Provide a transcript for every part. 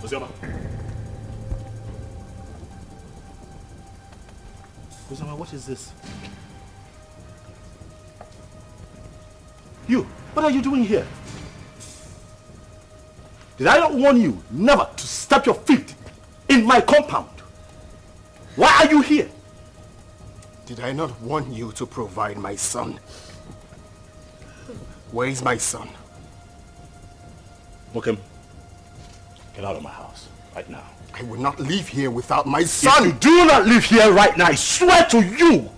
Ozioma. Ozioma, what is this? You, what are you doing here? Did I not warn you never to step your feet in my compound? Why are you here? Did I not warn you to provide my son? Where is my son? Mokem, get out of my house right now. I will not leave here without my son! If you do not leave here right now, I swear to you,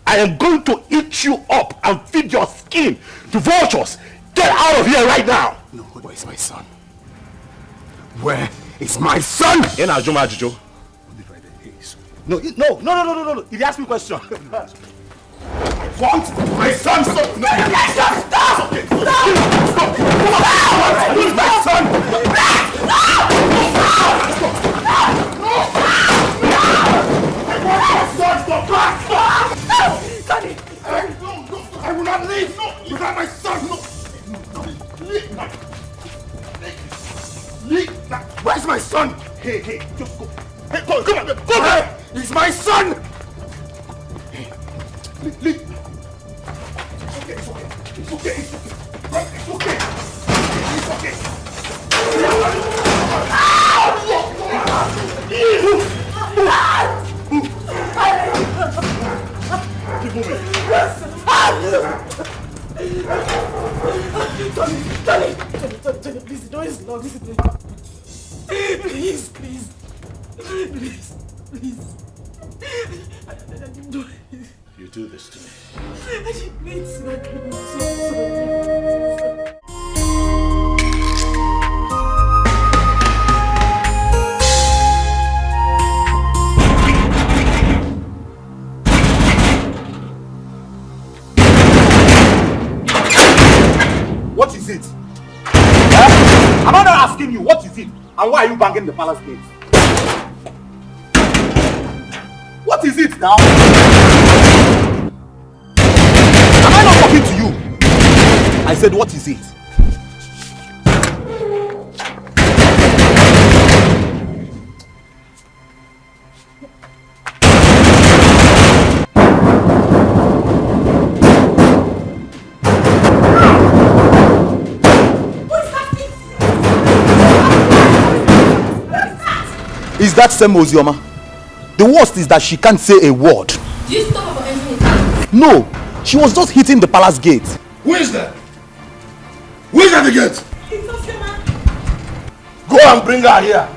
I am going to eat you up and feed your skin to vultures. Get out of here right now! No, where is my son? Where is my son? Ina Ajuma Ajujo. No, he asked me a question. What? My son! Stop! No! Stop! Okay. Stop! Where's my son? I will not leave without my son! Where's my son? Hey, just go. Hey, come on, go back! He's my son! Hey, leave. It's okay. It's okay. Keep moving. Tony, please, the door is locked. Please. You do this to me. I didn't mean to. I'm so sorry. What is it? Huh? Am I not asking you what is it? And why are you banging the palace gate? What is it now? Am I not talking to you? I said, what is it? Is that same Ozioma? The worst is that she can't say a word. Do you stop about anything? No, she was just hitting the palace gate. Who is that? Who is at the gate? It's Ozioma. Go and bring her here.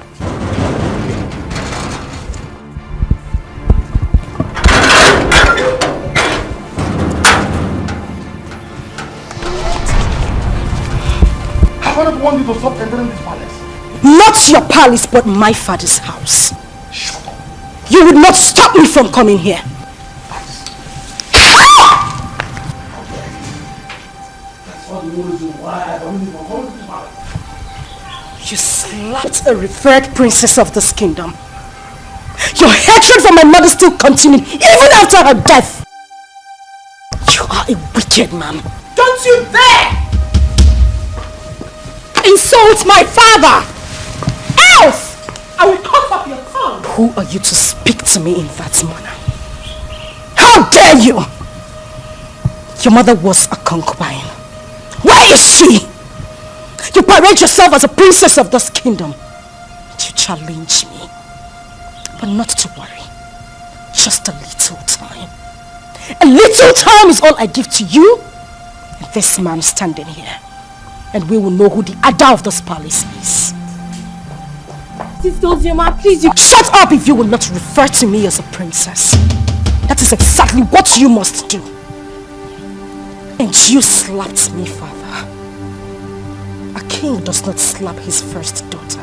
Have I not warned you to stop entering this palace? Not your palace, but my father's house. Shut up. You would not stop me from coming here. That's all the reason why I don't even come to this palace. You slapped a revered princess of this kingdom. Your hatred for my mother still continued even after her death. You are a wicked man. Don't you dare insult my father! else I will cut off your tongue. Who are you to speak to me in that manner? How dare you! Your mother was a concubine. Where is she? You parade yourself as a princess of this kingdom. You challenge me. But not to worry. Just a little time. A little time is all I give to you and this man standing here. And we will know who the Ada of this palace is. Sister Ozioma, please, you... Shut up if you will not refer to me as a princess. That is exactly what you must do. And you slapped me, father. A king does not slap his first daughter.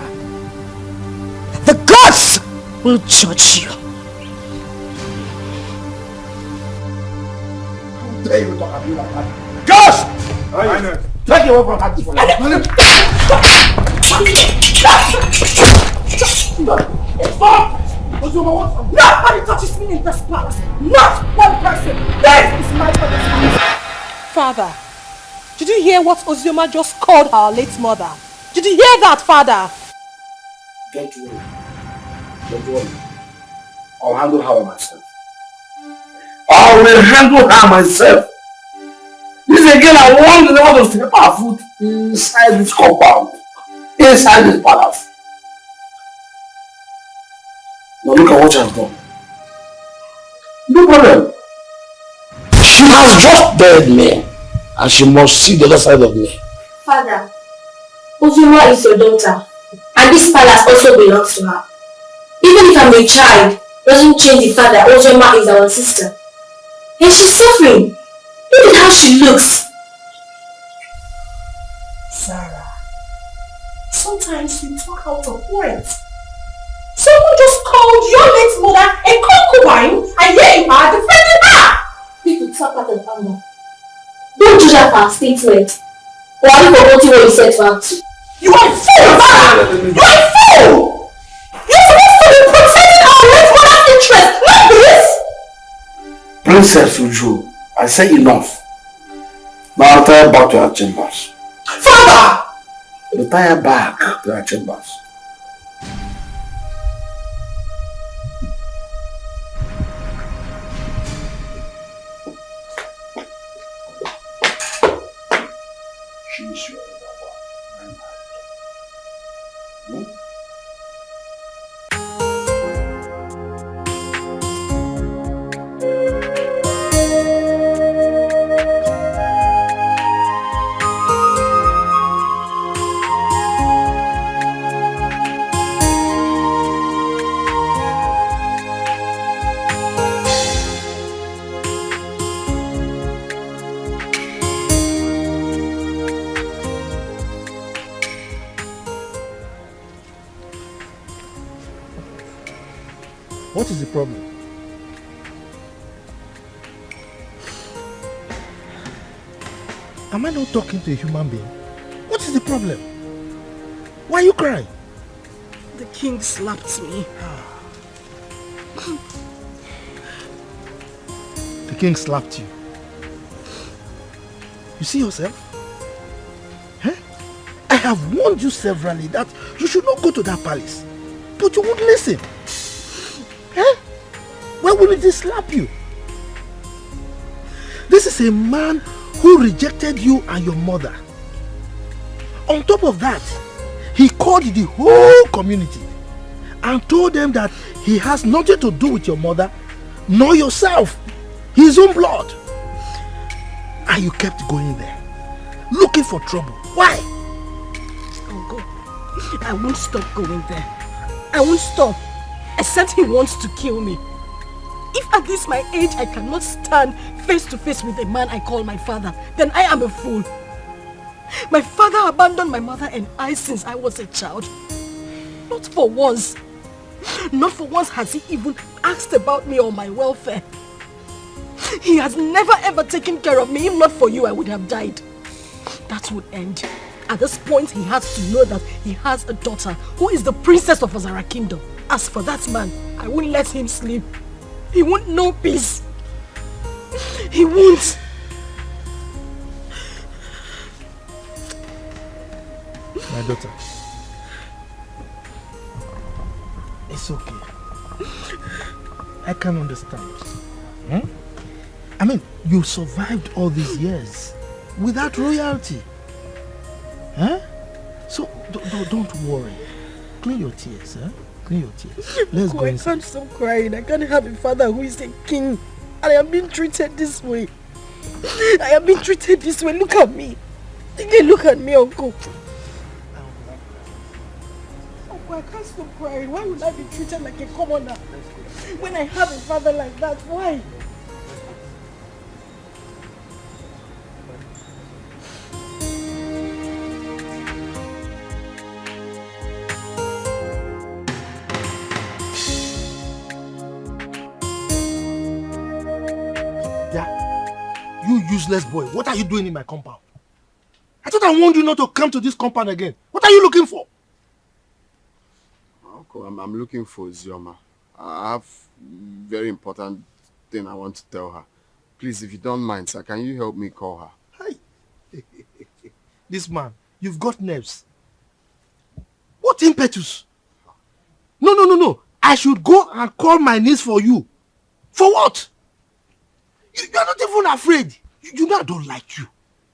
The gods will judge you. How dare you talk about like that? Gosh! Take your away from that for Stop! Nobody touches me in this palace. Not one person. This is my father's house. Father, did you hear what Ozioma just called our late mother? Did you hear that, father? Don't worry. Don't worry. I'll handle her myself. I will handle her myself. This again, I want to know to step our foot inside this compound. Inside this palace. Now look at what she has done. No problem. She has just dared me. And she must see the other side of me. Father, Ozioma is your daughter. And this palace also belongs to her. Even if I'm a child, doesn't change the fact that Ozioma is our sister. And she's suffering. Look at how she looks. Sarah, sometimes you talk out of words. Someone just called your late mother a concubine, and here you are defending her! People talk out of anger. Don't judge her for her statement. Or are you forgetting what you said to her? You are a fool, Sarah! You are a fool! You're supposed to be protecting our late mother's interest, not this! Princess Uju, I say enough. Now retire back to our chambers. Father! Retire back to our chambers. She is your other one. What is the problem? Am I not talking to a human being? What is the problem? Why are you crying? The king slapped me. The king slapped you. You see yourself? Huh? I have warned you severally that you should not go to that palace. But you won't listen. Huh? Why wouldn't he slap you? This is a man who rejected you and your mother. On top of that, he called the whole community and told them that he has nothing to do with your mother nor yourself, his own blood. And you kept going there, looking for trouble. Why? I'll go. I won't stop going there. I won't stop. Except he wants to kill me. If at this my age I cannot stand face to face with a man I call my father, then I am a fool. My father abandoned my mother and I since I was a child. Not for once. Not for once has he even asked about me or my welfare. He has never ever taken care of me. If not for you, I would have died. That would end. At this point, he has to know that he has a daughter who is the princess of Ozara Kingdom. As for that man, I won't let him sleep. He won't know peace. He won't. My daughter, it's okay. I can understand. I mean, you survived all these years without royalty. So don't worry. Clean your tears, Clean your tears. Let's go inside. I can't stop crying. I can't have a father who is a king. And I am being treated this way. I am being treated this way. Look at me. Look at me, Uncle. Uncle, I can't stop crying. Why would I be treated like a commoner? When I have a father like that, why? You useless boy, what are you doing in my compound? I thought I warned you not to come to this compound again. What are you looking for? Uncle, I'm looking for Ozioma. I have very important thing I want to tell her. Please, if you don't mind, sir, can you help me call her? Hey. This man, you've got nerves. What impetus? No. I should go and call my niece for you. For what? You are not even afraid. You know I don't like you.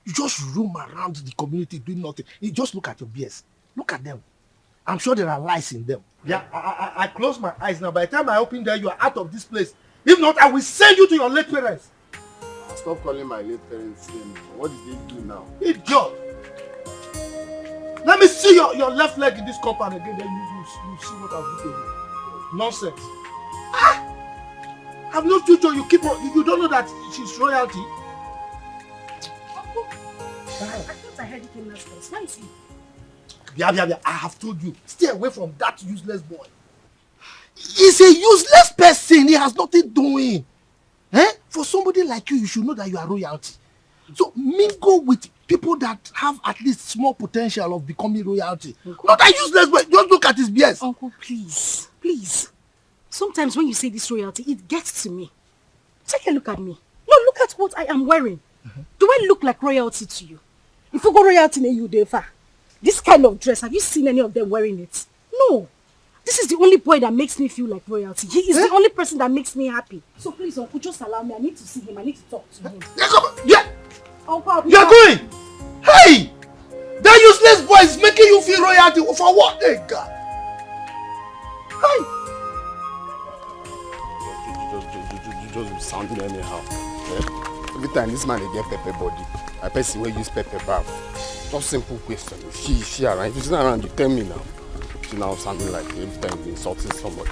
You just roam around the community doing nothing. You just look at your BS. Look at them. I'm sure there are lies in them. Yeah, I close my eyes now. By the time I open there, you are out of this place. If not, I will send you to your late parents. Stop calling my late parents name. What did they do now? Idiot! Let me see your left leg in this compound again. Then you see what I'll do to you. Nonsense. Have no future. You don't know that she's royalty. Uncle, I thought I heard it came last place. Where is he? Yeah. I have told you. Stay away from that useless boy. He's a useless person. He has nothing doing. For somebody like you should know that you are royalty. So mingle with people that have at least small potential of becoming royalty. Uncle. Not that useless boy. Just look at his BS. Uncle, please. Sometimes when you say this royalty, it gets to me. Take a look at me. No, look at what I am wearing. Do I look like royalty to you? If you go royalty in you, this kind of dress, have you seen any of them wearing it? No. This is the only boy that makes me feel like royalty. He is the only person that makes me happy. So please, Uncle, just allow me. I need to see him. I need to talk to him. Yeah. Uncle, you're going. Hey! That useless boy is making you feel royalty. For what? Hey, God. Hey! Just sounding anyhow. Every time this man get pepper body, I person will use pepper bath. Just simple question. She around. If she's not around, you tell me now. She now sounding like every time insulting somebody.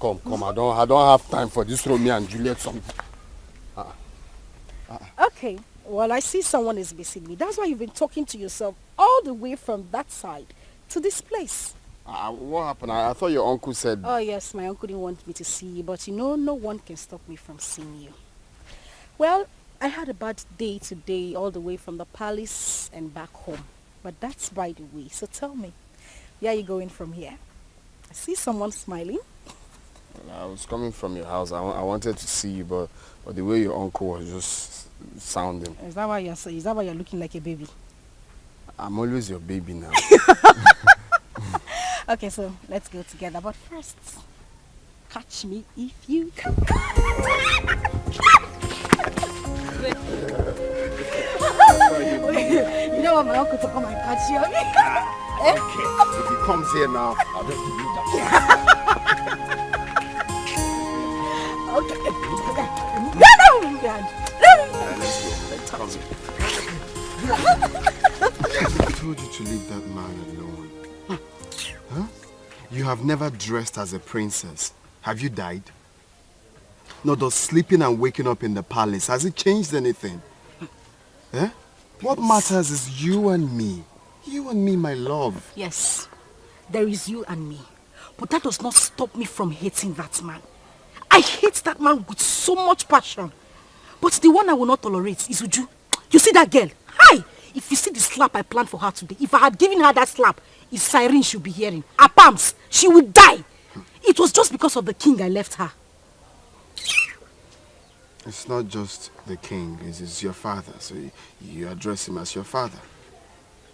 Come. I don't have time for this Romeo and Juliet song. Okay. Well, I see someone is missing me. That's why you've been talking to yourself all the way from that side to this place. What happened? I thought your uncle said... Oh yes, my uncle didn't want me to see you, but no one can stop me from seeing you. Well, I had a bad day today all the way from the palace and back home. But that's by the way. So tell me, where are you going from here? I see someone smiling. Well, I was coming from your house. I wanted to see you, but the way your uncle was just sounding. Is that why you're looking like a baby? I'm always your baby now. Okay, so let's go together. But first, catch me if you can. You know what, my uncle to come and catch you. Okay. If he comes here now, I'll just give you that. Okay. I told you to leave that man alone. Huh? You have never dressed as a princess. Have you died? No, does sleeping and waking up in the palace, has it changed anything? Eh? What matters is you and me. You and me, my love. Yes, there is you and me. But that does not stop me from hating that man. I hate that man with so much passion. But the one I will not tolerate is Uju. You see that girl? Hi! If you see the slap I planned for her today, if I had given her that slap, it's siren she'll be hearing. Her palms, she would die. It was just because of the king I left her. It's not just the king, it's your father, so you address him as your father.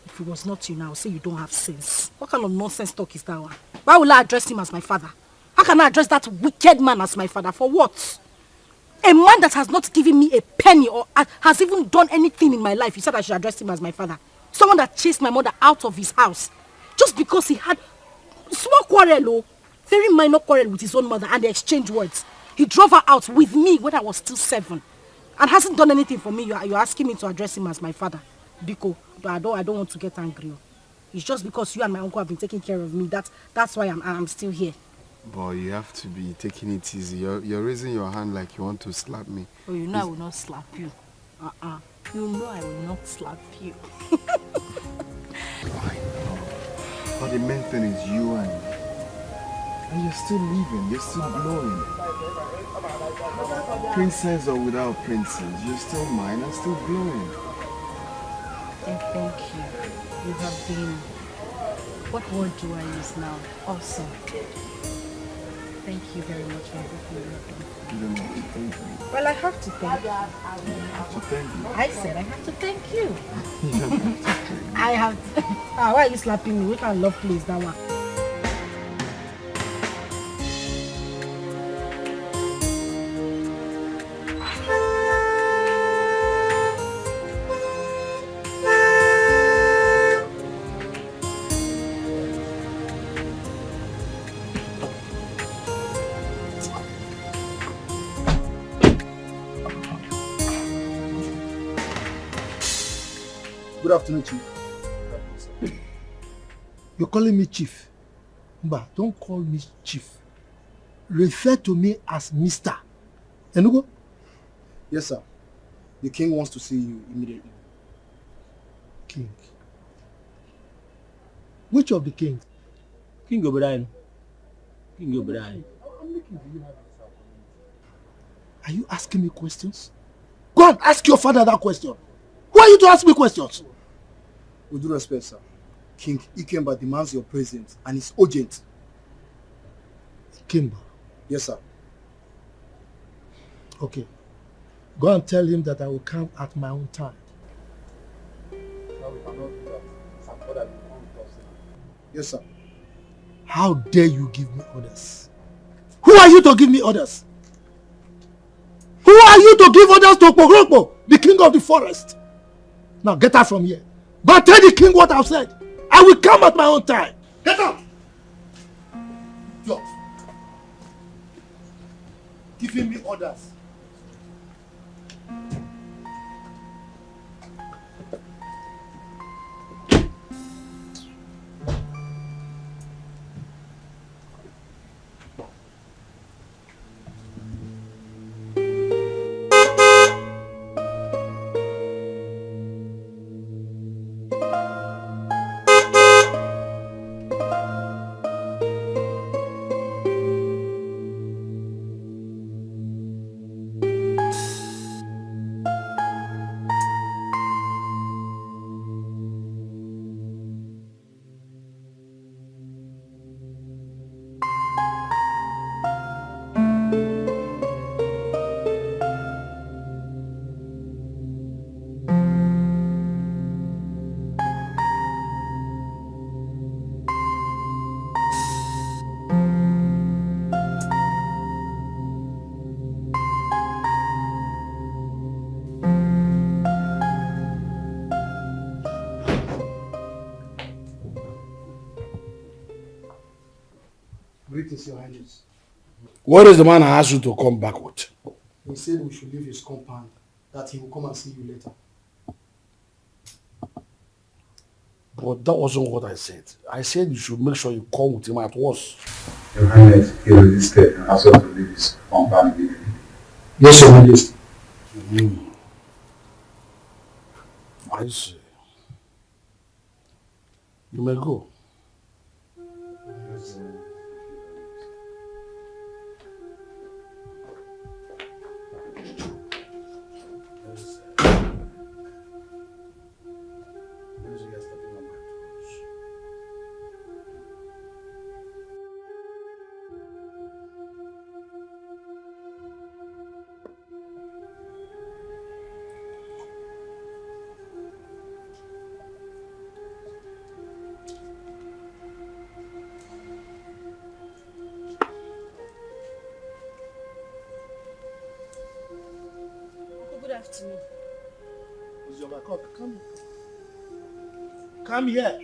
If it was not you now, say you don't have sense. What kind of nonsense talk is that one? Why will I address him as my father? How can I address that wicked man as my father? For what? A man that has not given me a penny or has even done anything in my life, you said I should address him as my father. Someone that chased my mother out of his house just because he had small quarrel, very minor quarrel with his own mother, and they exchanged words. He drove her out with me when I was still 7 and hasn't done anything for me. You're asking me to address him as my father. Biko, I don't want to get angry. It's just because you and my uncle have been taking care of me. That's why I'm still here. Boy, you have to be taking it easy. You're raising your hand like you want to slap me. Oh, you know I will not slap you. You know I will not slap you. I know. But the main thing is you and me. And you're still living, you're still glowing. Princess or without princess, you're still mine and still glowing. And thank you. You have been, what word do I use now? Awesome. Thank you very much for everything you've done. You don't have to thank me. Well, I have to thank you. You have to thank me. I said I have to thank you. You don't have to thank me. I have to. Why are you slapping me? We can love please that one. Good afternoon, Chief. You're calling me Chief. Mba, don't call me Chief. Refer to me as Mr. Enugo? Yes, sir. The king wants to see you immediately. King? Which of the kings? King O'Brien. King O'Brien. Are you asking me questions? Go and ask your father that question. Who are you to ask me questions? With due respect, sir. King Ikemba demands your presence and it's urgent. Ikemba? Yes, sir. Okay. Go and tell him that I will come at my own time. Yes, sir. How dare you give me orders? Who are you to give me orders? Who are you to give orders to Pogrokpo, the king of the forest? Now get out from here. But tell the king what I've said. I will come at my own time. Get out! George. Giving me orders. Greetings, Your Highness. What is the man I asked you to come back with? He said we should leave his compound, that he will come and see you later. But that wasn't what I said. I said you should make sure you come with him at once. Your Highness, he resisted and asked us to leave his compound immediately. Yes, Your Majesty. I see. You may go. Good afternoon. Ozioma, come here.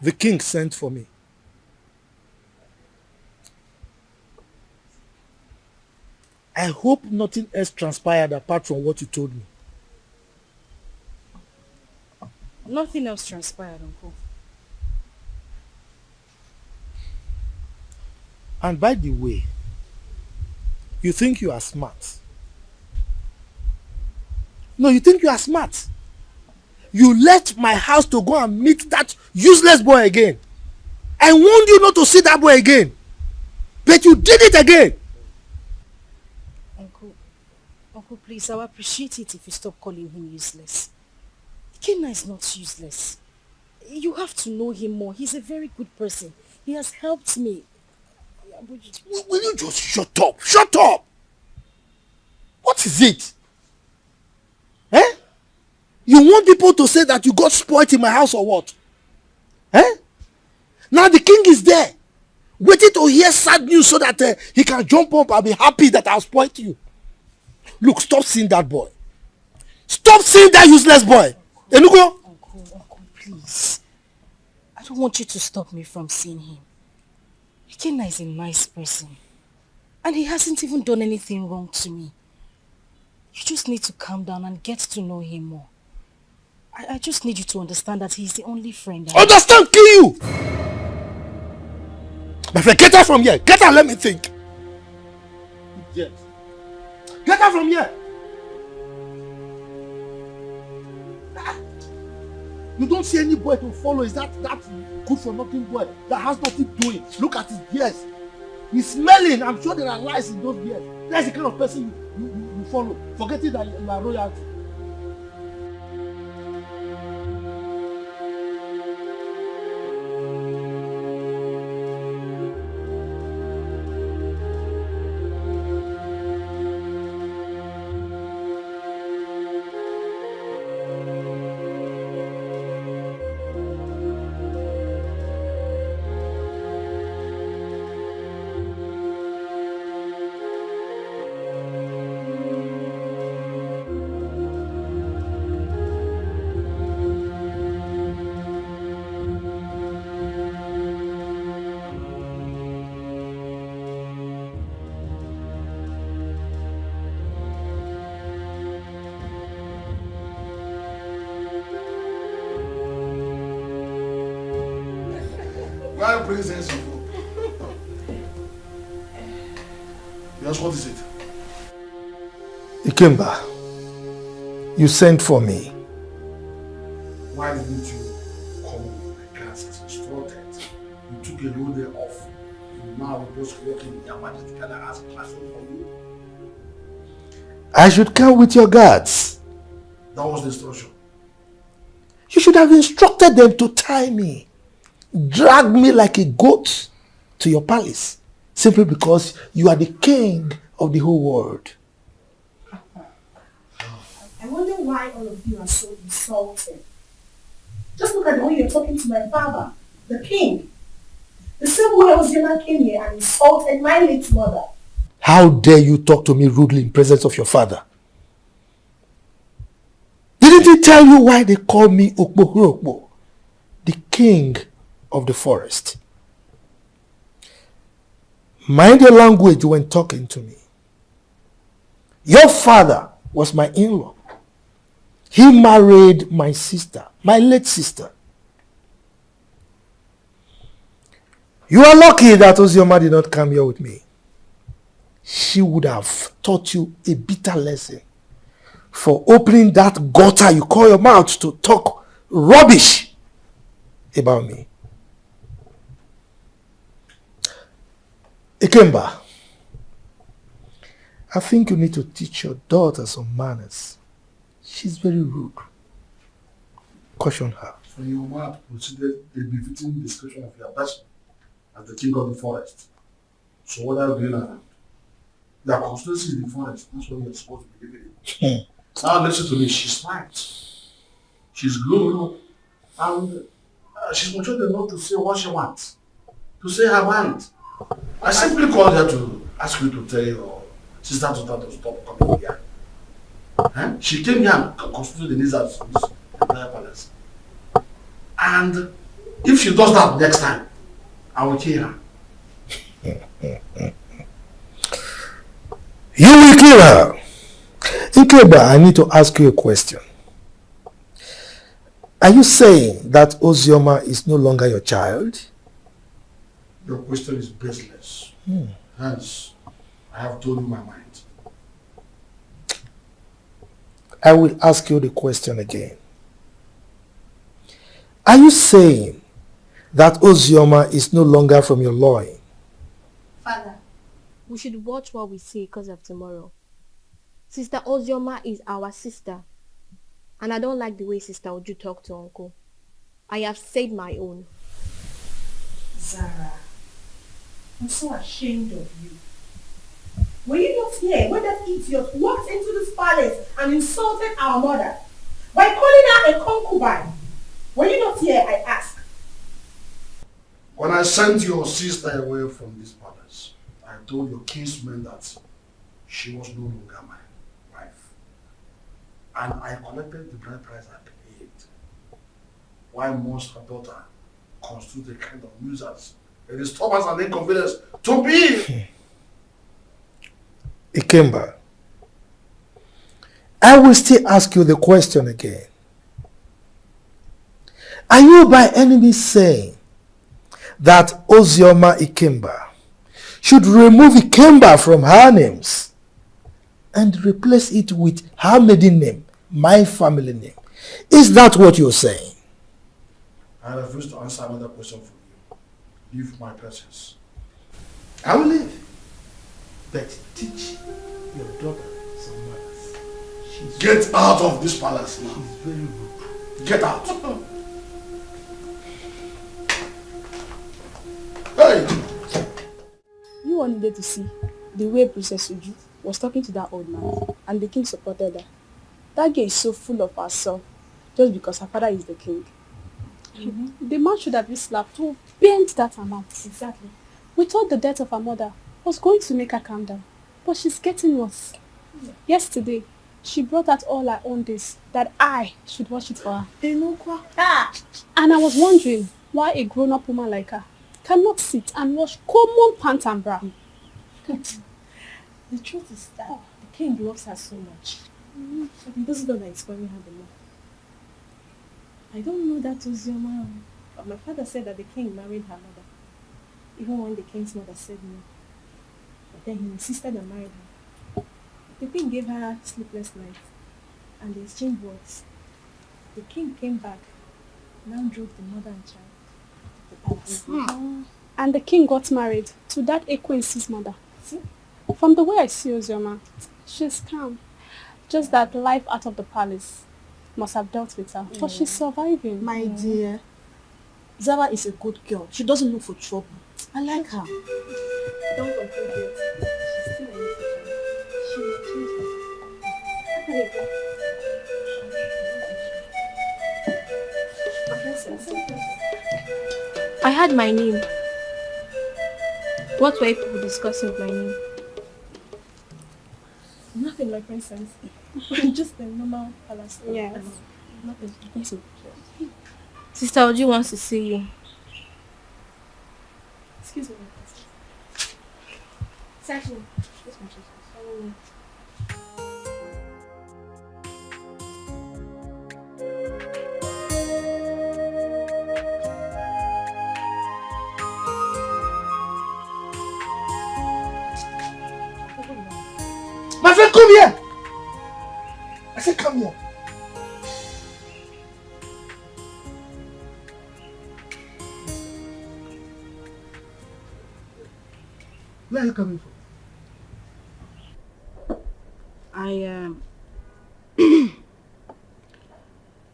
The king sent for me. I hope nothing else transpired apart from what you told me. Nothing else transpired, Uncle. And by the way, you think you are smart. No, you think you are smart. You left my house to go and meet that useless boy again. I warned you not to see that boy again. But you did it again. Uncle, please, I would appreciate it if you stop calling him useless. Kenna is not useless. You have to know him more. He's a very good person. He has helped me. Will you just shut up? Shut up! What is it? Eh? You want people to say that you got spoiled in my house or what? Eh? Now the king is there, waiting to hear sad news so that he can jump up and be happy that I spoiled you. Look, stop seeing that boy. Stop seeing that useless boy. Enugo? Uncle, please. I don't want you to stop me from seeing him. Ikenna is a nice person. And he hasn't even done anything wrong to me. You just need to calm down and get to know him more. I just need you to understand that he's the only friend I have. Understand, kill you! My friend, get out from here. Get out, let me think. Yes. Get out from here. You don't see any boy to follow. Is that good for nothing boy that has nothing doing? Look at his beards. He's smelling. I'm sure there are lies in those beards. That's the kind of person you follow, forgetting that you are royalty. Yes, what is it? Ikemba, you sent for me. Why didn't you come with my class as instructed? You took a whole day off. You now are just working in your majesty and I ask classroom for you. I should come with your guards. That was the instruction. You should have instructed them to tie me, drag me like a goat to your palace, simply because you are the king of the whole world. I wonder why all of you are so insulting. Just look at the way you're talking to my father, the king. The same way Ozioma came here and insulted my late mother. How dare you talk to me rudely in presence of your father? Didn't he tell you why they call me Okpo, the king of the forest? Mind your language when talking to me. Your father was my in-law. He married my sister, my late sister. You are lucky that Ozioma did not come here with me. She would have taught you a bitter lesson for opening that gutter you call your mouth to talk rubbish about me. Ikemba, I think you need to teach your daughter some manners. She's very rude. Caution her. So your mouth considered a befitting description of your person as the king of the forest. So what are you doing around? Your constituency in the forest, that's what you're supposed to be living in. Now listen to me, she's smart. She's grown up. And she's mature enough to say what she wants. To say her mind. I simply called her to ask you to tell your sister to stop coming here. Huh? She came here and constituted the needs of this entire palace. And if she does that next time, I will kill her. You will kill her. Ikemba, I need to ask you a question. Are you saying that Ozioma is no longer your child? Your question is baseless. Hence, I have told you my mind. I will ask you the question again. Are you saying that Ozioma is no longer from your loin? Father, we should watch what we say because of tomorrow. Sister Ozioma is our sister. And I don't like the way Sister Uju talk to Uncle. I have said my own. Zara, I'm so ashamed of you. Were you not here when that idiot walked into this palace and insulted our mother by calling her a concubine? Were you not here, I ask? When I sent your sister away from this palace, I told your kinsman that she was no longer my wife. And I collected the bride price I paid. Why must her daughter constitute a kind of nuisance a disturbance and inconvenience to me. Ikemba, I will still ask you the question again. Are you by any means saying that Ozioma Ikemba should remove Ikemba from her names and replace it with her maiden name, my family name? Is that what you're saying? I refuse to answer another question from you. Leave my presence. I will leave. But teach your daughter some manners. Get out of this palace now. She's very rude. Get out. Hey! You all needed to see the way Princess Uju was talking to that old man, and the king supported her. That girl is so full of herself just because her father is the king. The man should have been slapped to bend that amount. Exactly. We thought the death of her mother was going to make her calm down, but she's getting worse. Yesterday, she brought out all her own days that I should wash it for her. And I was wondering why a grown-up woman like her cannot sit and wash common pant and bra. The truth is that the king loves her so much. But he doesn't know that he's spoiling her the more. I don't know that Ozioma, but my father said that the king married her mother, even when the king's mother said no. But then he insisted and married her. The king gave her sleepless nights, and they exchanged words. The king came back, now drove the mother and child to the palace. And the king got married to that Ekwensi's mother. See? From the way I see Ozioma, she's calm. Just that life out of the palace must have dealt with her. But she's surviving. My dear, Zara is a good girl. She doesn't look for trouble. I like her. Don't complain yet. She's still a little child. She will change her. I had my name. What were people discussing with my name? Nothing, my princess. Just a normal palace. Yes. Nothing. Sister Uju wants to see you. Excuse me, my princess. Exactly. Yes, my princess. My friend, come here! I said come here. Where are you coming from?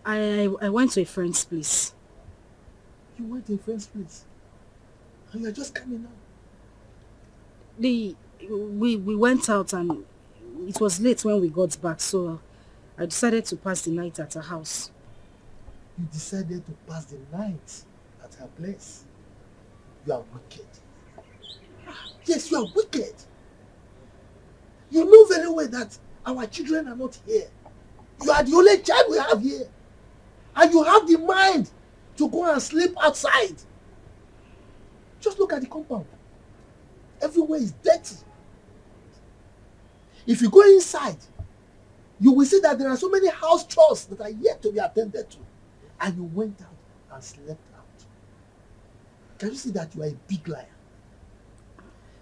I went to a friend's place. You went to a friend's place? And you're just coming now? We went out and it was late when we got back, so I decided to pass the night at her house. You decided to pass the night at her place? You are wicked. Yes, you are wicked. You know very well that our children are not here. You are the only child we have here. And you have the mind to go and sleep outside. Just look at the compound. Everywhere is dirty. If you go inside, you will see that there are so many house chores that are yet to be attended to. And you went out and slept out. Can you see that you are a big liar?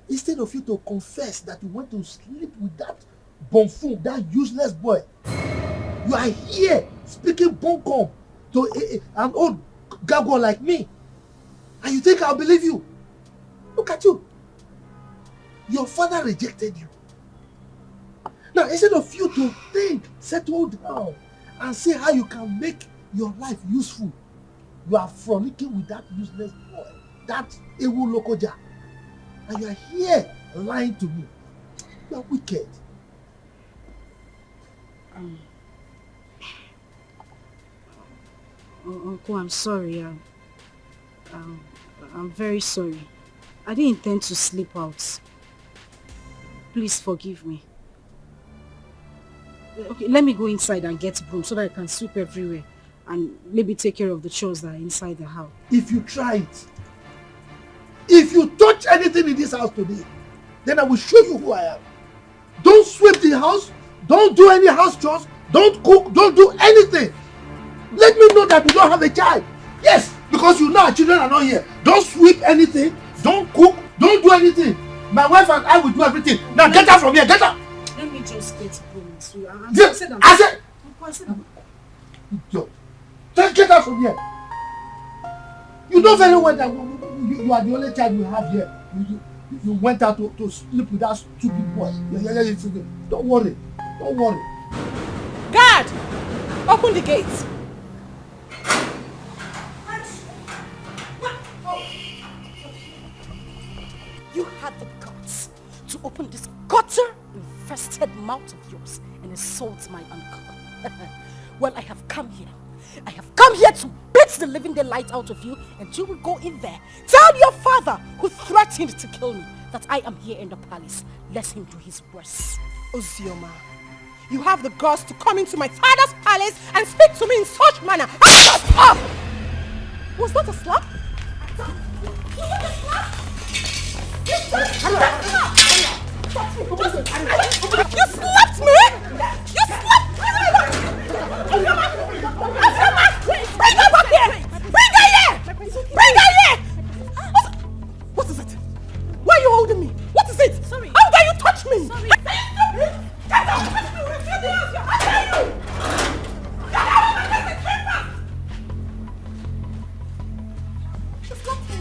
Instead of you to confess that you went to sleep with that buffoon, that useless boy, you are here speaking bunkum to an old gargoyle like me. And you think I'll believe you? Look at you. Your father rejected you. Now, instead of you to think, settle down, and see how you can make your life useful, you are frolicking with that useless boy, that Ewu Lokoja. And you are here lying to me. You are wicked. Uncle, I'm sorry. I'm very sorry. I didn't intend to sleep out. Please forgive me. Okay, let me go inside and get broom so that I can sweep everywhere and maybe take care of the chores that are inside the house. If you try it, If you touch anything in this house today, then I will show you who I am. Don't sweep the house. Don't do any house chores. Don't cook. Don't do anything. Let me know that you don't have a child. Yes, because you know our children are not here. Don't sweep anything. Don't cook. Don't do anything. My wife and I will do everything. Now get out from here. Get out. Let me just get home. So I said. Get out from here. You know very well that you are the only child we have here. You went out to sleep with that stupid boy. Don't worry. Don't worry. Guard! Open the gate. You had the guts to open this gutter-infested mouth of yours and insult my uncle. Well, I have come here. I have come here to beat the living daylight out of you, and you will go in there. Tell your father, who threatened to kill me, that I am here in the palace. Let him do his worst. Ozioma, you have the guts to come into my father's palace and speak to me in such manner. Shut up! Was that a slap? Was that a slap? You slapped me! You slapped me! Bring her back here! Bring her here! Bring her here! What is it? Why are you holding me? What is it? Sorry. How dare you touch me? Sorry. Get out! I tell you! Get out! She slapped me.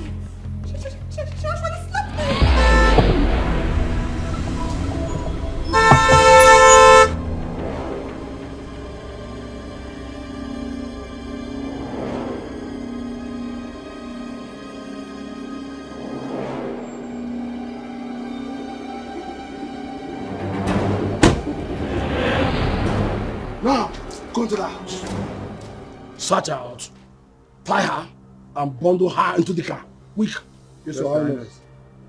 She actually slapped me. Now, go into the house. Search her out. Tie her and bundle her into the car. Quick. Yes, Your Highness.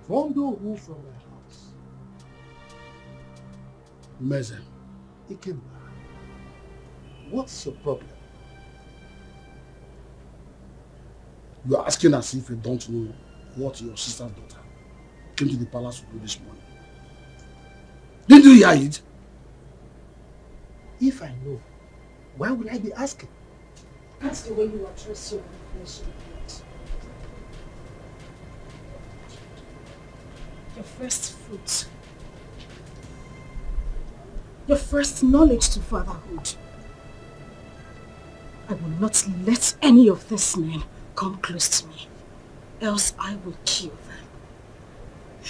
Bundle who from the house? Meze. Ikemba, what's your problem? You are asking as if you don't know what your sister's daughter came to the palace to do this morning. Didn't you hear it? If I know, why would I be asking? That's the way you address your flesh and blood. Your first fruit. Your first knowledge to fatherhood. I will not let any of these men come close to me, else I will kill them.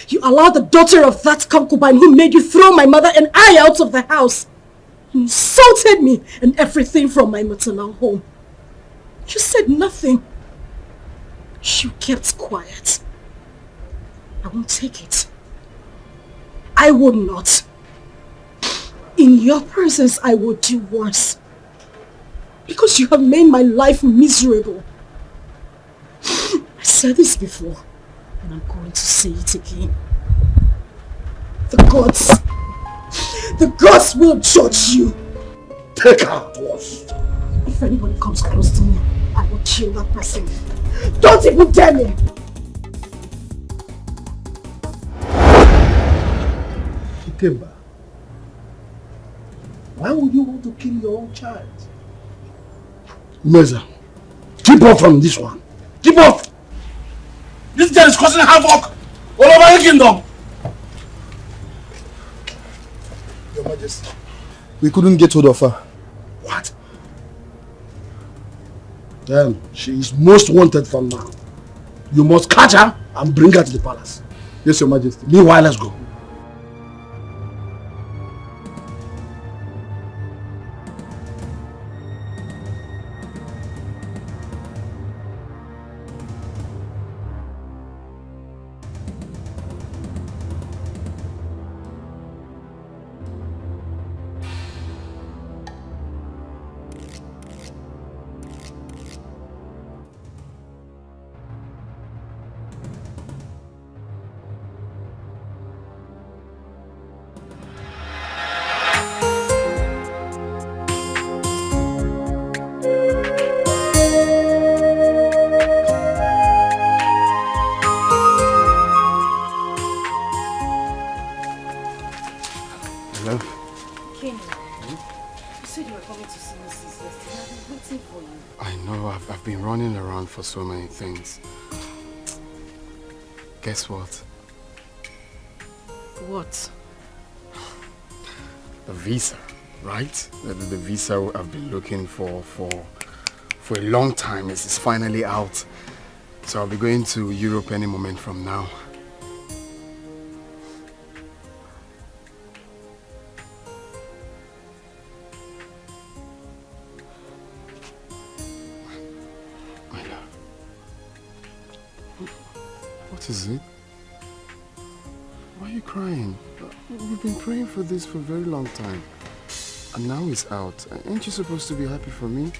You allowed the daughter of that concubine who made you throw my mother and I out of the house. You insulted me and everything from my maternal home. You said nothing. You kept quiet. I won't take it. I would not. In your presence, I will do worse. Because you have made my life miserable. I said this before, and I'm going to say it again. The gods will judge you. Take her to us. If anybody comes close to me, I will kill that person. Don't even dare me! Ikemba, why would you want to kill your own child? Meza, keep off from this one. Keep off! This girl is causing havoc all over the kingdom. Your Majesty, we couldn't get hold of her. What? Then she is most wanted from now. You must catch her and bring her to the palace. Yes, Your Majesty. Meanwhile, let's go. around for so many things. Guess what? What? The visa, right? The visa I've been looking for a long time is finally out. So I'll be going to Europe any moment from now. My love. What is it? Why are you crying? We've been praying for this for a very long time. And now it's out. Aren't you supposed to be happy for me?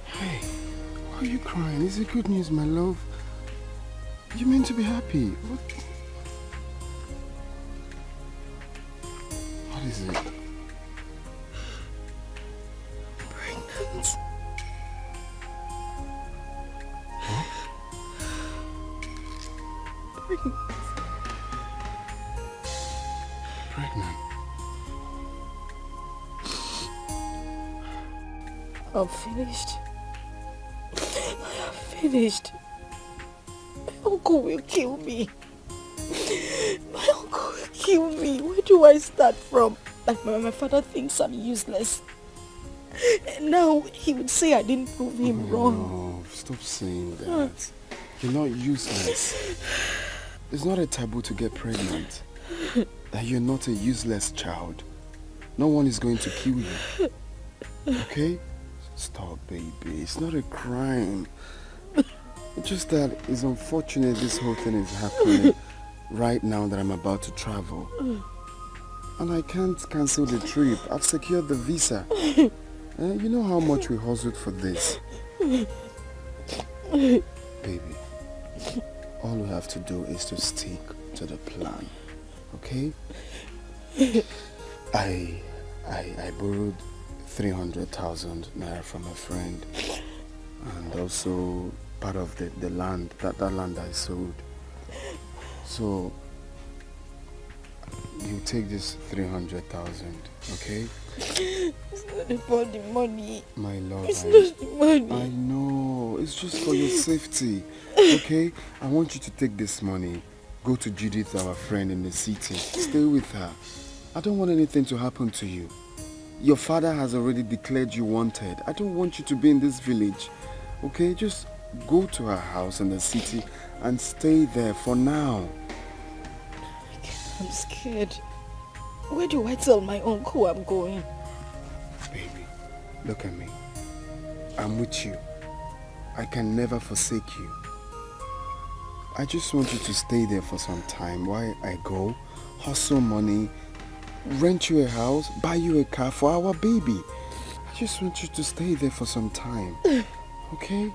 Hey, why are you crying? Is it good news, my love? You meant to be happy. What is it? Pregnant. Huh? Pregnant. I'm finished. I am finished. My uncle will kill me. My uncle will kill me. Where do I start from? Like my father thinks I'm useless. And now he would say I didn't prove him wrong. No, stop saying that. You're not useless. It's not a taboo to get pregnant. That you're not a useless child. No one is going to kill you. Okay? Stop, baby. It's not a crime. It's just that it's unfortunate this whole thing is happening right now that I'm about to travel. And I can't cancel the trip. I've secured the visa. You know how much we hustled for this. Baby, all we have to do is to stick to the plan. Okay? I borrowed 300,000 naira from a friend, and also part of the land, that land I sold. So you take this 300,000, okay? It's not about the money. My love, it's not the money. I know, it's just for your safety, okay? I want you to take this money, go to Judith, our friend in the city, stay with her. I don't want anything to happen to you. Your father has already declared you wanted. I don't want you to be in this village, okay? Just go to her house in the city and stay there for now. I'm scared. Where do I tell my uncle I'm going? Baby, look at me. I'm with you. I can never forsake you. I just want you to stay there for some time while I go, hustle money, rent you a house, buy you a car for our baby. I just want you to stay there for some time. Okay?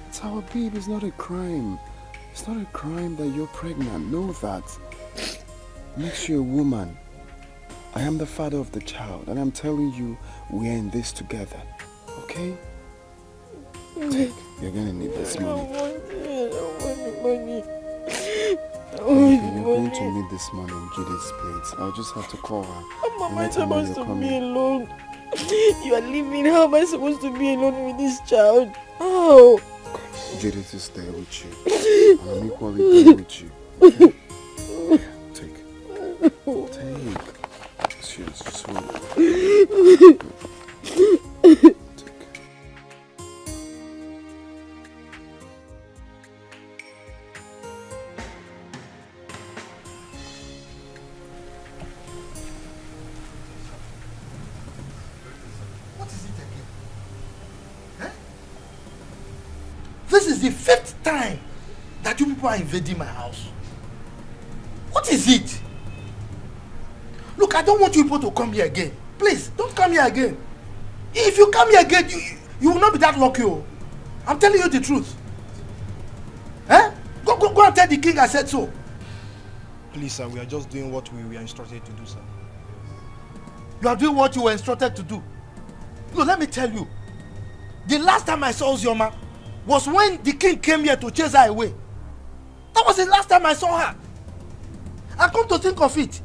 It's our baby, it's not a crime. It's not a crime that you're pregnant. Know that. Makes you a woman. I am the father of the child, and I'm telling you, we are in this together. Okay? Take. You're gonna need this money. I don't want the money. You're going to need this money in Judith's place. I'll just have to call her. How am I supposed to be alone? You are leaving. How am I supposed to be alone with this child? How? Judith is there with you. And I'm equally there with you. Okay? Take. It's yours. Just hold it. Take. This is the 5th time that you people are invading my house. What is it? Look, I don't want you people to come here again. Please, don't come here again. If you come here again, you will not be that lucky. Oh. I'm telling you the truth. Eh? Go and tell the king I said so. Please, sir, we are just doing what we were instructed to do, sir. You are doing what you were instructed to do. Look, let me tell you. The last time I saw Ozioma was when the king came here to chase her away. That was the last time I saw her. And come to think of it,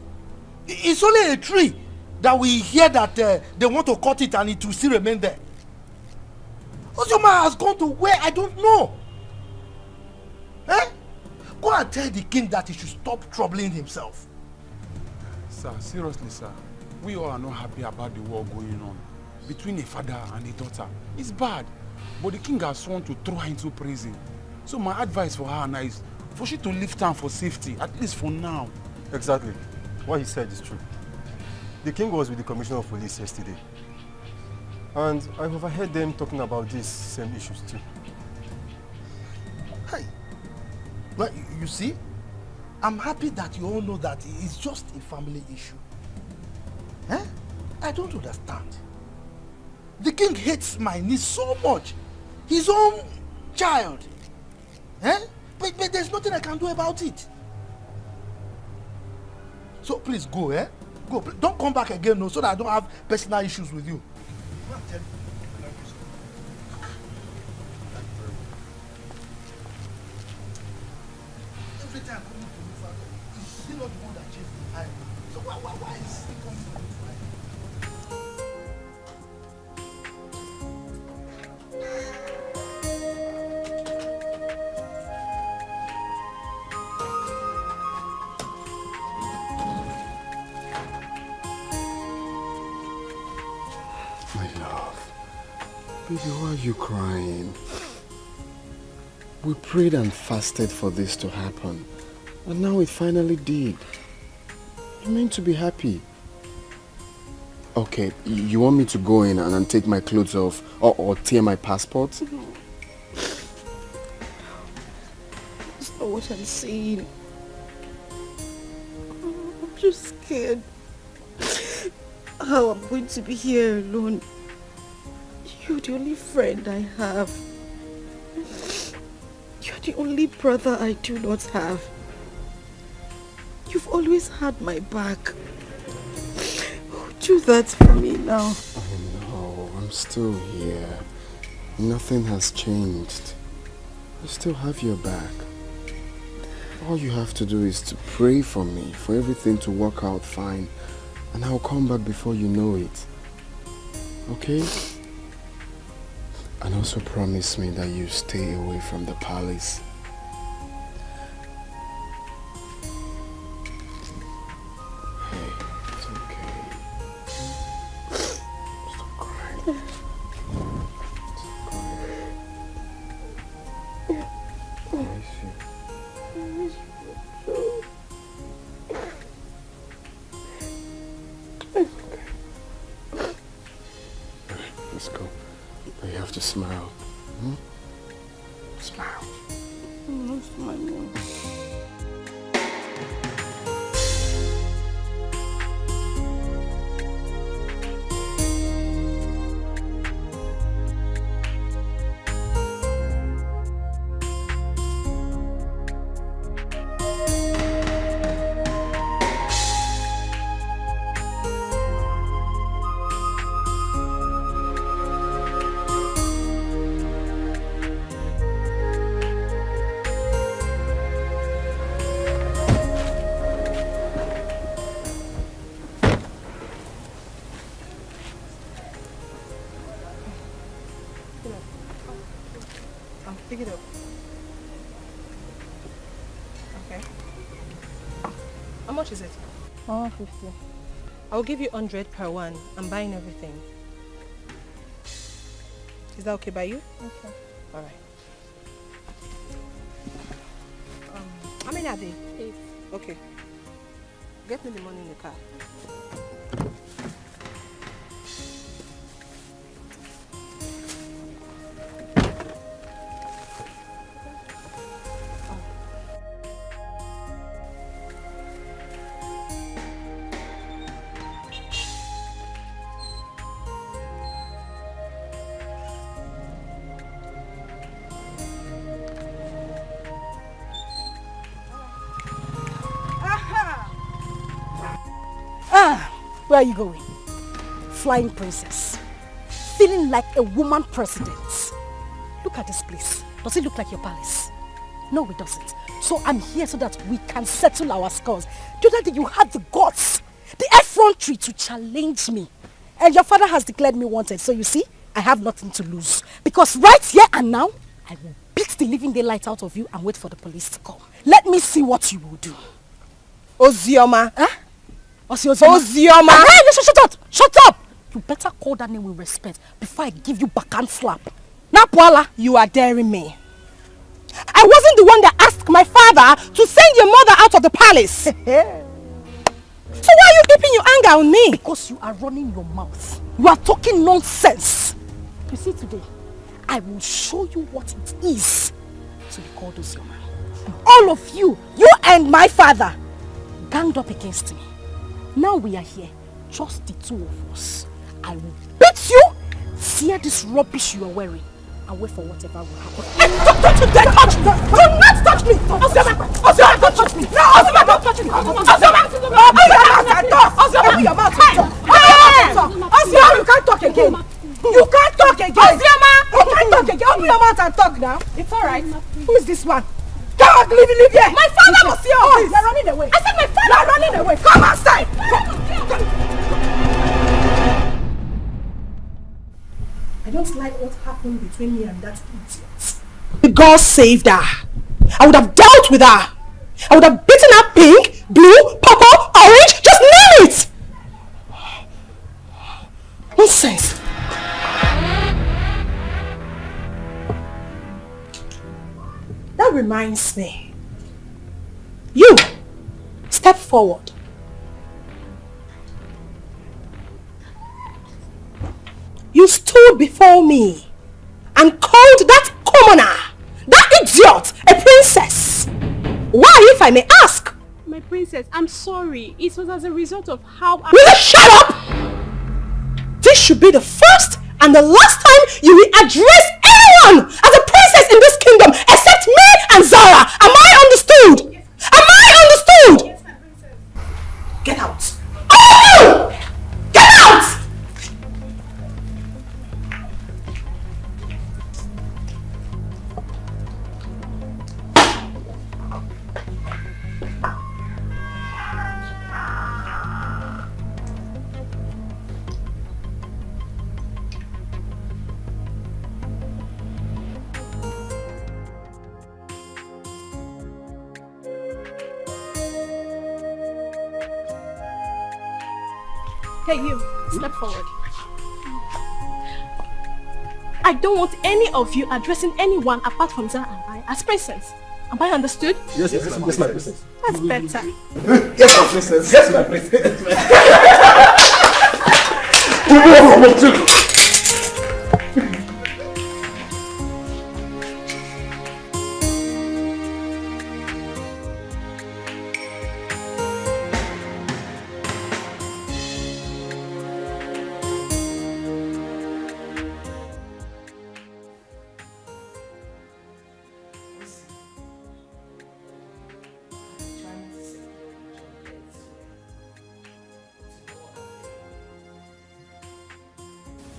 it's only a tree that we hear that they want to cut it and it will still remain there. Ozioma has gone to where I don't know. Eh? Go and tell the king that he should stop troubling himself. Sir, seriously, sir. We all are not happy about the war going on between a father and a daughter. It's bad. But the king has sworn to throw her into prison. So my advice for her now is for she to leave town for safety, at least for now. Exactly. What he said is true. The king was with the commissioner of police yesterday. And I overheard them talking about these same issues too. Hey, but you see, I'm happy that you all know that it's just a family issue. Eh? I don't understand. The king hates my niece so much. His own child. Eh? But there's nothing I can do about it. So please go, eh? Go. Don't come back again, no, so that I don't have personal issues with you. Every time coming to me, father, is still not the one that chased behind me. So why is he coming to me? Baby, why are you crying? We prayed and fasted for this to happen. And now it finally did. You're meant to be happy. Okay, you want me to go in and take my clothes off or tear my passport? No. That's not what I'm saying. I'm just scared. How I'm going to be here alone. You're the only friend I have. You're the only brother I do not have. You've always had my back. Do that for me now. I know, I'm still here. Nothing has changed. I still have your back. All you have to do is to pray for me, for everything to work out fine, and I'll come back before you know it. Okay? And also promise me that you stay away from the palace. Hey, it's okay. Stop crying. Stop crying. I miss you. It's okay. Alright, let's go. You have to smile. Hmm? Smile. I'm not smiling. Pick it up. Okay. How much is it? 150. I'll give you 100 per one. I'm buying everything. Is that okay by you? Okay. All right. How many are they? 8. Okay. Get me the money in the car. Where are you going? Flying princess. Feeling like a woman president. Look at this place. Does it look like your palace? No, it doesn't. So I'm here so that we can settle our scores. The other day you had the guts, the effrontery to challenge me. And your father has declared me wanted. So you see, I have nothing to lose. Because right here and now, I will beat the living daylight out of you and wait for the police to come. Let me see what you will do. Ozioma. Huh? Ozioma. Hey, shut up! Shut up! You better call that name with respect before I give you backhand slap. Now, Paula, you are daring me. I wasn't the one that asked my father to send your mother out of the palace. So why are you keeping your anger on me? Because you are running your mouth. You are talking nonsense. You see, today, I will show you what it is to be called Ozioma. All of you and my father, ganged up against me. Now we are here, just the two of us. I will beat you, tear this rubbish you are wearing, and wait for whatever will happen. Don't you dare touch me! Do not touch me! Ozioma, don't touch me! No, Ozioma, don't touch me! Ozioma, open your mouth and talk! Open your mouth and talk! Ozioma, you can't talk again! You can't talk again! Ozioma! You can't talk again! Open your mouth and talk now! It's alright. Who is this one? Come on, leave here! My father was here! Oh, you're running away! I said my father! You're running away! Come outside! I don't like what happened between me and that idiot. God saved her. I would have dealt with her. I would have beaten her pink, blue, purple, orange, just name it! Nonsense. That reminds me. You, step forward. You stood before me and called that commoner, that idiot, a princess. Why, if I may ask? My princess, I'm sorry. It was as a result of how I... Will you shut up? This should be the first and the last time you will address anyone as a princess in this kingdom except me and Zara. Am I understood? Yes, am I understood? Yes, my princess. Get out. Oh! Get out! Hey, you, step forward. I don't want any of you addressing anyone apart from Zara and I as princess. Am I understood? Yes, my princess. That's better. Yes, my princess. Yes, my princess.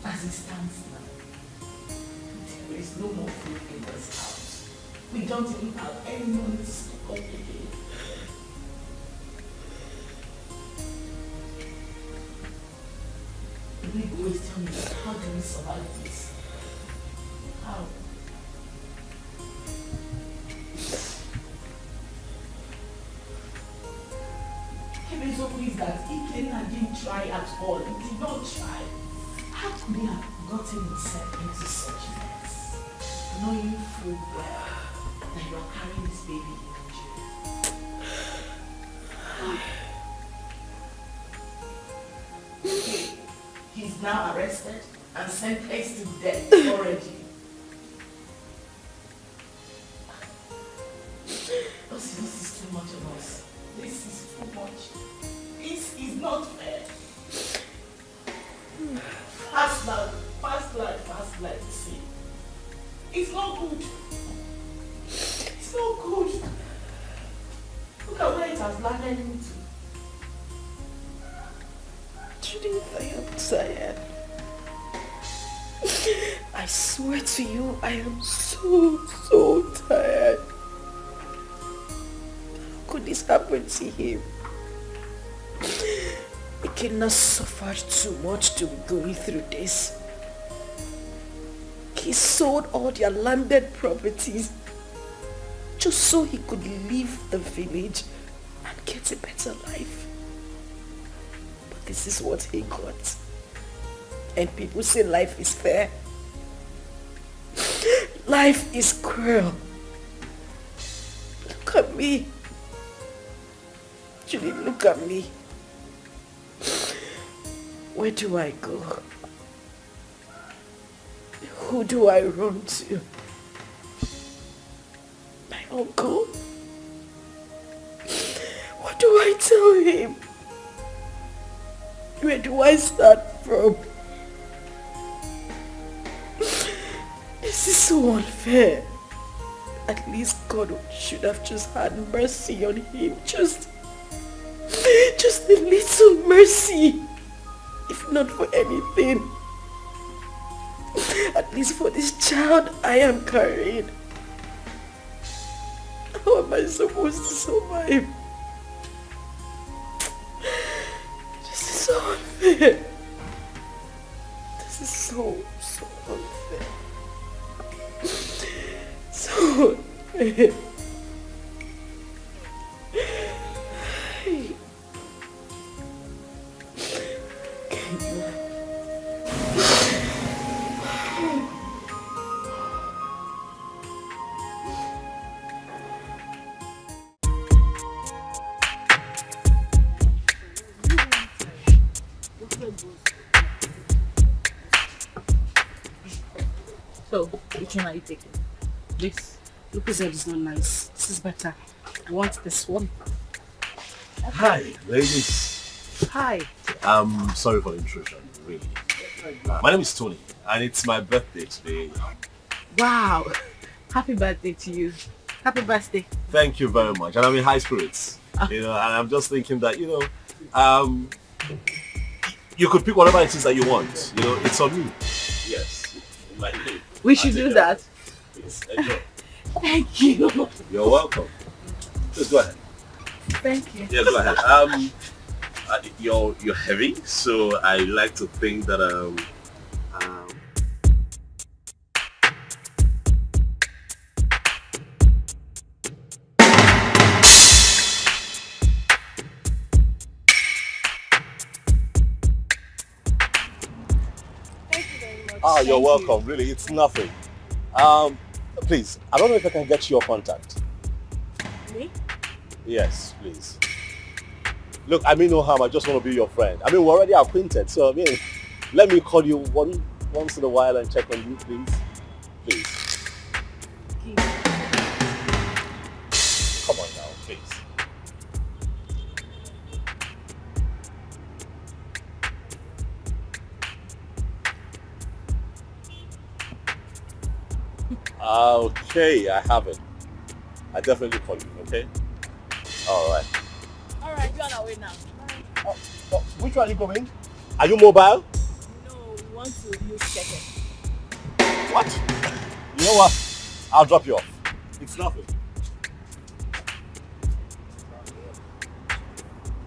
As it stands now, there is no more food in this house. We don't even have any money to stock up again. We always tell me, how do we survive this? How? The result is that Ikenna didn't try at all. He did not try. How could he have gotten himself into such a mess, knowing full well that you are carrying this baby in Nigeria? He's now arrested and sentenced to death already. This is too much of us. This is too much. This is not fair. Fast life, see. It's not good. It's not good. Look at where it has landed into. Judith, I am tired. I swear to you, I am so tired. How could this happen to him? Ikenna suffered too much to be going through this. he sold all their landed properties just so he could leave the village and get a better life. But this is what he got. And people say life is fair. Life is cruel. Look at me. Julie, look at me. Where do I go? Who do I run to? My uncle? What do I tell him? Where do I start from? This is so unfair. At least God should have just had mercy on him. Just a little mercy. If not for anything. At least for this child I am carrying. How am I supposed to survive? This is so unfair. This is so unfair. So unfair. So, which one are you taking? This? Lucozade is not nice. This is better. I want this one. Hi, ladies. Hi. I'm sorry for the intrusion, really. My name is Tony, and it's my birthday today. Wow. Happy birthday to you. Happy birthday. Thank you very much, and I'm in high spirits. You know, and I'm just thinking that, you know, you could pick whatever it is that you want. You know, it's on me. Yes. We should do that. Please, enjoy. Thank you. You're welcome. Just go ahead. Thank you. Yeah, go ahead. You're heavy, so I like to think that you're welcome. Really, it's nothing. Please, I don't know if I can get your contact. Me? Yes, please. Look, I mean no harm. I just want to be your friend. I mean, we're already acquainted, so I mean, let me call you once in a while and check on you, please. Please. Come on now, please. Okay, I have it. I definitely call you, okay? Alright. Alright, we're on our way now. Which one are you going? Are you mobile? No, we want to use Dikeh. What? You know what? I'll drop you off. It's nothing.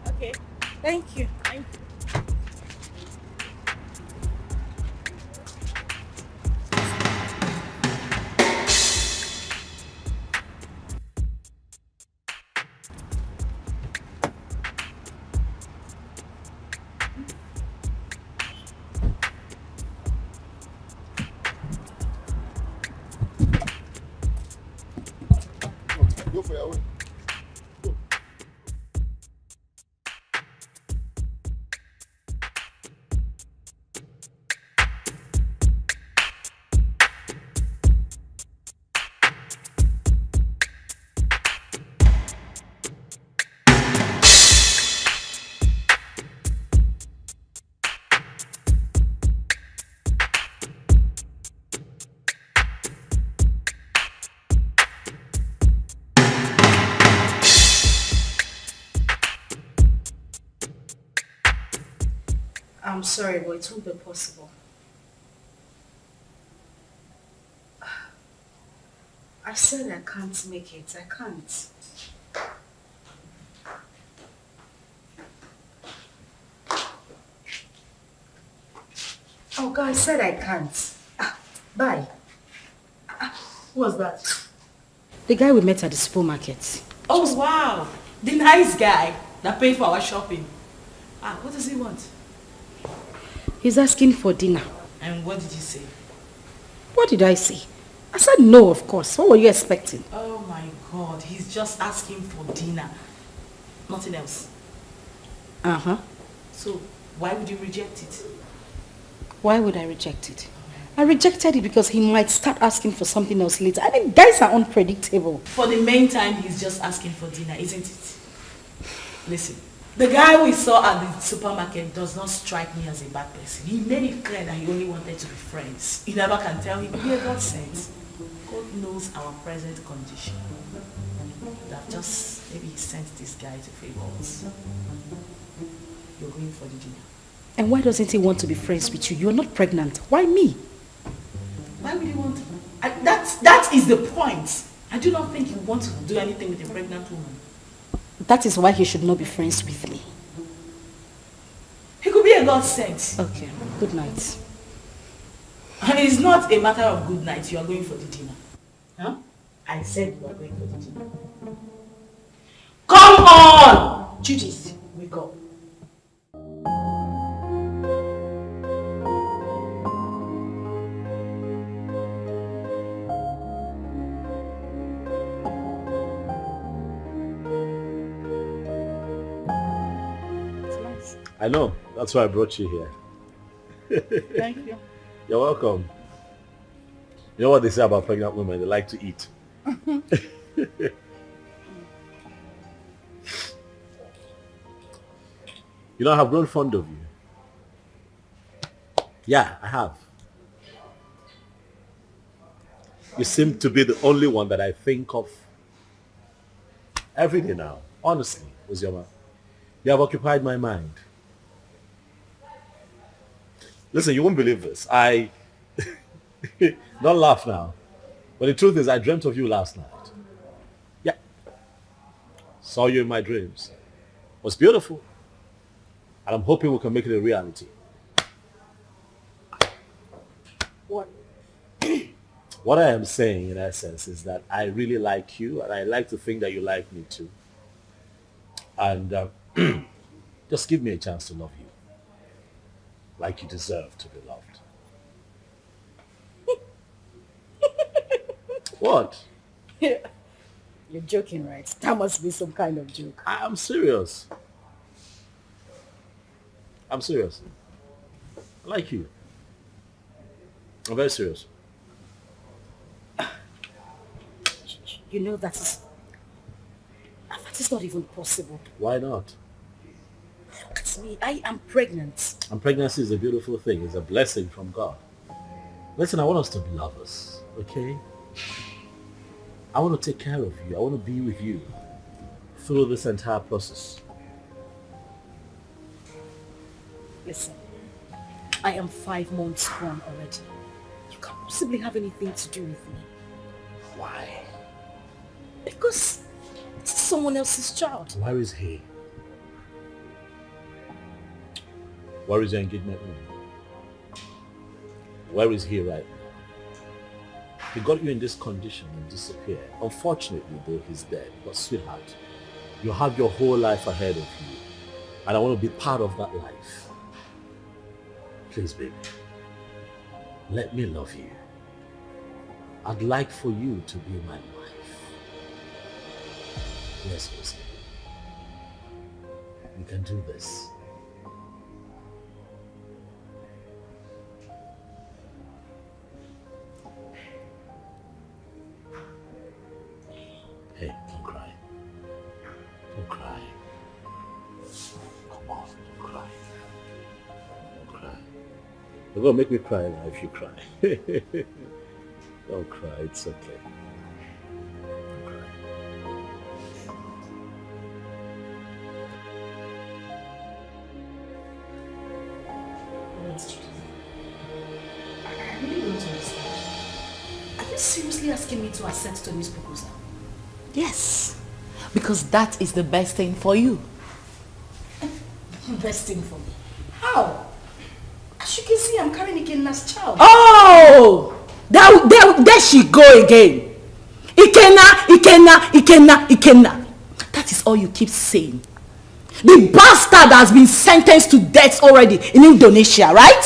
Okay. Thank you. Thank you. Go for your way. Go. I'm sorry, but it won't be possible. I said I can't make it. I can't. Oh God, I said I can't. Bye. Who was that? The guy we met at the supermarket. Oh, wow. The nice guy that paid for our shopping. What does he want? He's asking for dinner. And what did you say? What did I say? I said no, of course. What were you expecting? Oh my God, he's just asking for dinner. Nothing else. Uh-huh. So, why would you reject it? Why would I reject it? I rejected it because he might start asking for something else later. I mean, guys are unpredictable. For the main time, he's just asking for dinner, isn't it? Listen, the guy we saw at the supermarket does not strike me as a bad person. He made it clear that he only wanted to be friends. You never can tell him. Yeah, God sends. God knows our present condition. That just, maybe he sent this guy to favor us. You're going for the dinner. And why doesn't he want to be friends with you? You're not pregnant. Why me? Why would he want to? That is the point. I do not think you want to do anything with a pregnant woman. That is why he should not be friends with me. He could be a God sent. Okay, good night. It's not a matter of good night. You are going for the dinner. Huh? I said you are going for the dinner. Come on! Judith, wake up. I know. That's why I brought you here. Thank you. You're welcome. You know what they say about pregnant women? They like to eat. You know, I have grown fond of you. Yeah, I have. You seem to be the only one that I think of every day now. Honestly, Ozioma. You have occupied my mind. Listen, you won't believe this. Don't laugh now. But the truth is, I dreamt of you last night. Yeah. Saw you in my dreams. It was beautiful. And I'm hoping we can make it a reality. What? What I am saying, in essence, is that I really like you, and I like to think that you like me too. And just give me a chance to love you. Like you deserve to be loved. What? You're joking, right? That must be some kind of joke. I'm serious. I'm serious. I like you. I'm very serious. You know that is not even possible. Why not? Look at me. I am pregnant. And pregnancy is a beautiful thing. It's a blessing from God. Listen, I want us to be lovers, okay? I want to take care of you. I want to be with you through this entire process. Listen, I am 5 months gone already. You can't possibly have anything to do with me. Why? Because it's someone else's child. Where is he? Where is your engagement ring? Where is he right now? He got you in this condition and disappeared. Unfortunately, though, he's dead. But sweetheart, you have your whole life ahead of you. And I want to be part of that life. Please, baby, let me love you. I'd like for you to be my wife. Yes, Lucy. We can do this. Hey, don't cry. Don't cry. Come on, don't cry. Don't cry. You're gonna make me cry now if you cry. Don't cry, it's okay. Don't cry. I really don't understand. Are you seriously asking me to accept Tony's proposal? Yes. Because that is the best thing for you. Best thing for me. How? As you can see, I'm carrying Ikenna's child. Oh! There she go again. Ikenna. That is all you keep saying. The bastard has been sentenced to death already in Indonesia, right?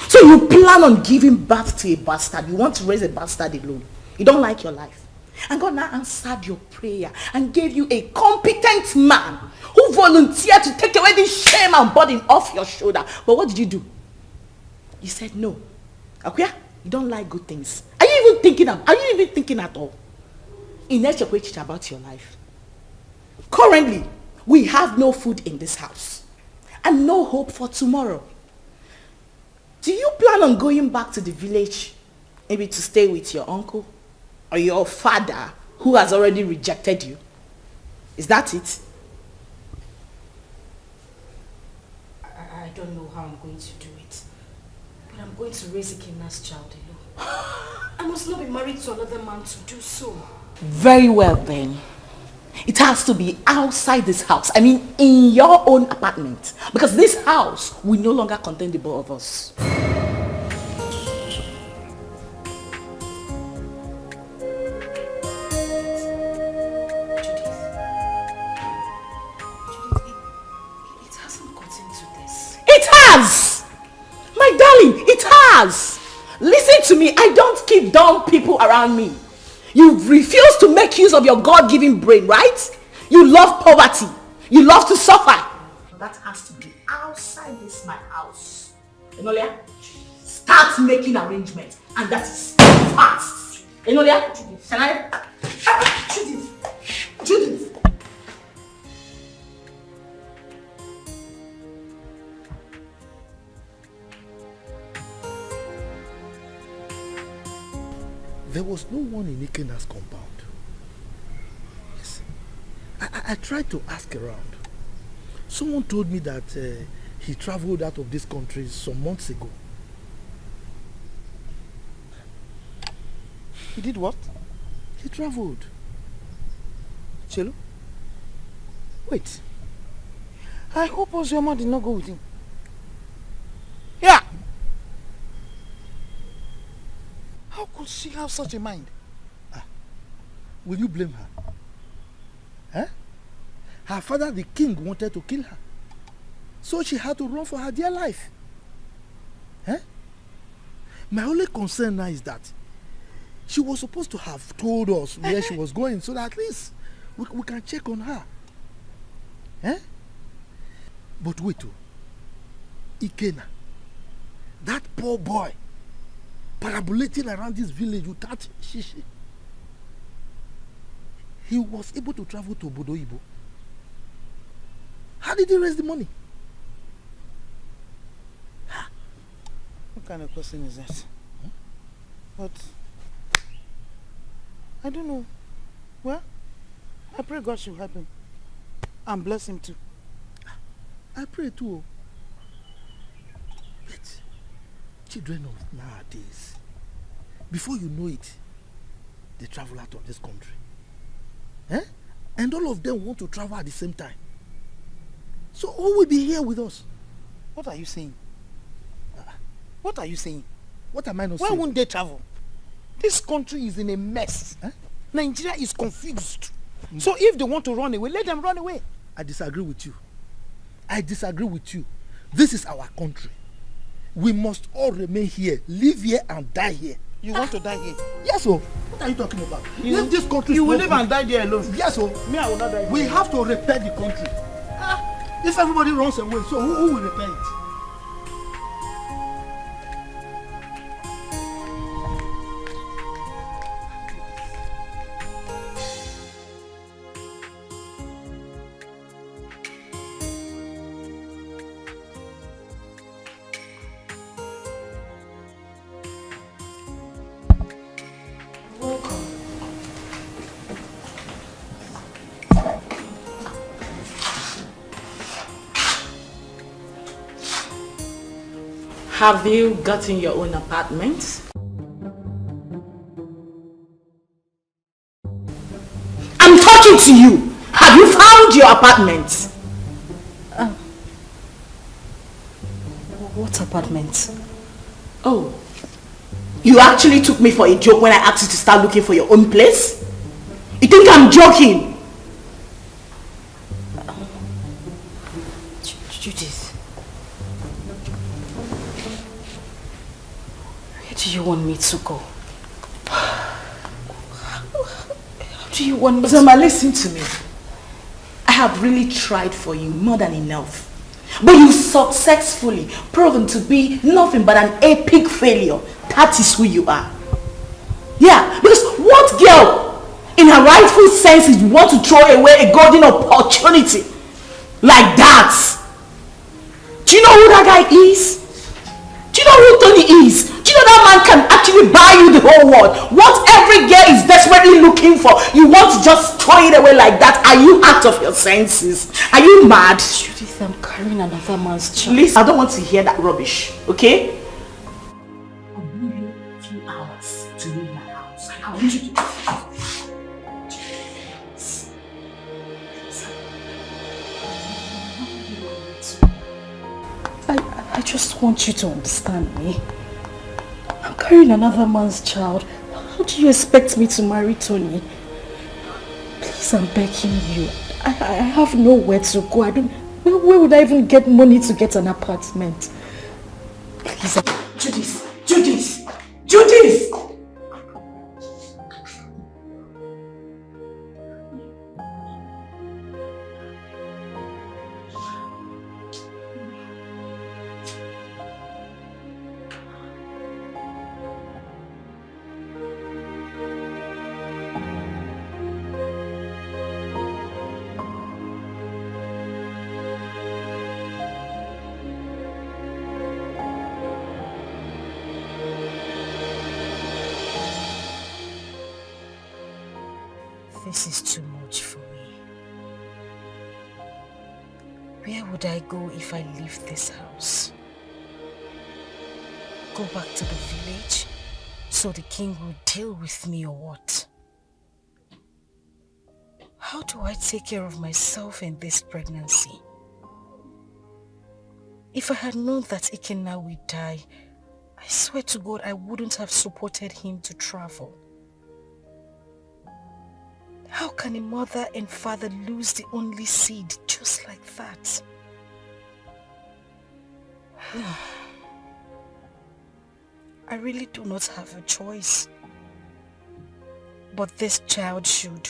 So you plan on giving birth to a bastard. You want to raise a bastard alone. You don't like your life. And God now answered your prayer and gave you a competent man who volunteered to take away this shame and burden off your shoulder. But what did you do? You said no. Akuya, you don't like good things. Are you even thinking at all? About your life. Currently, we have no food in this house and no hope for tomorrow. Do you plan on going back to the village, maybe to stay with your uncle or your father who has already rejected you? Is that it? I don't know how I'm going to do it, but I'm going to raise Ikenna's child alone. I must not be married to another man to do so. Very well then. It has to be outside this house. I mean, in your own apartment. Because this house will no longer contain the both of us. It hasn't gotten to this. It has! My darling, it has! Listen to me, I don't keep dumb people around me. You refuse to make use of your God-given brain, right? You love poverty. You love to suffer. That has to be outside this my house. Enolia, start making arrangements. And that is fast. Enolia, can I? Judith. There was no one in Ikenna's compound. Yes. I tried to ask around. Someone told me that he traveled out of this country some months ago. He did what? He traveled. Chelo? Wait. I hope Ozioma did not go with him. Yeah! How could she have such a mind? Will you blame her? Eh? Her father, the king, wanted to kill her. So she had to run for her dear life. Eh? My only concern now is that she was supposed to have told us where she was going so that at least we can check on her. Eh? But wait, Ikenna, that poor boy, parabolating around this village without shishi. He was able to travel to Bodoibo. How did he raise the money? What kind of question is that? But I don't know. Well, I pray God should help him and bless him too. I pray too. But children of nowadays, before you know it, they travel out of this country. Eh? And all of them want to travel at the same time. So who will be here with us? What are you saying? What are you saying? What am I not Why saying? won't they travel? This country is in a mess. Eh? Nigeria is confused. So if they want to run away, let them run away. I disagree with you. I disagree with you. This is our country. We must all remain here, live here and die here. You want to die here? Yes, sir. What are you talking about? If this country you will live and die there alone. Yes, sir. Me, I will not die. We have to repair the country. If everybody runs away, so who will repair it? Have you gotten your own apartment? I'm talking to you. Have you found your apartment? What apartment? Oh, you actually took me for a joke when I asked you to start looking for your own place? You think I'm joking? Judith, where do you want me to go? How do you want me Zoma, listen to me. I have really tried for you more than enough. But you successfully proven to be nothing but an epic failure. That is who you are. Yeah, because what girl in her rightful senses want to throw away a golden opportunity like that? Do you know who that guy is? Do you know who Tony is? Do you know that man can actually buy you the whole world? What every girl is desperately looking for, you want to just throw it away like that? Are you out of your senses? Are you mad? Judith, I'm carrying another man's child. Please, I don't want to hear that rubbish, okay? I'll give you a few hours to leave my house. I want you to... I just want you to understand me. I'm carrying another man's child. How do you expect me to marry Tony? Please, I'm begging you. I have nowhere to go. Where would I even get money to get an apartment? Please. Judith! This is too much for me. Where would I go if I leave this house? Go back to the village so the king will deal with me or what? How do I take care of myself in this pregnancy? If I had known that Ikenna will die, I swear to God I wouldn't have supported him to travel. How can a mother and father lose the only seed just like that? I really do not have a choice. But this child should.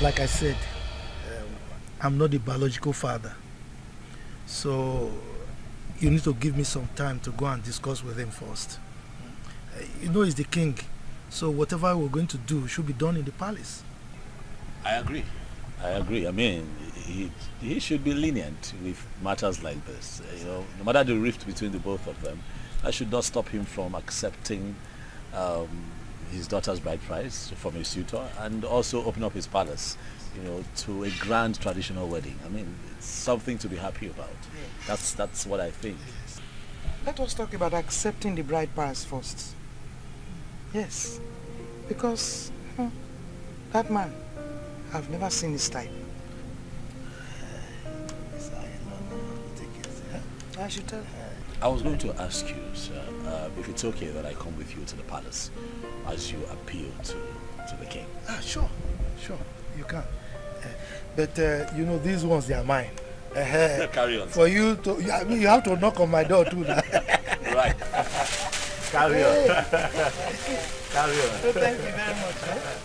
Like I said, I'm not the biological father. So you need to give me some time to go and discuss with him first. You know he's the king, so whatever we're going to do should be done in the palace. I agree. I mean, he should be lenient with matters like this. You know, no matter the rift between the both of them, that should not stop him from accepting his daughter's bride price from a suitor and also open up his palace, you know, to a grand traditional wedding. I mean, it's something to be happy about. That's what I think. Let us talk about accepting the bride price first. Yes, because that man, I've never seen his type. I should tell her. I was going to ask you, sir, if it's okay that I come with you to the palace as you appeal to the king. Sure, you can. But you know, these ones, they are mine. Carry on. For you to, I mean, you have to knock on my door too now. Right. Carry on. Carry on. So thank you very much.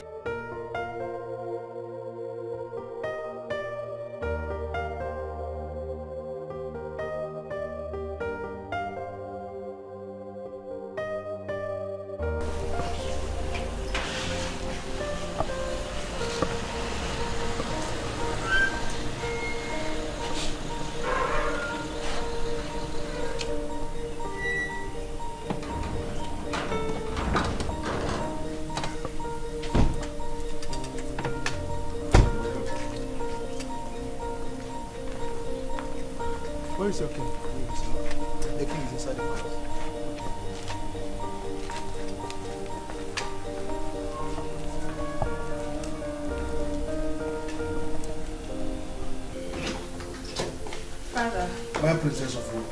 Where is your king? The king is inside the palace. Father. My princess of Rome.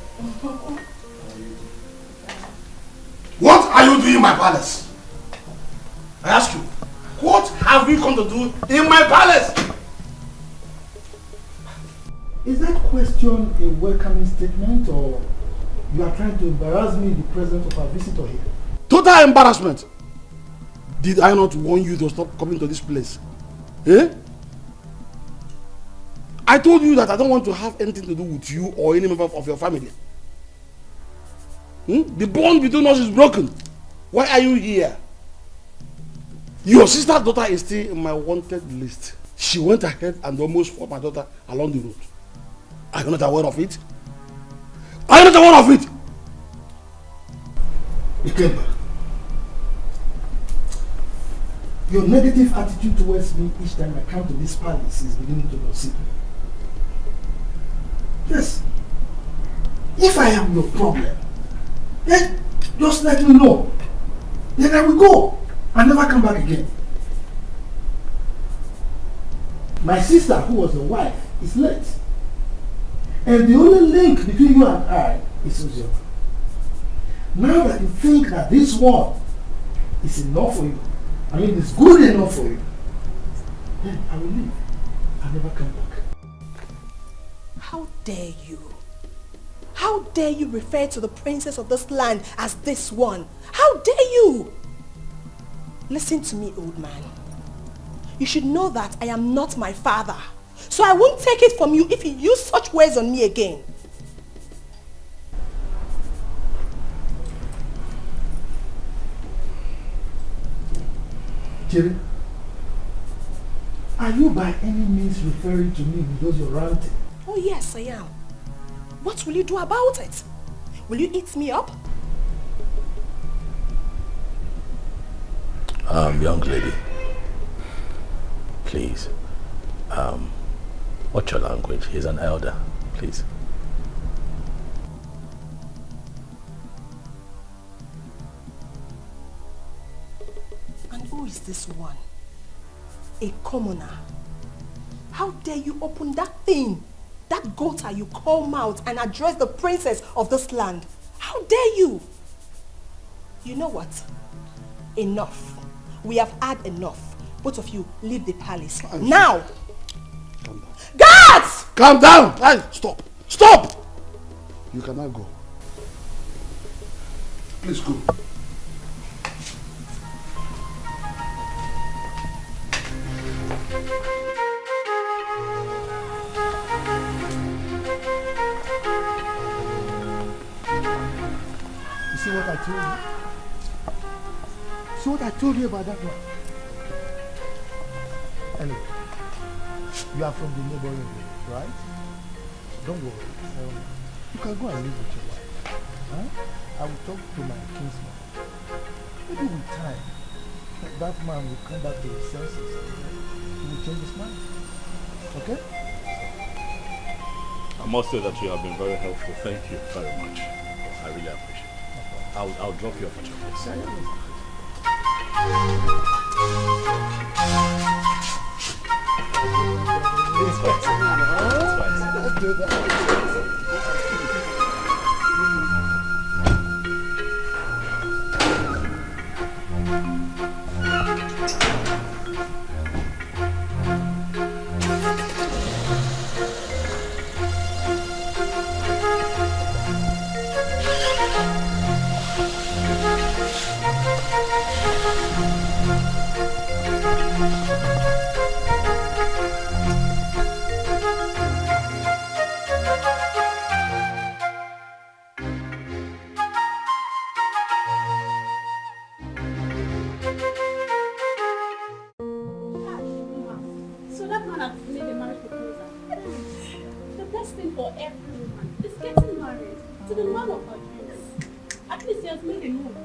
What are you doing in my palace? I ask you, what have you come to do in my palace? Is that question a welcoming statement, or you are trying to embarrass me in the presence of our visitor here? Total embarrassment. Did I not warn you to stop coming to this place? Eh? I told you that I don't want to have anything to do with you or any member of your family. The bond between us is broken. Why are you here? Your sister's daughter is still in my wanted list. She went ahead and almost fought my daughter along the road. Are you not aware of it? Are you not aware of it? Ikemba, your negative attitude towards me each time I come to this palace is beginning to unseat me. Yes. If I am your problem, then just let me know. Then I will go and never come back again. My sister, who was your wife, is late. And the only link between you and I is Ozioma. Now that you think that this one is enough for you, I mean it's good enough for you, then I will leave. I'll never come back. How dare you? How dare you refer to the princess of this land as this one? How dare you? Listen to me, old man. You should know that I am not my father. So I won't take it from you if you use such words on me again. Jerry, are you by any means referring to me because you're ranting? Oh yes, I am. What will you do about it? Will you eat me up? Young lady, please, watch your language. He's an elder, please. And who is this one? A commoner. How dare you open that thing, that gutter you call mouth, and address the princess of this land? How dare you? You know what? Enough. We have had enough. Both of you, leave the palace. Now! Calm down. Guards! Calm down! Hey, stop! Stop! You cannot go. Please go. You see what I told you? See what I told you about that one? Anyway, you are from the neighboring village, right? Don't worry. You can go and live with your wife. Huh? I will talk to my kinsman. Maybe with time, that man will come back to his senses. He will change his mind. Okay? I must say that you have been very helpful. Thank you very much. I really appreciate it. I'll drop you off at your place. It's fine. Let's do that. So that man has made a marriage proposal. The best thing for every woman is getting married to the man of her dreams. At least he has made a move.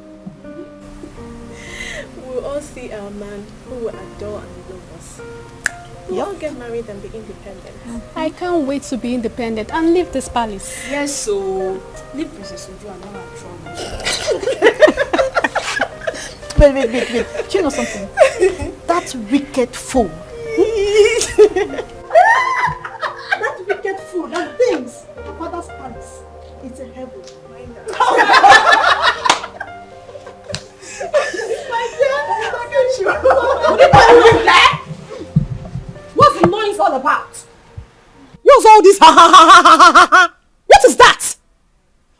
We'll all see our man who will adore and love us. We'll all get married and be independent. I can't wait to be independent and leave this palace. Yes, so leave Princess Uju and all her trouble. Wait. Do you know something? That wicked fool. That wicked fool that thinks her father's palace is a heaven. What's the noise all about? What's all this? What is that?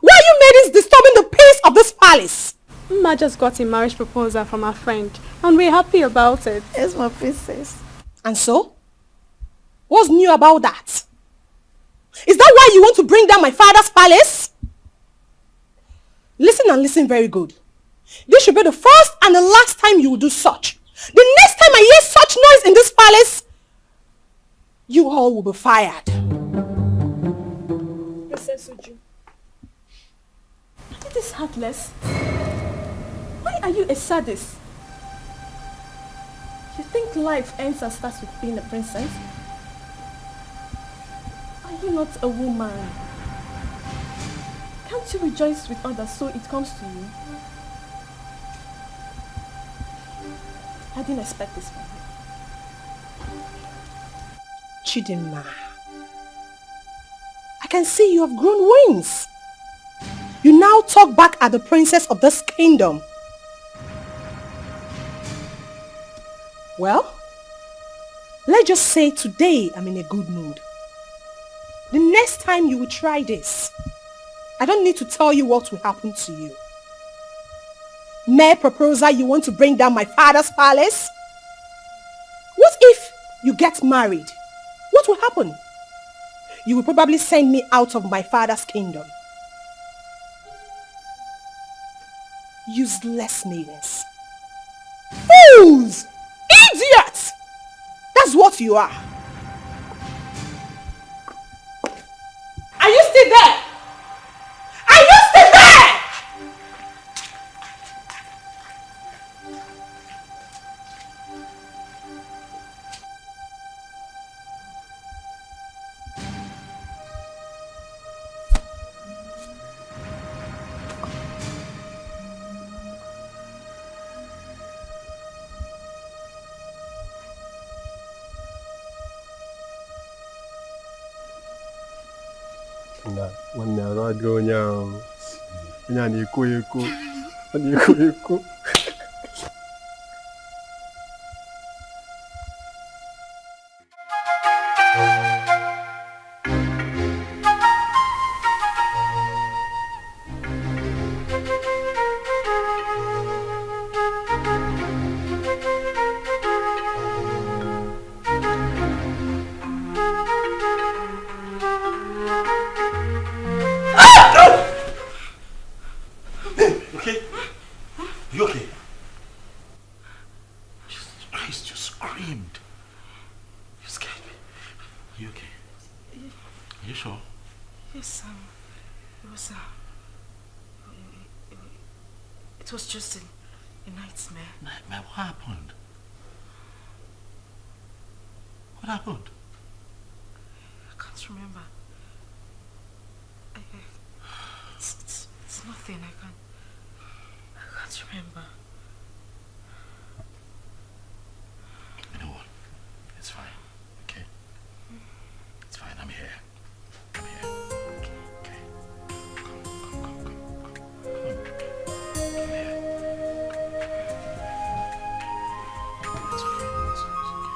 Why are you maidens disturbing the peace of this palace? Ma just got a marriage proposal from her friend and we're happy about it. Yes, my princess. And so? What's new about that? Is that why you want to bring down my father's palace? Listen and listen very good. This should be the first and the last time you will do such. The next time I hear such noise in this palace, you all will be fired. Princess Uju, It is heartless. Why are you a sadist? You think life ends and starts with being a princess? Are you not a woman? Can't you rejoice with others so it comes to you? I didn't expect this from you. Chidinma, I can see you have grown wings. You now talk back at the princess of this kingdom. Well, let's just say today I'm in a good mood. The next time you will try this, I don't need to tell you what will happen to you. Mere proposal, you want to bring down my father's palace? What if you get married? What will happen? You will probably send me out of my father's kingdom. Useless maidens. Fools! Idiots! That's what you are. Are you still there? Are you still there? Nwanne arụ adịghị onye ahụ. Onye a na-eko eko. Ọ na-eko eko. It was just a nightmare. Nightmare? What happened? What happened? I can't remember. It's nothing. I can't remember. You know what? It's fine. Okay? It's fine. I'm here. I'm here. Okay. Come. Come here. It's okay. It's okay.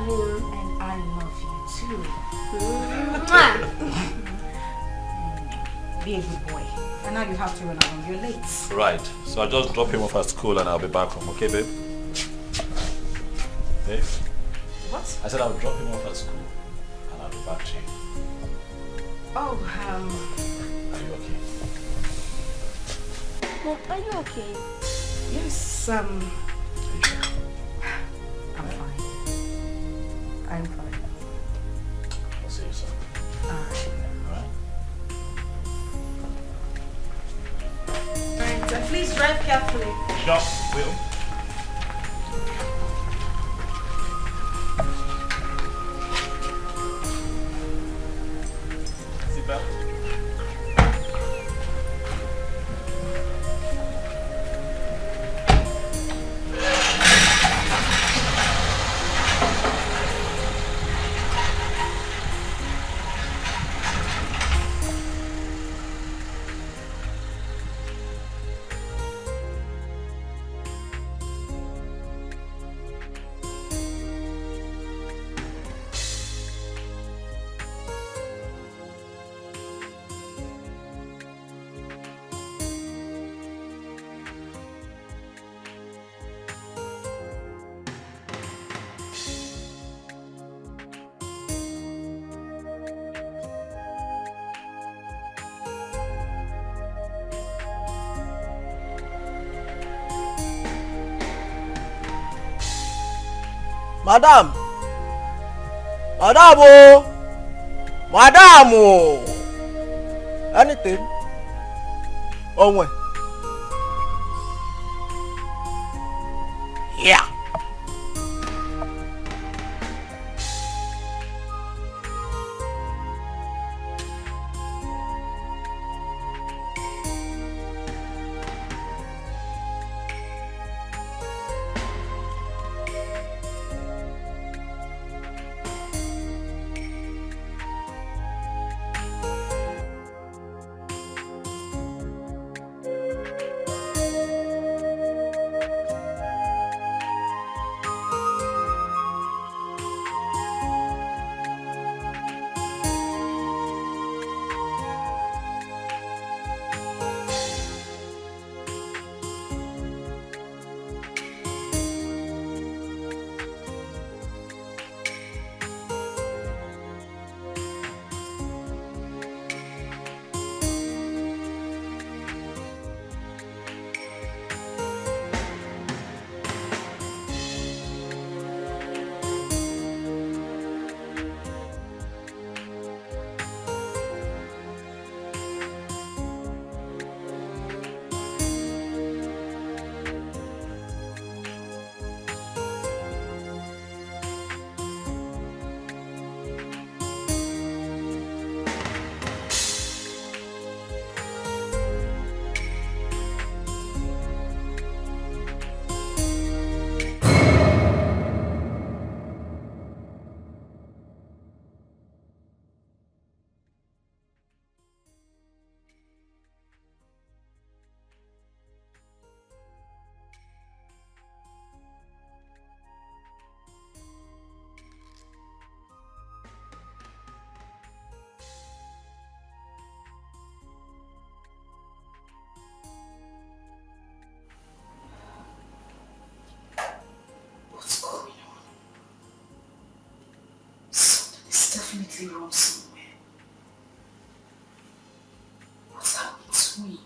you. And I love you too. Be a good boy. And now you have to run around. You're late. Right. So I'll just drop him off at school and I'll be back home. Okay, babe? Babe? What? I said I'll drop him off at school and I'll be back to you. Oh, Are you okay? Mom, are you okay? yes, I'm fine. I'm fine. I'll see you soon. Alright. Alright? Alright, please drive carefully. Sure, will. Seatbelt. Madam! Madam! Oh! Madam! Oh! Anything? Oh, when? Yeah. Definitely wrong somewhere. What's happened to me?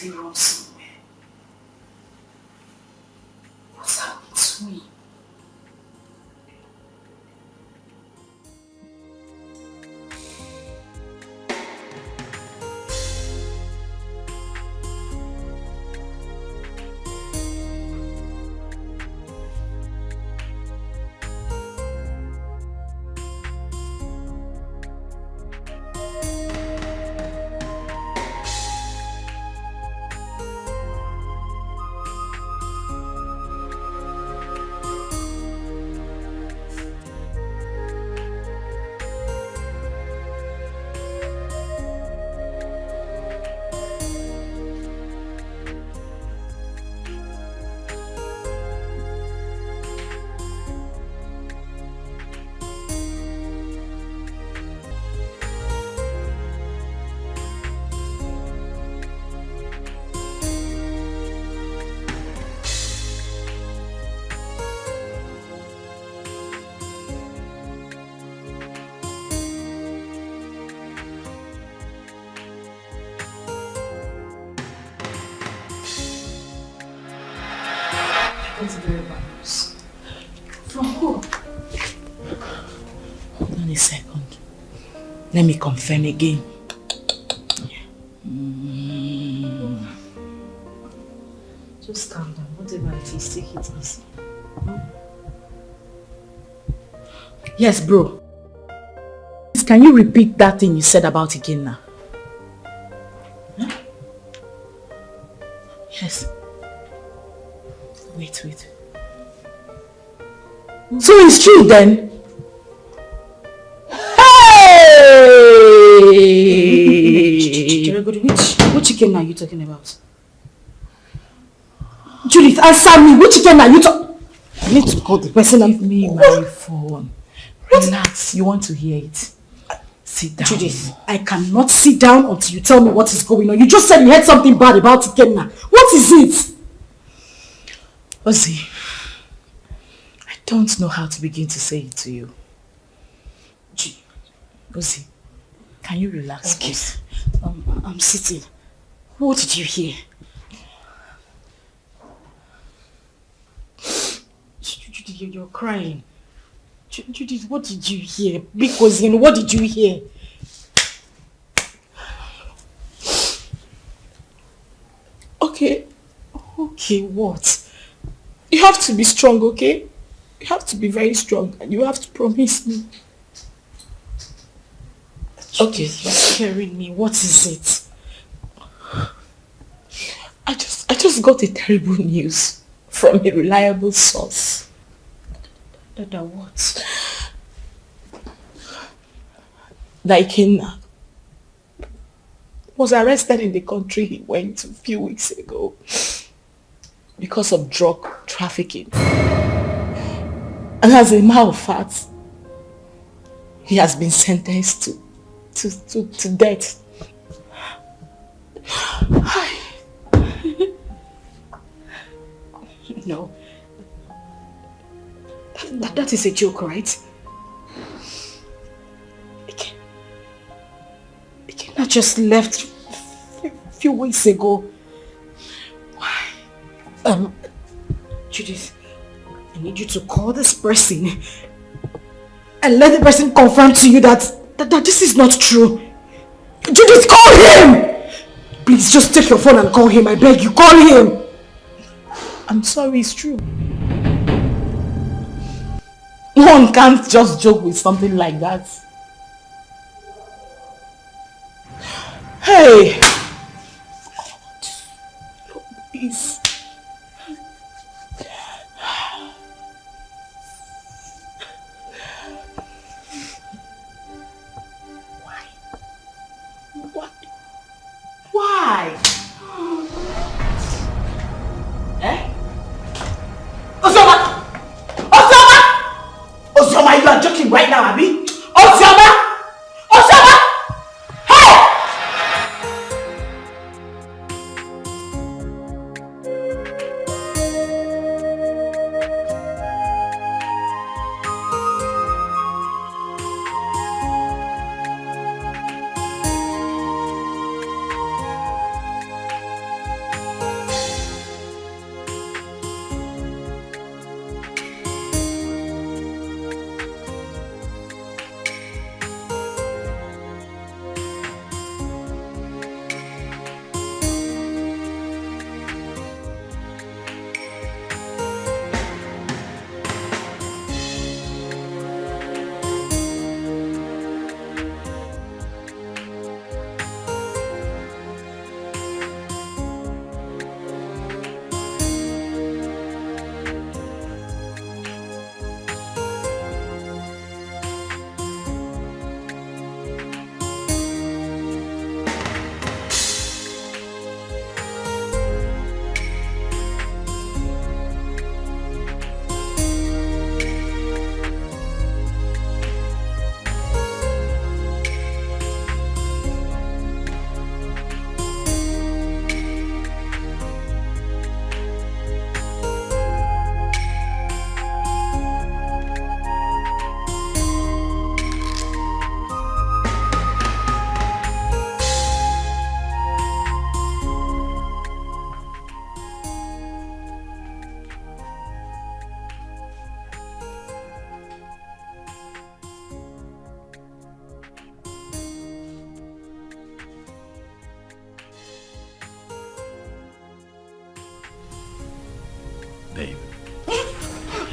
something wrong somewhere. What's happened to me? That's very bad news. From who? Hold on a second. Let me confirm again. Just calm down. Whatever it is, take it easy. Yes, bro. Can you repeat that thing you said about again now? Huh? Yes. Wait. So it's true then? Hey! Which chicken are you talking about? Judith, answer me. Which chicken are you talking? I need to call the person. Give me my phone. Relax. You want to hear it? Sit down. Judith, I cannot sit down until you tell me what is going on. You just said you heard something bad about Ikenna. What is it? Ozzy, I don't know how to begin to say it to you. Ozzy, can you relax, please? I'm sitting. What did you hear? You're crying. Judith, what did you hear? Because what did you hear? Okay, what? You have to be strong, okay? You have to be very strong and you have to promise me. Okay, you're scaring me. What is it? I just got a terrible news from a reliable source. That what? That Ikenna was arrested in the country he went a few weeks ago because of drug trafficking. And as a matter of fact, he has been sentenced to death. No. That is a joke, right? Ikenna just left a few weeks ago. Why? Judith, I need you to call this person and let the person confirm to you that this is not true. Judith, call him! Please, just take your phone and call him. I beg you, call him. I'm sorry, it's true. One can't just joke with something like that. Hey! God, please. Why? Eh? Ozioma! Ozioma, you are joking right now, Abi? Ozioma! Hey!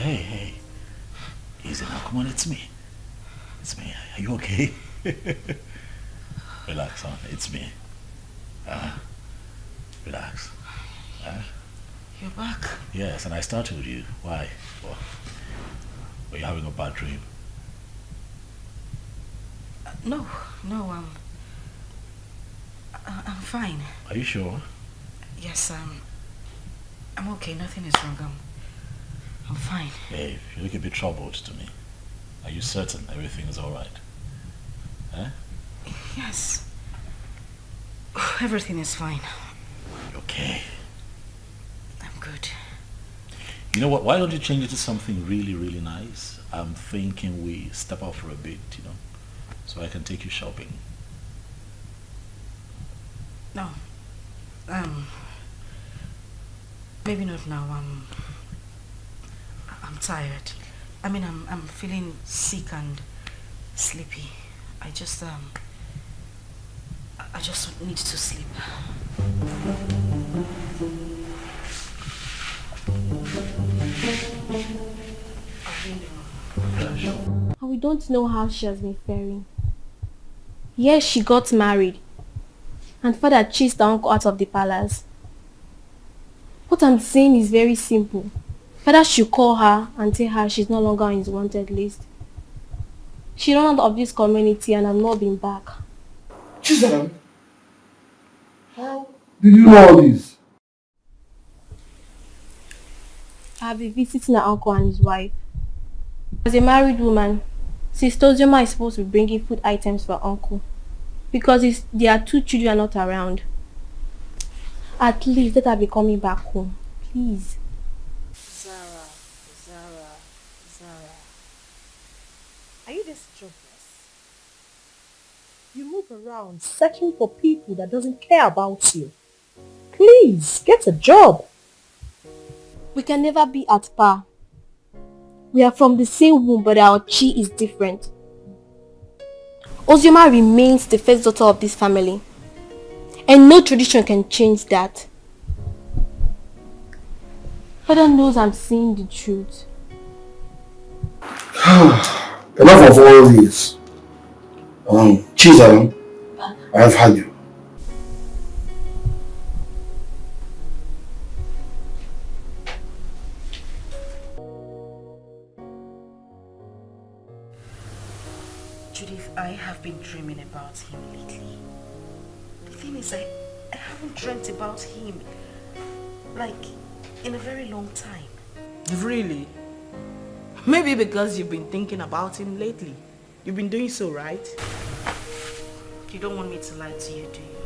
Hey. Easy now. Come on, it's me. It's me. Are you okay? Relax, son. It's me. Relax. You're back? Yes, and I started with you. Why? Well, were you having a bad dream? No, I'm fine. Are you sure? Yes, I'm okay. Nothing is wrong. I'm fine. Hey, you look a bit troubled to me. Are you certain everything is all right? Yes. Everything is fine. Okay. I'm good. You know what? Why don't you change it to something really, really nice? I'm thinking we step out for a bit, so I can take you shopping. No. Maybe not now. I'm tired. I mean, I'm feeling sick and sleepy. I just need to sleep. And we don't know how she has been faring. Yes, she got married. And father chased the uncle out of the palace. What I'm saying is very simple. Father should call her and tell her she's no longer on his wanted list. She ran out of this community and has not been back. Chizaram, how did you know all this? I have been visiting her uncle and his wife. As a married woman, Sister Ozioma is supposed to be bringing food items for her uncle. Because their 2 children are not around. At least let her be coming back home. Please. Zara. Are you this jobless? You move around searching for people that doesn't care about you. Please, get a job. We can never be at par. We are from the same womb, but our chi is different. Ozioma remains the first daughter of this family. And no tradition can change that. Father knows I'm saying the truth. Enough of all this. Chizaram, I have had you. Judith, I have been dreaming about him lately. The thing is, I haven't dreamt about him, like, in a very long time. Really? Maybe because you've been thinking about him lately. You've been doing so, right? You don't want me to lie to you, do you?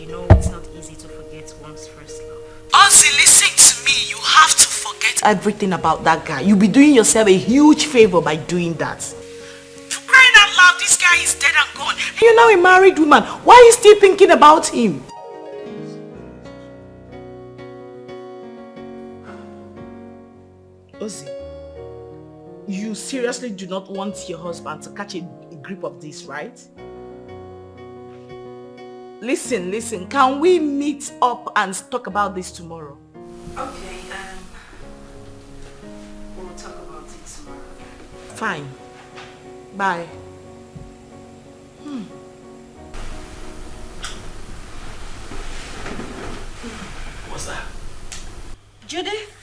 You know it's not easy to forget one's first love. Ozzy, listen to me. You have to forget everything about that guy. You'll be doing yourself a huge favor by doing that. For crying out loud, this guy is dead and gone. And you're now a married woman. Why are you still thinking about him? Ozzy, you seriously do not want your husband to catch a grip of this, right? Listen, can we meet up and talk about this tomorrow? Okay, we'll talk about it tomorrow. Fine. Bye. What's that? Judith?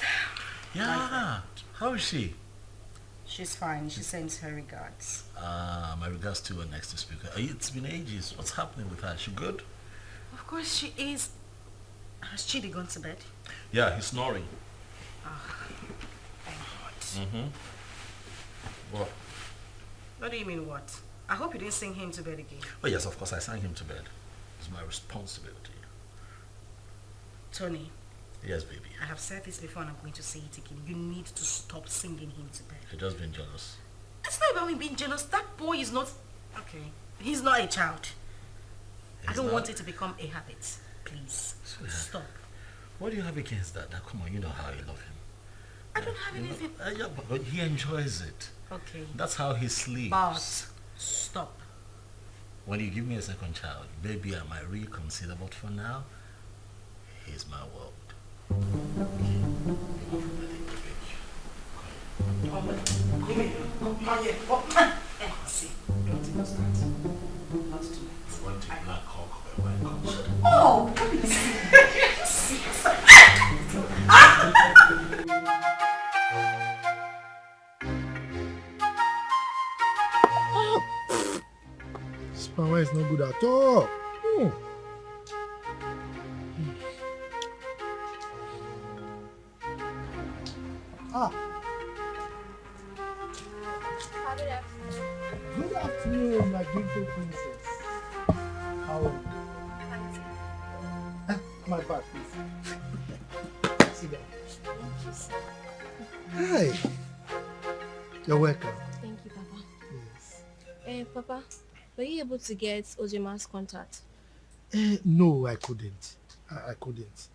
Yeah. How is she? She's fine. She sends her regards. My regards to her next speaker. It's been ages. What's happening with her? Is she good? Of course she is. Has Chidi gone to bed? Yeah, he's snoring. Oh, thank God. What? What do you mean what? I hope you didn't sing him to bed again. Oh yes, of course I sang him to bed. It's my responsibility. Tony. Yes, baby. I have said this before and I'm going to say it again. You need to stop singing him to bed. You're just being jealous. It's not about me being jealous. That boy is not... Okay. He's not a child. I don't want it to become a habit. Please. Stop. What do you have against that? Come on, you know how you love him. I don't have anything... yeah, but he enjoys it. Okay. That's how he sleeps. But stop. When you give me a second child, maybe I might reconsider, but for now, he's my world. Not yet. See, don't think of that. Not tonight. I want a black hawk or a white cock. Oh, please. Power is not good at all. Good afternoon, my beautiful princess. How are you? My bag, please. Sit down. Hi. You're welcome. Thank you, Papa. Yes. Papa, were you able to get Ozioma's contact? No, I couldn't. I couldn't.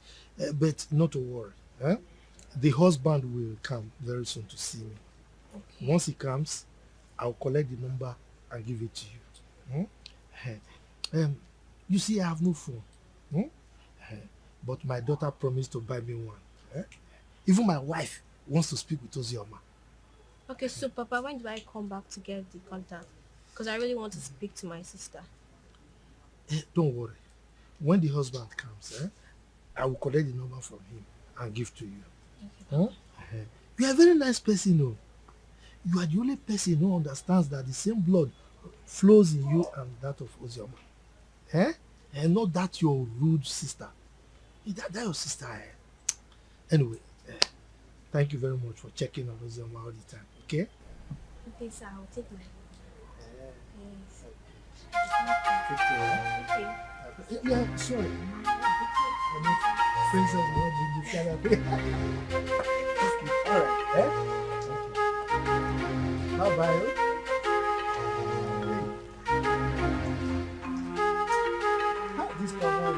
But not to worry. The husband will come very soon to see me. Okay. Once he comes, I'll collect the number and give it to you. You see, I have no phone. But my daughter promised to buy me one. Even my wife wants to speak with Ozioma. Okay, so Papa, when do I come back to get the contact? Because I really want to speak to my sister. Don't worry. When the husband comes, I will collect the number from him and give to you. Okay. You are a very nice person, though. You are the only person who understands that the same blood flows in you and that of Ozioma. And not that your rude sister. That your sister. Anyway, thank you very much for checking on Ozioma all the time, okay? Okay, sir, I'll take my... Okay. Yeah, sorry. Princess will not be Alright, Bye-bye. This cover is...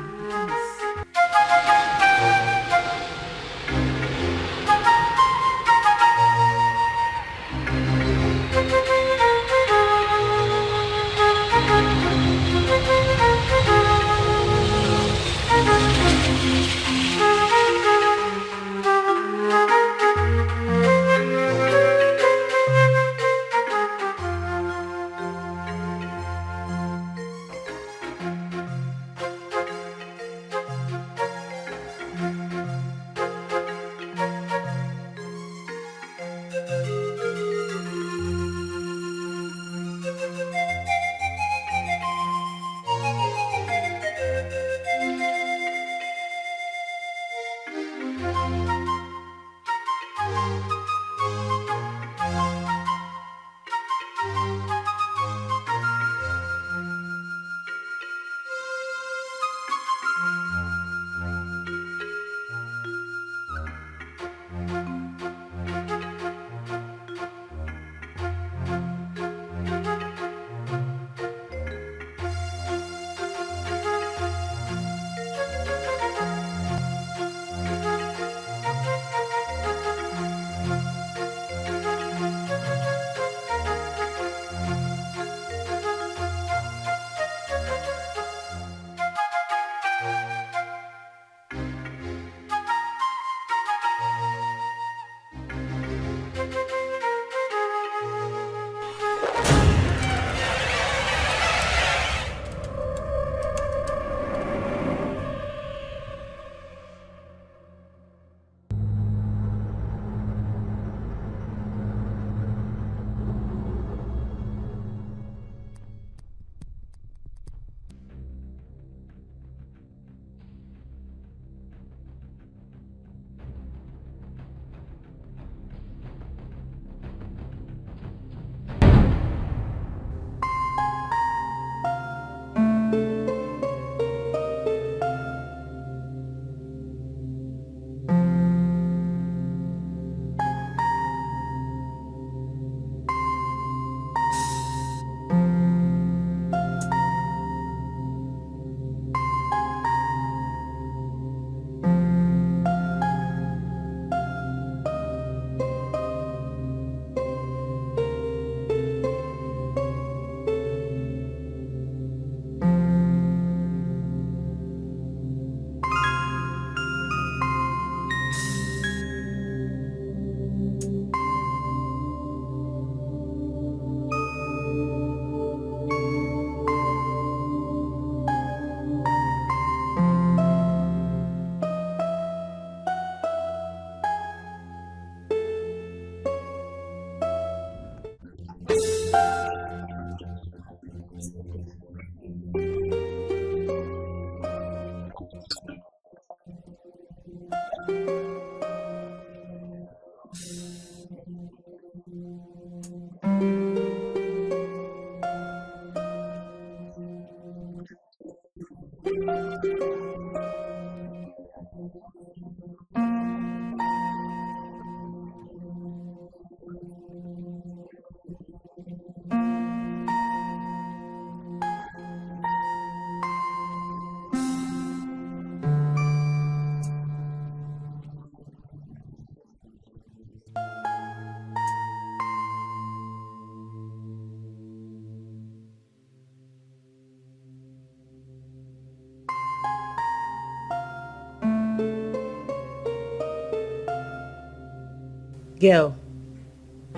Girl,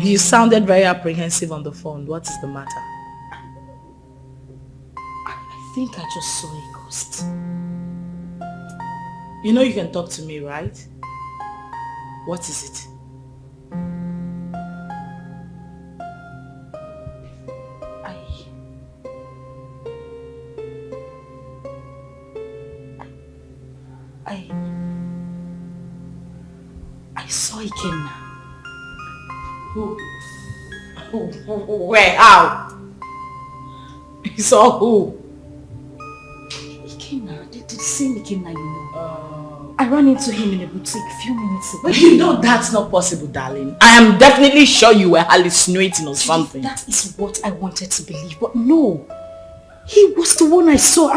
you sounded very apprehensive on the phone. What is the matter? I think I just saw a ghost. You know you can talk to me, right? What is it? I saw Ikenna. Who? Where? How? You saw who? Ikenna. The same Ikenna you know. I ran into him in a boutique a few minutes ago. But you know that's not possible, darling. I am definitely sure you were hallucinating or something. That is what I wanted to believe, but no. He was the one I saw.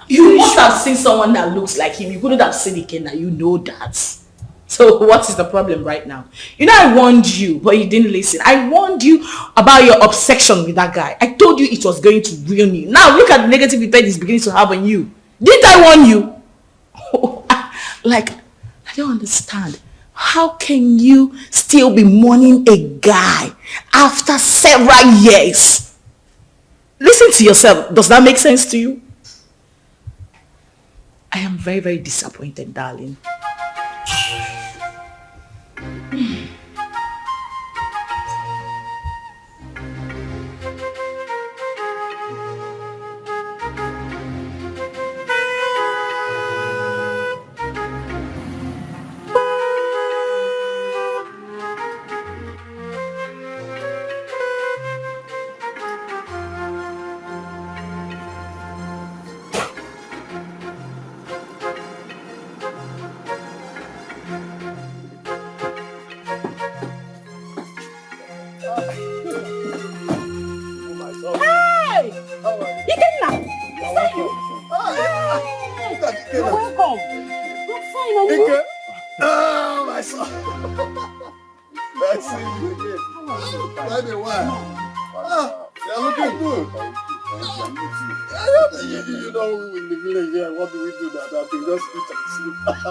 You must have seen someone that looks like him. You couldn't have seen Ikenna. You know that. So what is the problem right now? You know I warned you, but you didn't listen. I warned you about your obsession with that guy. I told you it was going to ruin you. Now look at the negative effect it's beginning to have on you. Didn't I warn you? Like, I don't understand. How can you still be mourning a guy after several years? Listen to yourself. Does that make sense to you? I am very, very disappointed, darling.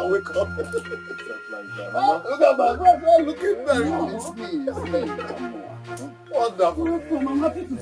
Wake up. Look at my friend. Look at that. It's me. Wonderful. I'm happy to.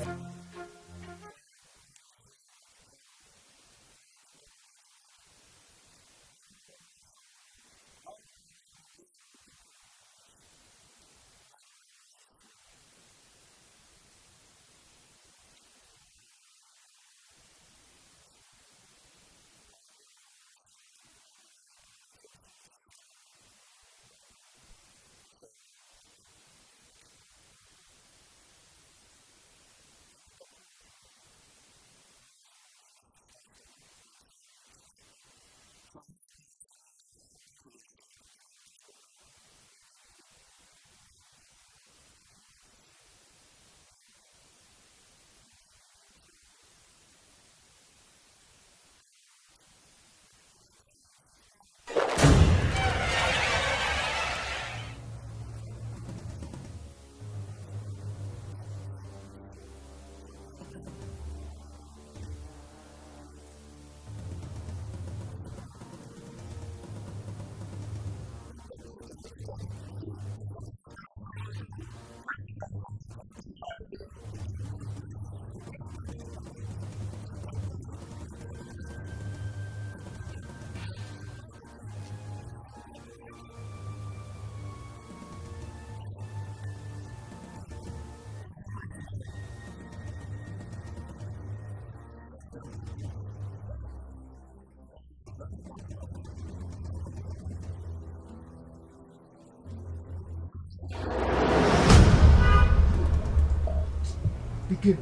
Dikeh,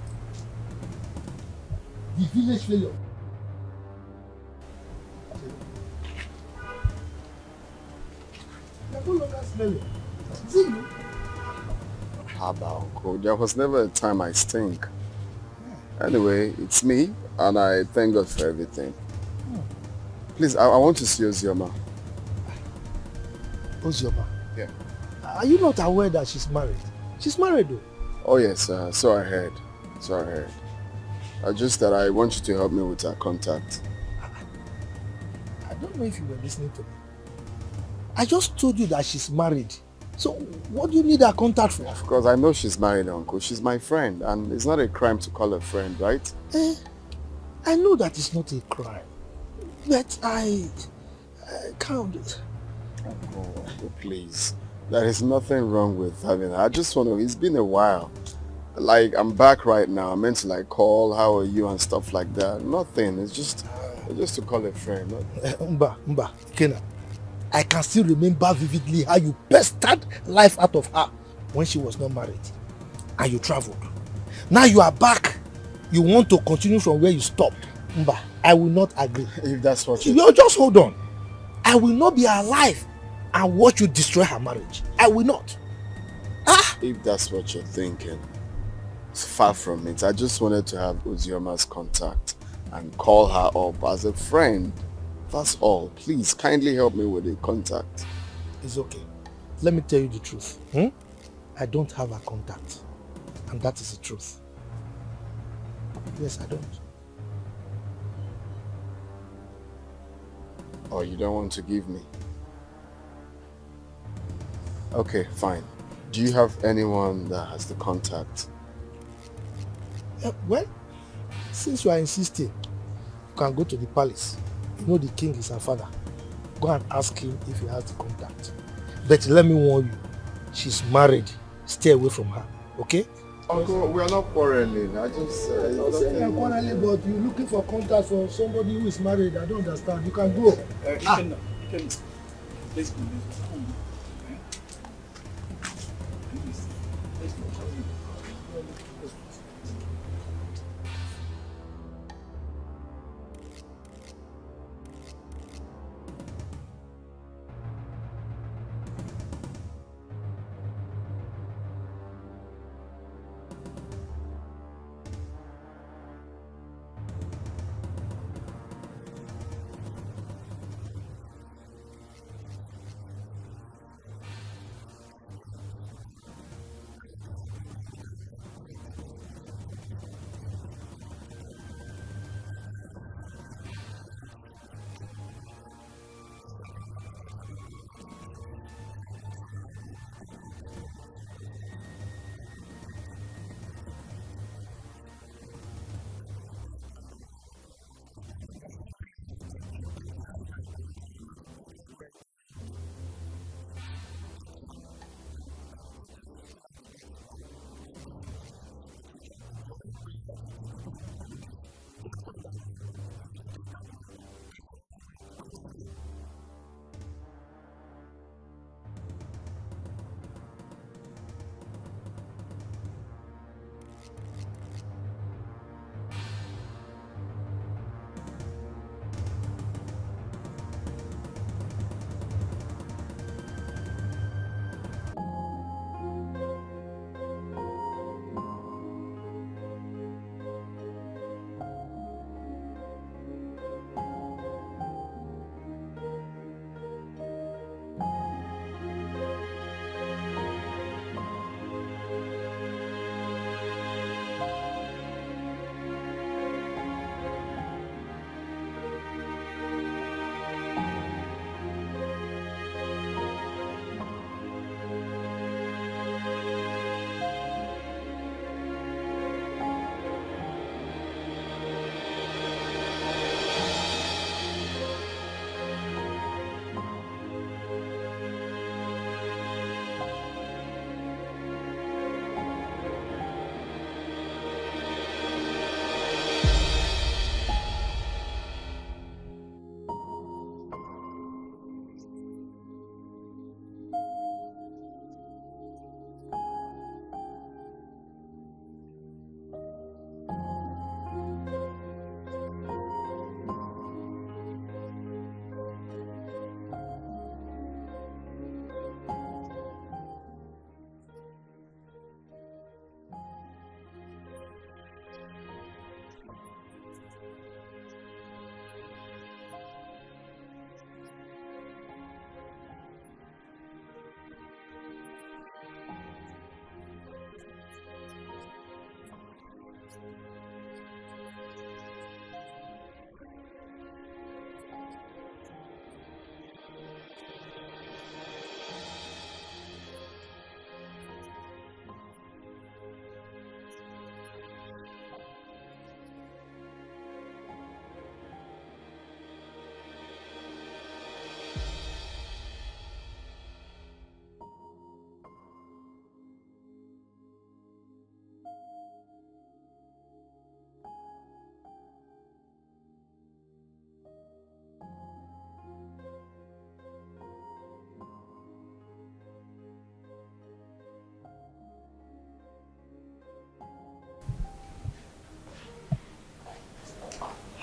the village failure. You're no longer smelling. Is it you? Haba, Uncle. There was never a time I stink. Anyway, it's me, and I thank God for everything. Please, I want to see Ozioma. Ozioma? Yeah. Are you not aware that she's married? She's married though. Oh yes, so I heard. Just that I want you to help me with her contact. I don't know if you were listening to me. I just told you that she's married. So what do you need her contact for? Of course, I know she's married, Uncle. She's my friend, and it's not a crime to call her friend, right? I know that it's not a crime, but I can't. Uncle, please. There is nothing wrong with having her. I just want to, it's been a while. Like, I'm back right now. I meant to like call, how are you and stuff like that. Nothing. It's just to call a friend. Mba, Kena. I can still remember vividly how you pestered life out of her when she was not married. And you traveled. Now you are back. You want to continue from where you stopped. Mba, I will not agree. If that's what you just hold on. I will not be alive and watch you destroy her marriage. I will not. If that's what you're thinking, it's far from it. I just wanted to have Ozioma's contact and call her up as a friend. That's all. Please, kindly help me with the contact. It's okay. Let me tell you the truth. I don't have her contact. And that is the truth. Yes, I don't. Oh, you don't want to give me? Okay, fine. Do you have anyone that has the contact? Well, since you are insisting, you can go to the palace. You know the king is her father. Go and ask him if he has the contact. But let me warn you, she's married. Stay away from her, okay? Uncle, we are not quarreling. I just... you're quarreling, but you're looking for contact for somebody who is married. I don't understand. You can go. Let's go.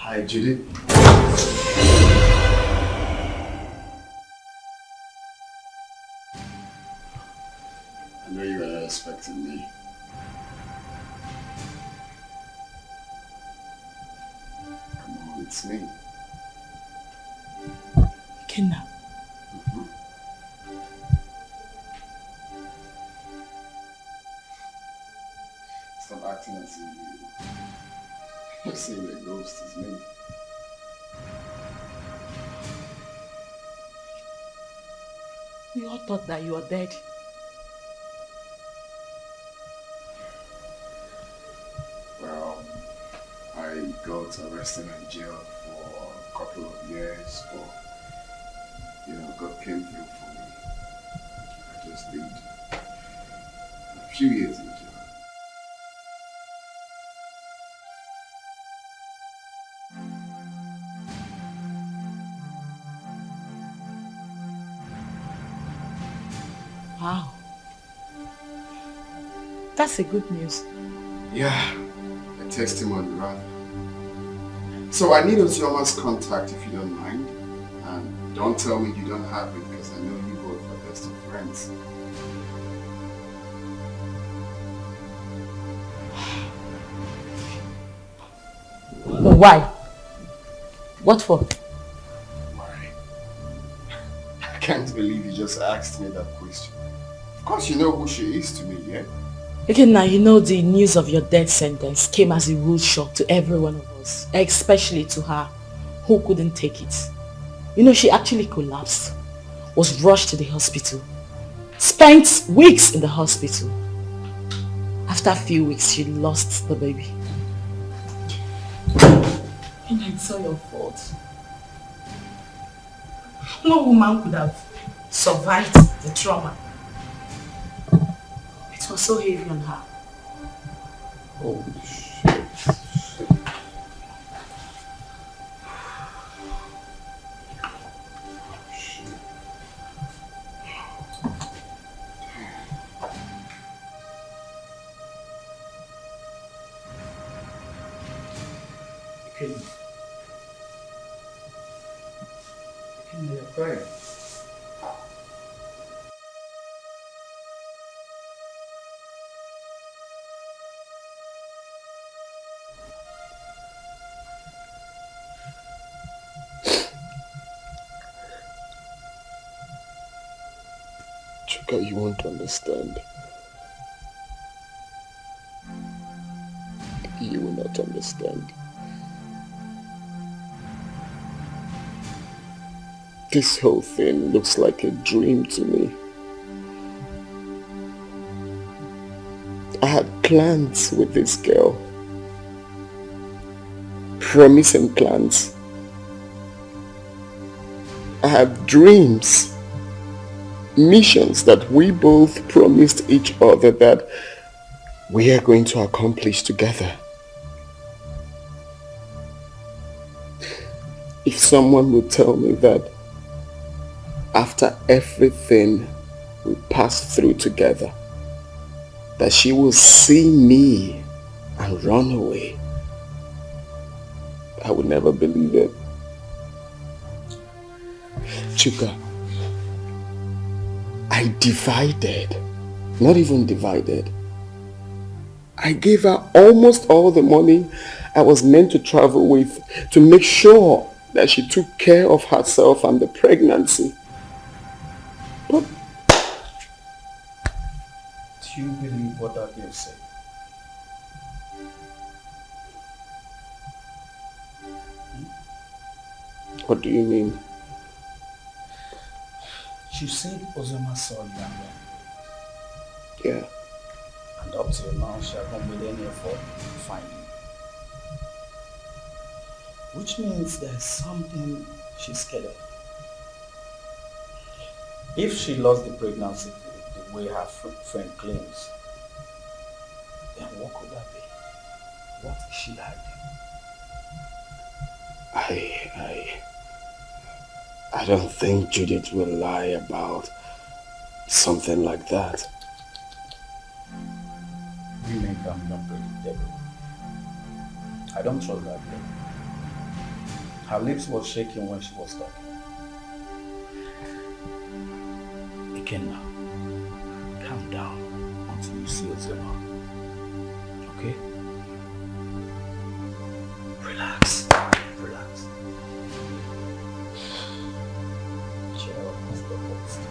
Hi, Judy. I know you were expecting me. Come on, it's me. Ikenna. Stop acting as if you're seeing a ghost is me. We all thought that you were dead. Well, I got arrested and jailed for a couple of years, but God came through for me. I just did a few years in jail. Wow. That's a good news. Yeah, a testimony rather. So I need Ozioma's contact if you don't mind. And don't tell me you don't have it because I know you both are best of friends. Why? What for? Why? I can't believe you just asked me that question. Of course you know who she is to me, yeah? Again, now you know the news of your death sentence came as a rude shock to every one of us, especially to her, who couldn't take it. You know, she actually collapsed, was rushed to the hospital, spent weeks in the hospital. After a few weeks, she lost the baby. And it's all your fault. No woman could have survived the trauma. It was so heavy on her. Oh, shit. You're crying. Chuka, you won't understand. You will not understand. This whole thing looks like a dream to me. I had plans with this girl. Promising plans. I had dreams. Missions that we both promised each other that we are going to accomplish together. If someone would tell me that after everything we passed through together, that she will see me and run away, I would never believe it. Chuka, I divided, not even divided. I gave her almost all the money I was meant to travel with to make sure that she took care of herself and the pregnancy. But do you believe what that girl said? what do you mean? She said Ozioma saw you and ran. Yeah. And up till now, she has not made any effort to find you. Which means there's something she's scared of. If she lost the pregnancy the way her friend claims, then what could that be? What is she hiding? I don't think Judith will lie about something like that. Women can be unpredictable. I don't trust that girl. Her lips were shaking when she was talking. Ikenna, calm down until you see Ozioma. Okay? Relax. Relax. Cheer up, Mr. Post.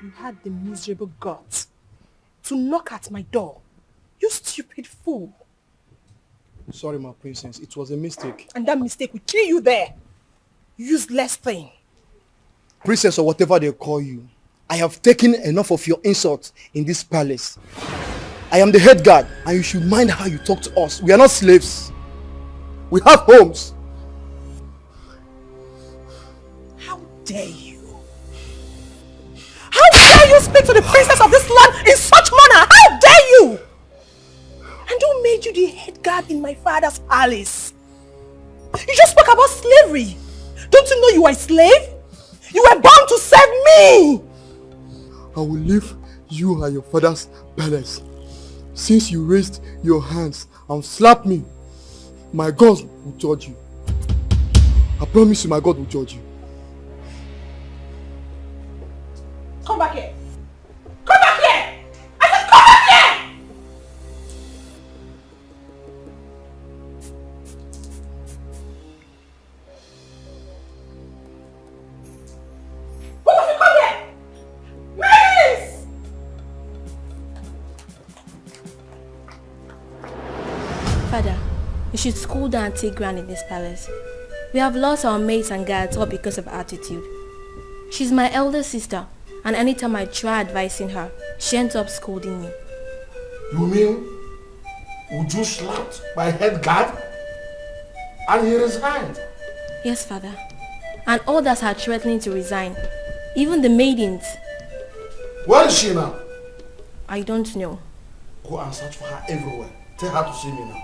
You had the miserable guts to knock at my door. You stupid fool. Sorry, my princess. It was a mistake. And that mistake will kill you there. Useless thing. Princess or whatever they call you, I have taken enough of your insults in this palace. I am the head guard and you should mind how you talk to us. We are not slaves. We have homes. How dare you? How dare you speak to the princess of this land in such manner? How dare you? And who made you the head guard in my father's palace? You just spoke about slavery. Don't you know you are a slave? You were bound to serve me. I will leave you at your father's palace. Since you raised your hands and slapped me, my God will judge you. I promise you my God will judge you. Come back here. Come back here. I said come back here. What have you come here? Please. Father, you should cool down and take ground in this palace. We have lost our maids and guards all because of her attitude. She's my elder sister, and anytime I try advising her, she ends up scolding me. You mean Uju slapped my head guard and he resigned? Yes, Father. And others are threatening to resign. Even the maidens. Where is she now? I don't know. Go and search for her everywhere. Tell her to see me now.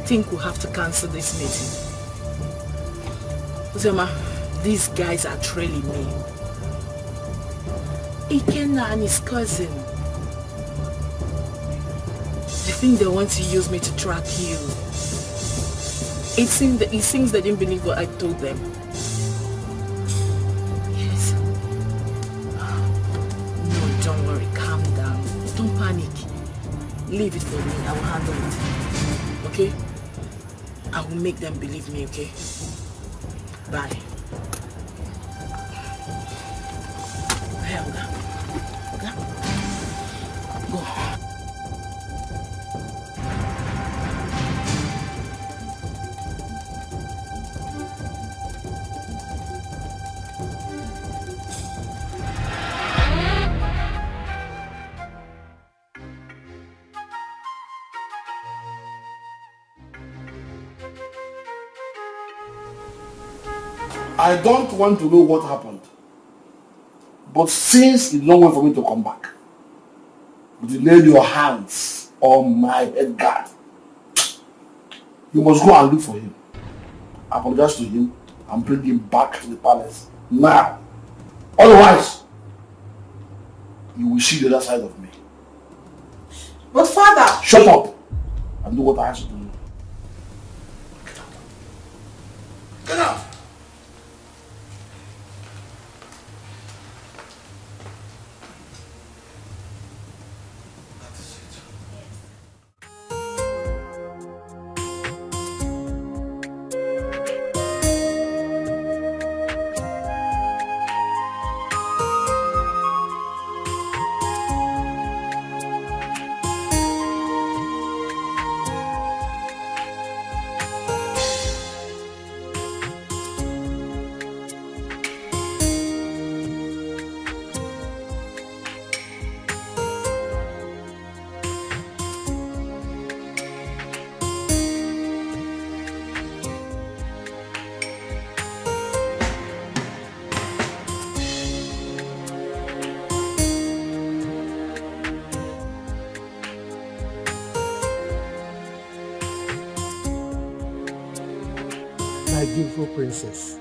think we'll have to cancel this meeting. Ozioma, these guys are trailing me. Ikenna and his cousin. They think they want to use me to track you. It seems they didn't believe what I told them. Yes. No, don't worry. Calm down. Don't panic. Leave it for me. I will handle it. Okay? I will make them believe me, okay? Bye. Helga. Go. I don't want to know what happened. But since you don't wait for me to come back, you laid your hands on my head guard, you must go and look for him. Apologize to him and bring him back to the palace now. Otherwise, you will see the other side of me. But father... Shut up and do what I ask you to do. Get out! My beautiful princess.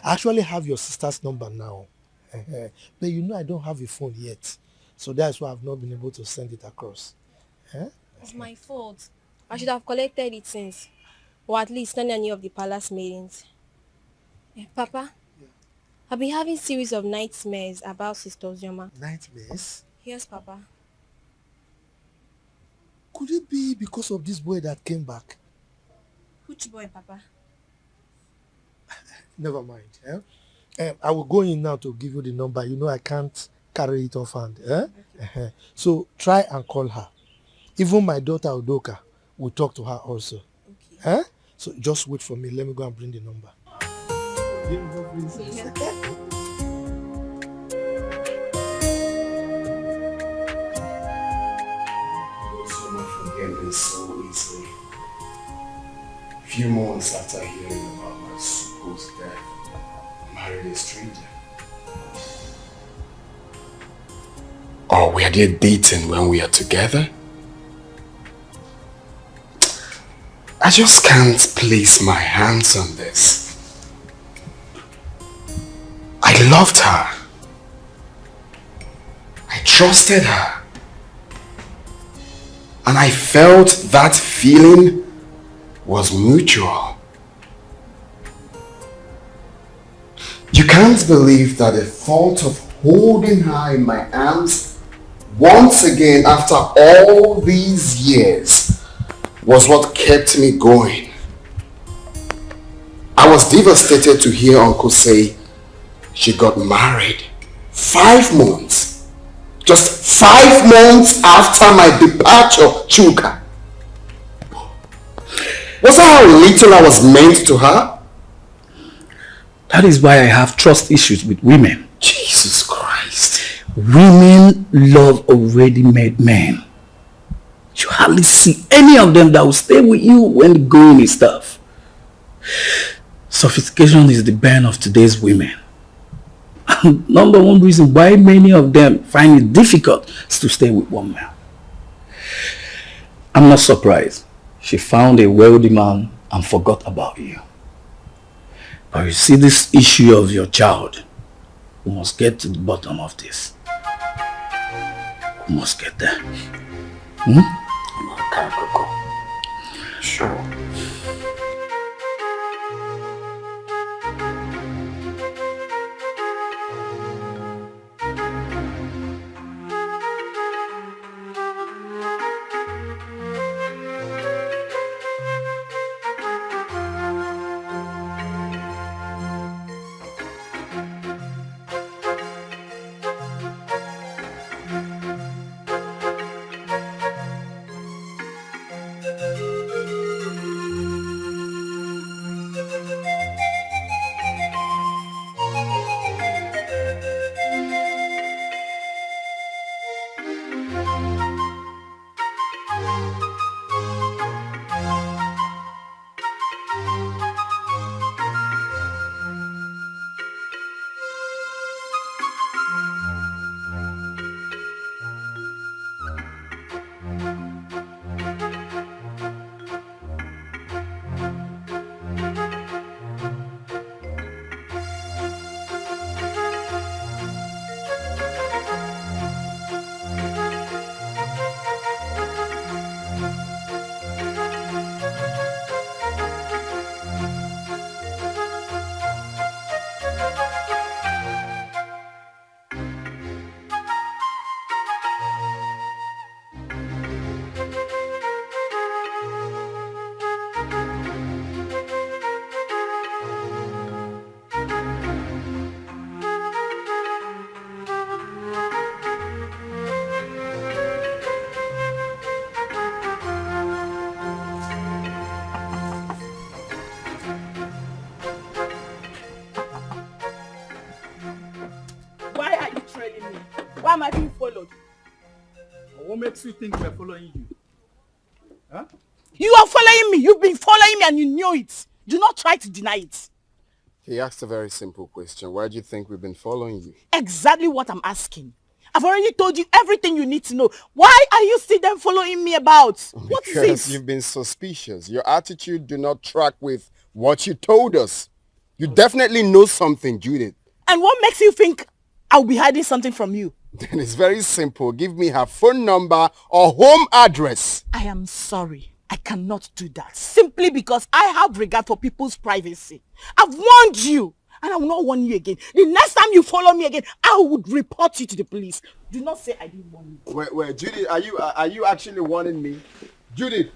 I actually have your sister's number now. But you know I don't have a phone yet. So that's why I've not been able to send it across. It's my fault. I should have collected it since. Or at least not any of the palace meetings. Papa, I've been having series of nightmares about Sister Ozioma. Nightmares? Yes, Papa. Could it be because of this boy that came back? Which boy, Papa? Never mind. I will go in now to give you the number. You know I can't carry it offhand. Okay. So try and call her. Even my daughter Udoka will talk to her also. Okay. So just wait for me. Let me go and bring the number. Forget this so easily. Few months after hearing about my supposed death, I married a stranger. Or were they dating when we are together? I just can't place my hands on this. I loved her. I trusted her. And I felt that feeling was mutual. You can't believe that the thought of holding her in my arms once again after all these years was what kept me going. I was devastated to hear Uncle say she got married 5 months. Just 5 months after my departure, Chuka. Was that how little I was meant to her? That is why I have trust issues with women. Jesus Christ. Women love already made men. You hardly see any of them that will stay with you when the going is tough. Sophistication is the bane of today's women. And number one reason why many of them find it difficult is to stay with one man. I'm not surprised. She found a wealthy man and forgot about you. But you see, this issue of your child, we must get to the bottom of this. We must get there. Okay, Coco. Sure. Why am I being followed? What makes you think we're following you? Huh? You are following me. You've been following me and you knew it. Do not try to deny it. He asked a very simple question. Why do you think we've been following you? Exactly what I'm asking. I've already told you everything you need to know. Why are you still then following me about? What is Because it? you've been suspicious. Your attitude do not track with what you told us. You definitely know something, Judith. And what makes you think I'll be hiding something from you? Then it's very simple. Give me her phone number or home address. I am sorry. I cannot do that. Simply because I have regard for people's privacy. I've warned you. And I will not warn you again. The next time you follow me again, I would report you to the police. Do not say I didn't warn you. Wait, Judith, are you actually warning me? Judith!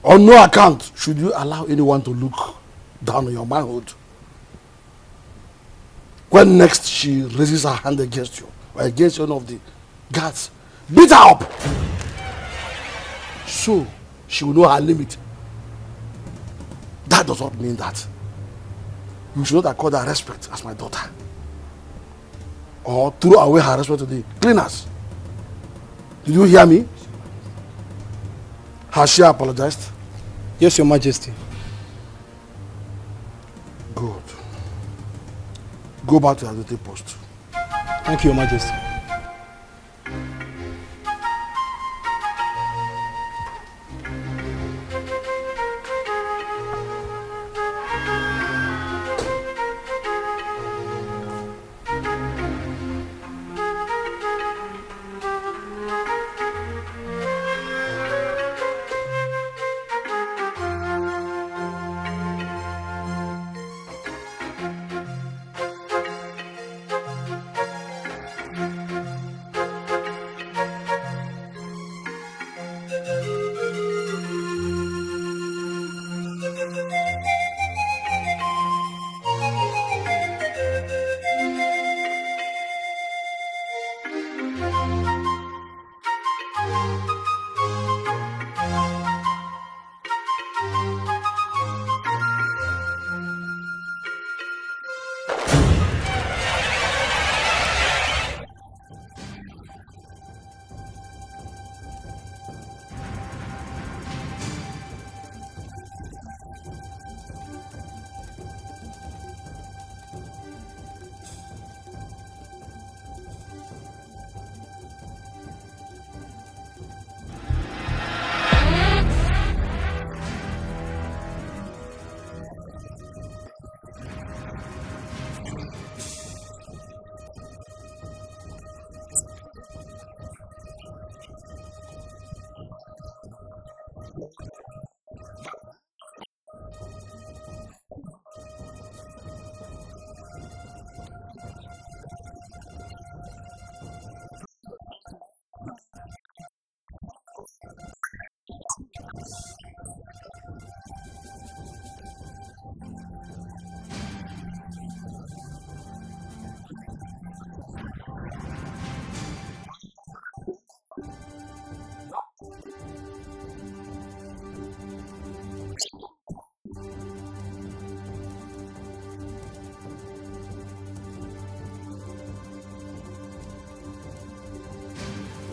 On no account should you allow anyone to look down on your manhood. When next she raises her hand against you or against one of the guards, beat her up. So she will know her limit. That does not mean that you should not accord her respect as my daughter. Or throw away her respect to the cleaners. Did you hear me? Has she apologized? Yes, Your Majesty. Good. Go back to your duty post. Thank you, Your Majesty.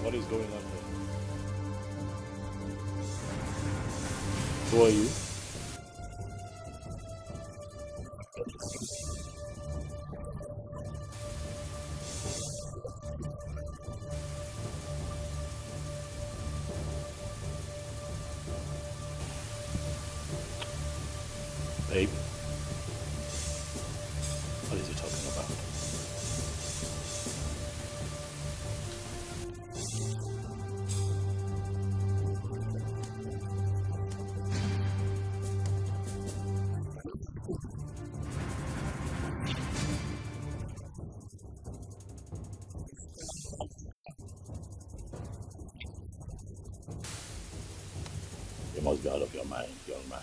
What is going on here? Who are you? Babe, what is he talking about? You must be out of your mind, young man.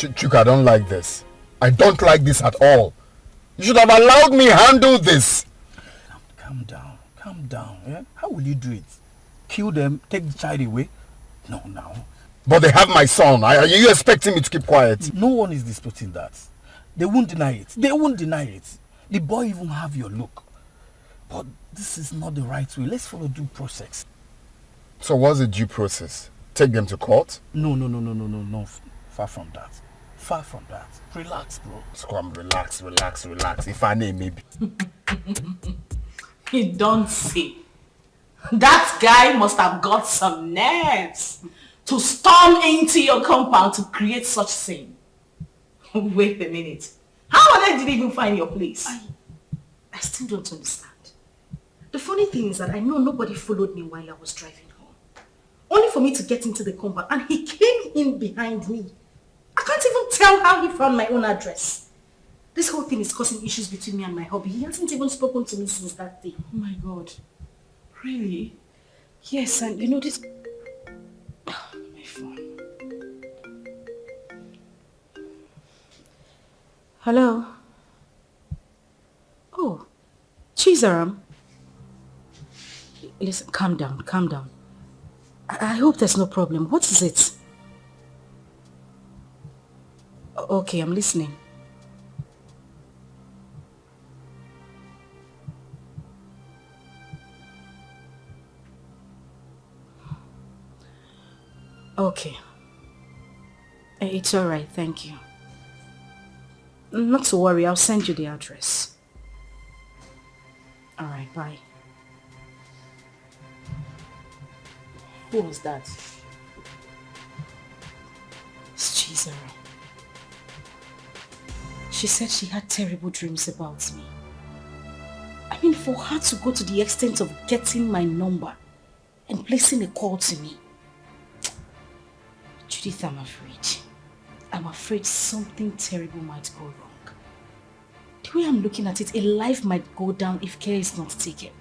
Chuka, I don't like this. I don't like this at all. You should have allowed me handle this. Calm down. Calm down. Yeah? How will you do it? Kill them, take the child away? No, now. But they have my son. Are you expecting me to keep quiet? No one is disputing that. They won't deny it. They won't deny it. The boy even have your look. But this is not the right way. Let's follow due process. So what's the due process? Take them to court? No. Far from that. Far from that. Relax, bro. Squam, relax. If I name, maybe. You don't see. That guy must have got some nerves to storm into your compound to create such scene. Wait a minute. How on earth did he even find your place? I still don't understand. The funny thing is that I know nobody followed me while I was driving home. Only for me to get into the compound and he came in behind me. I can't even tell how he found my own address. This whole thing is causing issues between me and my hubby. He hasn't even spoken to me since that day. Oh my God. Really? Yes, and you know this... my phone. Hello? Oh, Chizaram. Listen, calm down. I hope there's no problem. What is it? Okay, I'm listening. Okay. It's alright, thank you. Not to worry, I'll send you the address. Alright, bye. Who was that? It's Chizara. She said she had terrible dreams about me. I mean, for her to go to the extent of getting my number and placing a call to me. Judith, I'm afraid. I'm afraid something terrible might go wrong. The way I'm looking at it, a life might go down if care is not taken.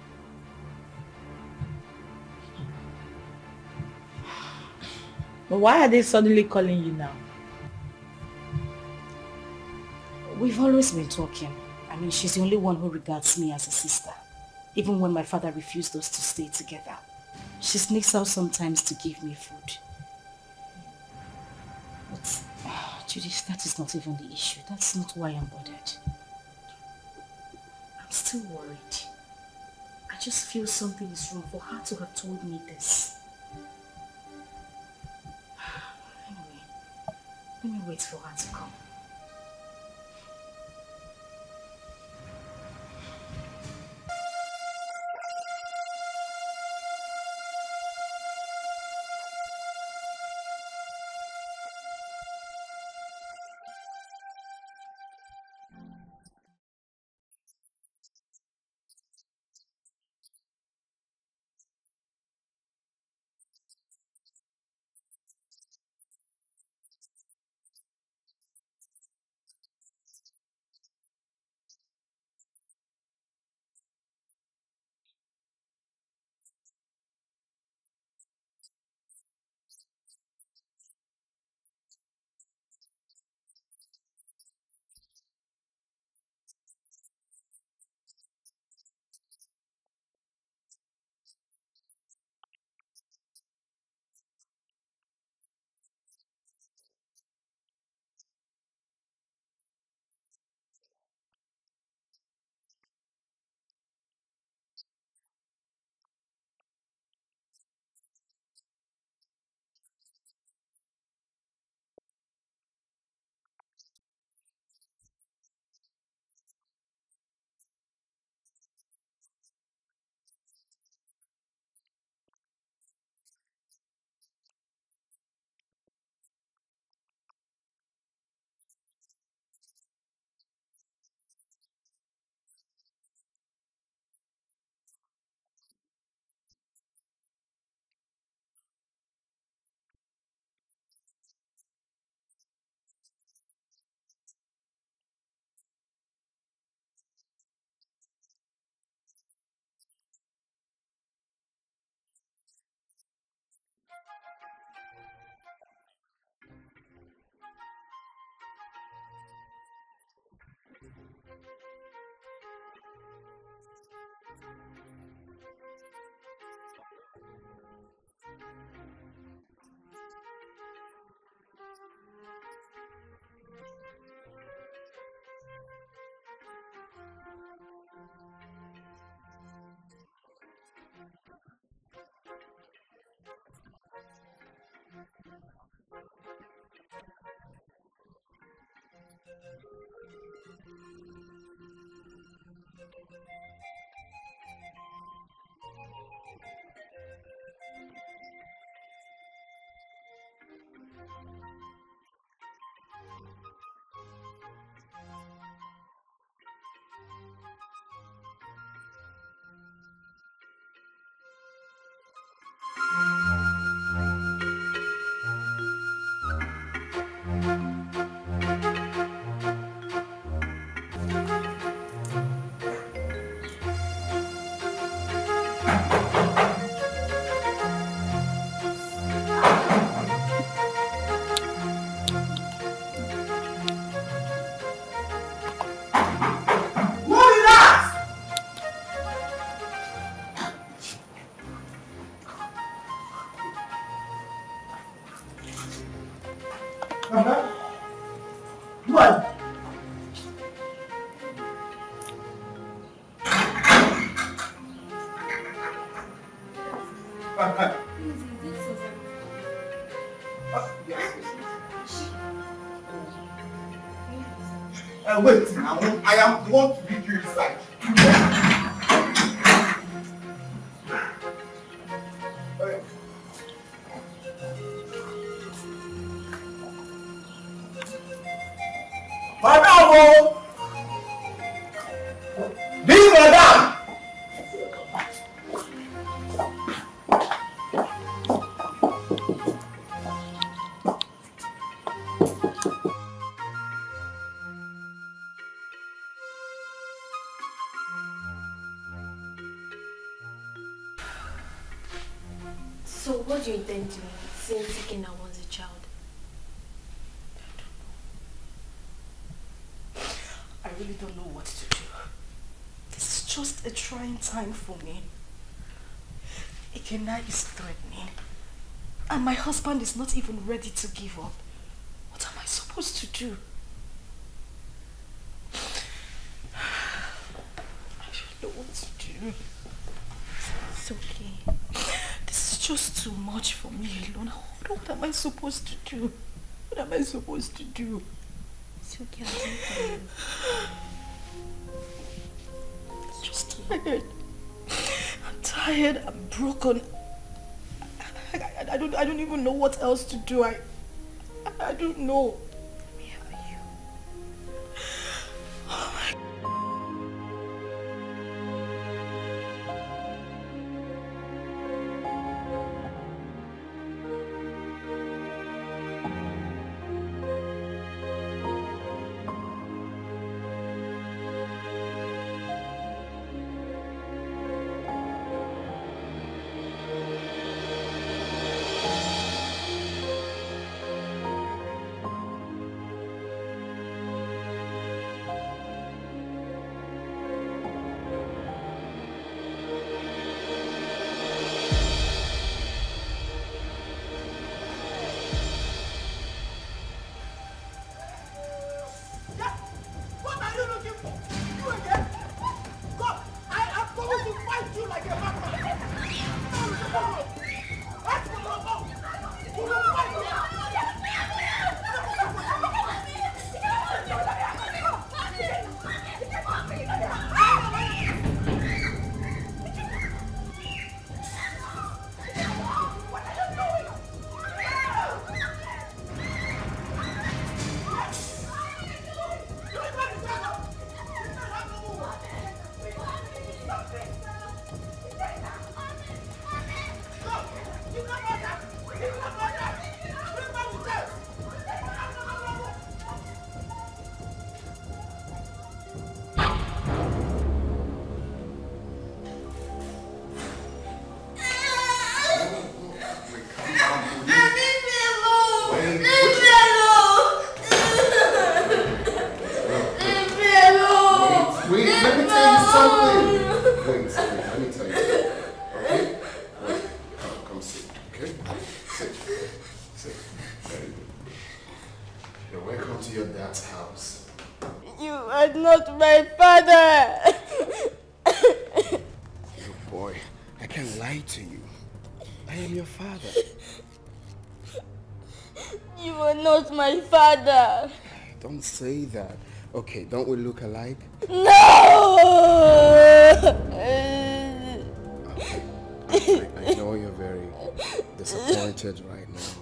But why are they suddenly calling you now? We've always been talking. I mean, she's the only one who regards me as a sister. Even when my father refused us to stay together. She sneaks out sometimes to give me food. But, Judith, that is not even the issue. That's not why I'm bothered. I'm still worried. I just feel something is wrong for her to have told me this. Anyway, let me wait for her to come. Wait, I am the one to lead you inside. Madam! This madam! So what do you intend to do since Ikena wants a child? I really don't know what to do. This is just a trying time for me. Ikena is threatening. And my husband is not even ready to give up. What am I supposed to do? I don't know what to do. It's okay. This is just too much for me alone. What am I supposed to do? What am I supposed to do? It's okay, I'll do for you. I'm just tired. I'm tired. I'm broken. I don't even know what else to do. I don't know. Let me help you. Oh my God. You are not my father. Don't say that. Okay, don't we look alike? No! I know you're very disappointed right now,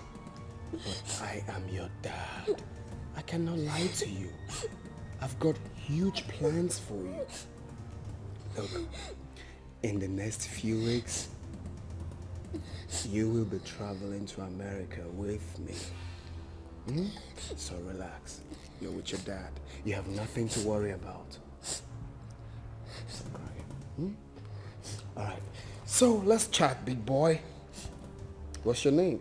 but I am your dad. I cannot lie to you. I've got huge plans for you. Look, in the next few weeks, you will be traveling to America with me. So relax. You're with your dad. You have nothing to worry about. Stop crying. Alright. So let's chat, big boy. What's your name?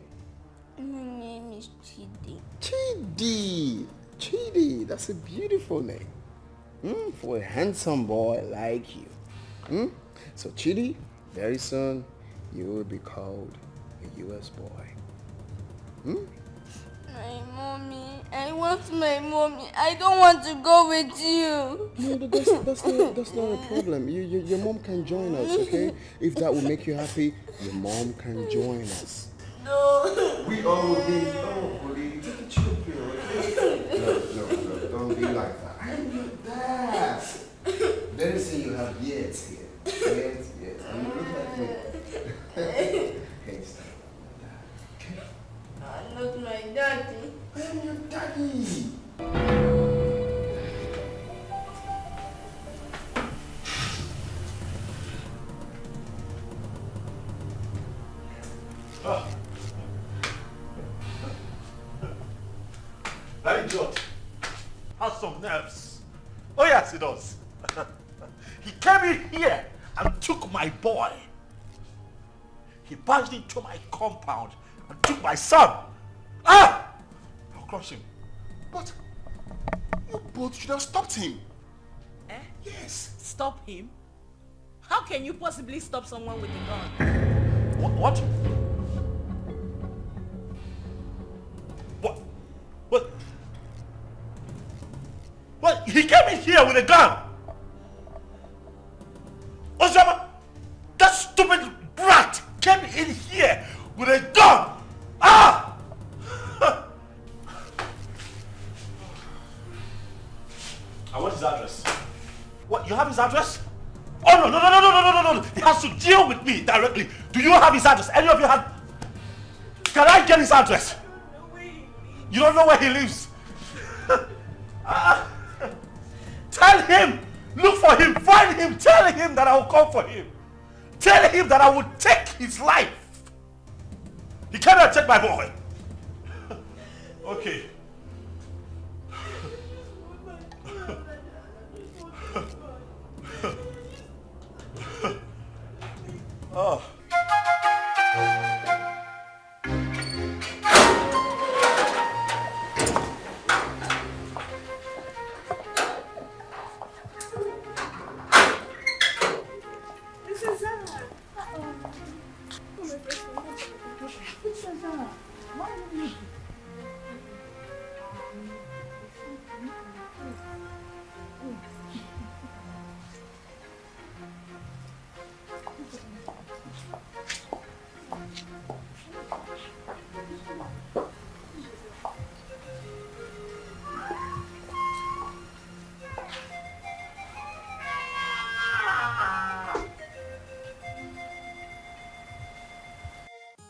My name is Chidi. Chidi. Chidi. That's a beautiful name. For a handsome boy like you. So Chidi, very soon you will be called a US boy. My mommy. I want my mommy. I don't want to go with you. No, that's not a problem. Your mom can join us, okay? If that will make you happy, your mom can join us. No. We all will be. Oh, buddy, take a chill pill, okay? No, don't be like that. I'm your dad. Very soon you have years here. Years. And you look like me. Hey, stop. I'm not my daddy. I'm your daddy. That idiot has some nerves. Oh yes, he does. He came in here and took my boy. He barged into my compound and took my son. I'll crush him. But you both should have stopped him. Yes. Stop him? How can you possibly stop someone with a gun? What? What? He came in here with a gun. Ozioma, that stupid brat came in here with a gun. I want his address. What? You have his address? Oh no! He has to deal with me directly. Do you have his address? Any of you have? Can I get his address? You don't know where he lives. Tell him, look for him, find him, tell him that I will come for him. Tell him that I will take his life. He cannot take my boy. Okay. Oh. This is Zara. This is Zara. Why are you?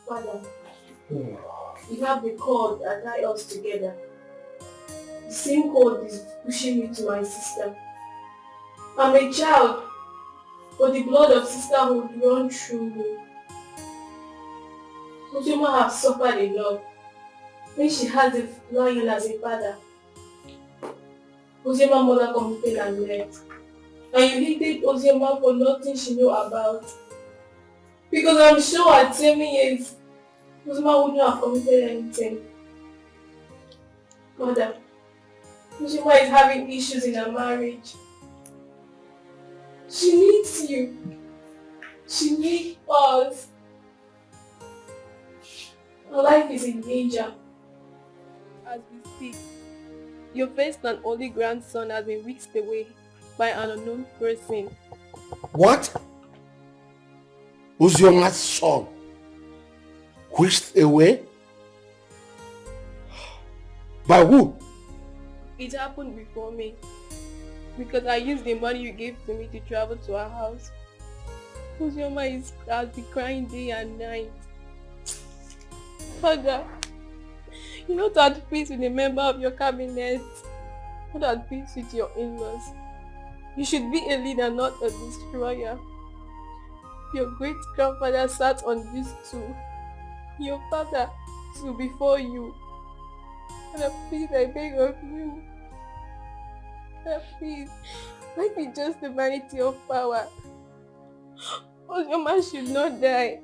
Father, you have the cord that tie us together. The same cord is pushing me to my sister. I'm a child, but the blood of sisterhood runs through me. Ozioma has suffered a lot when she has a lion as a father. Ozioma's mother committed and left. And you hated Ozioma for nothing she knew about. Because I'm sure at 7 years, Ozioma wouldn't have committed anything. Mother, Ozioma is having issues in her marriage. She needs you. She needs us. Her life is in danger. As we speak, your first and only grandson has been whisked away by an unknown person. What? Ozioma's son whisked away? By who? It happened before me. because I used the money you gave to me to travel to our house. Ozioma has been crying day and night. Father, you're not at peace with a member of your cabinet. Not at peace with your in-laws. You should be a leader, not a destroyer. Your great-grandfather sat on this stool. Your father stood before you. Father, please, I beg of you. Father, please, let me just the vanity of power. Ozioma should not die.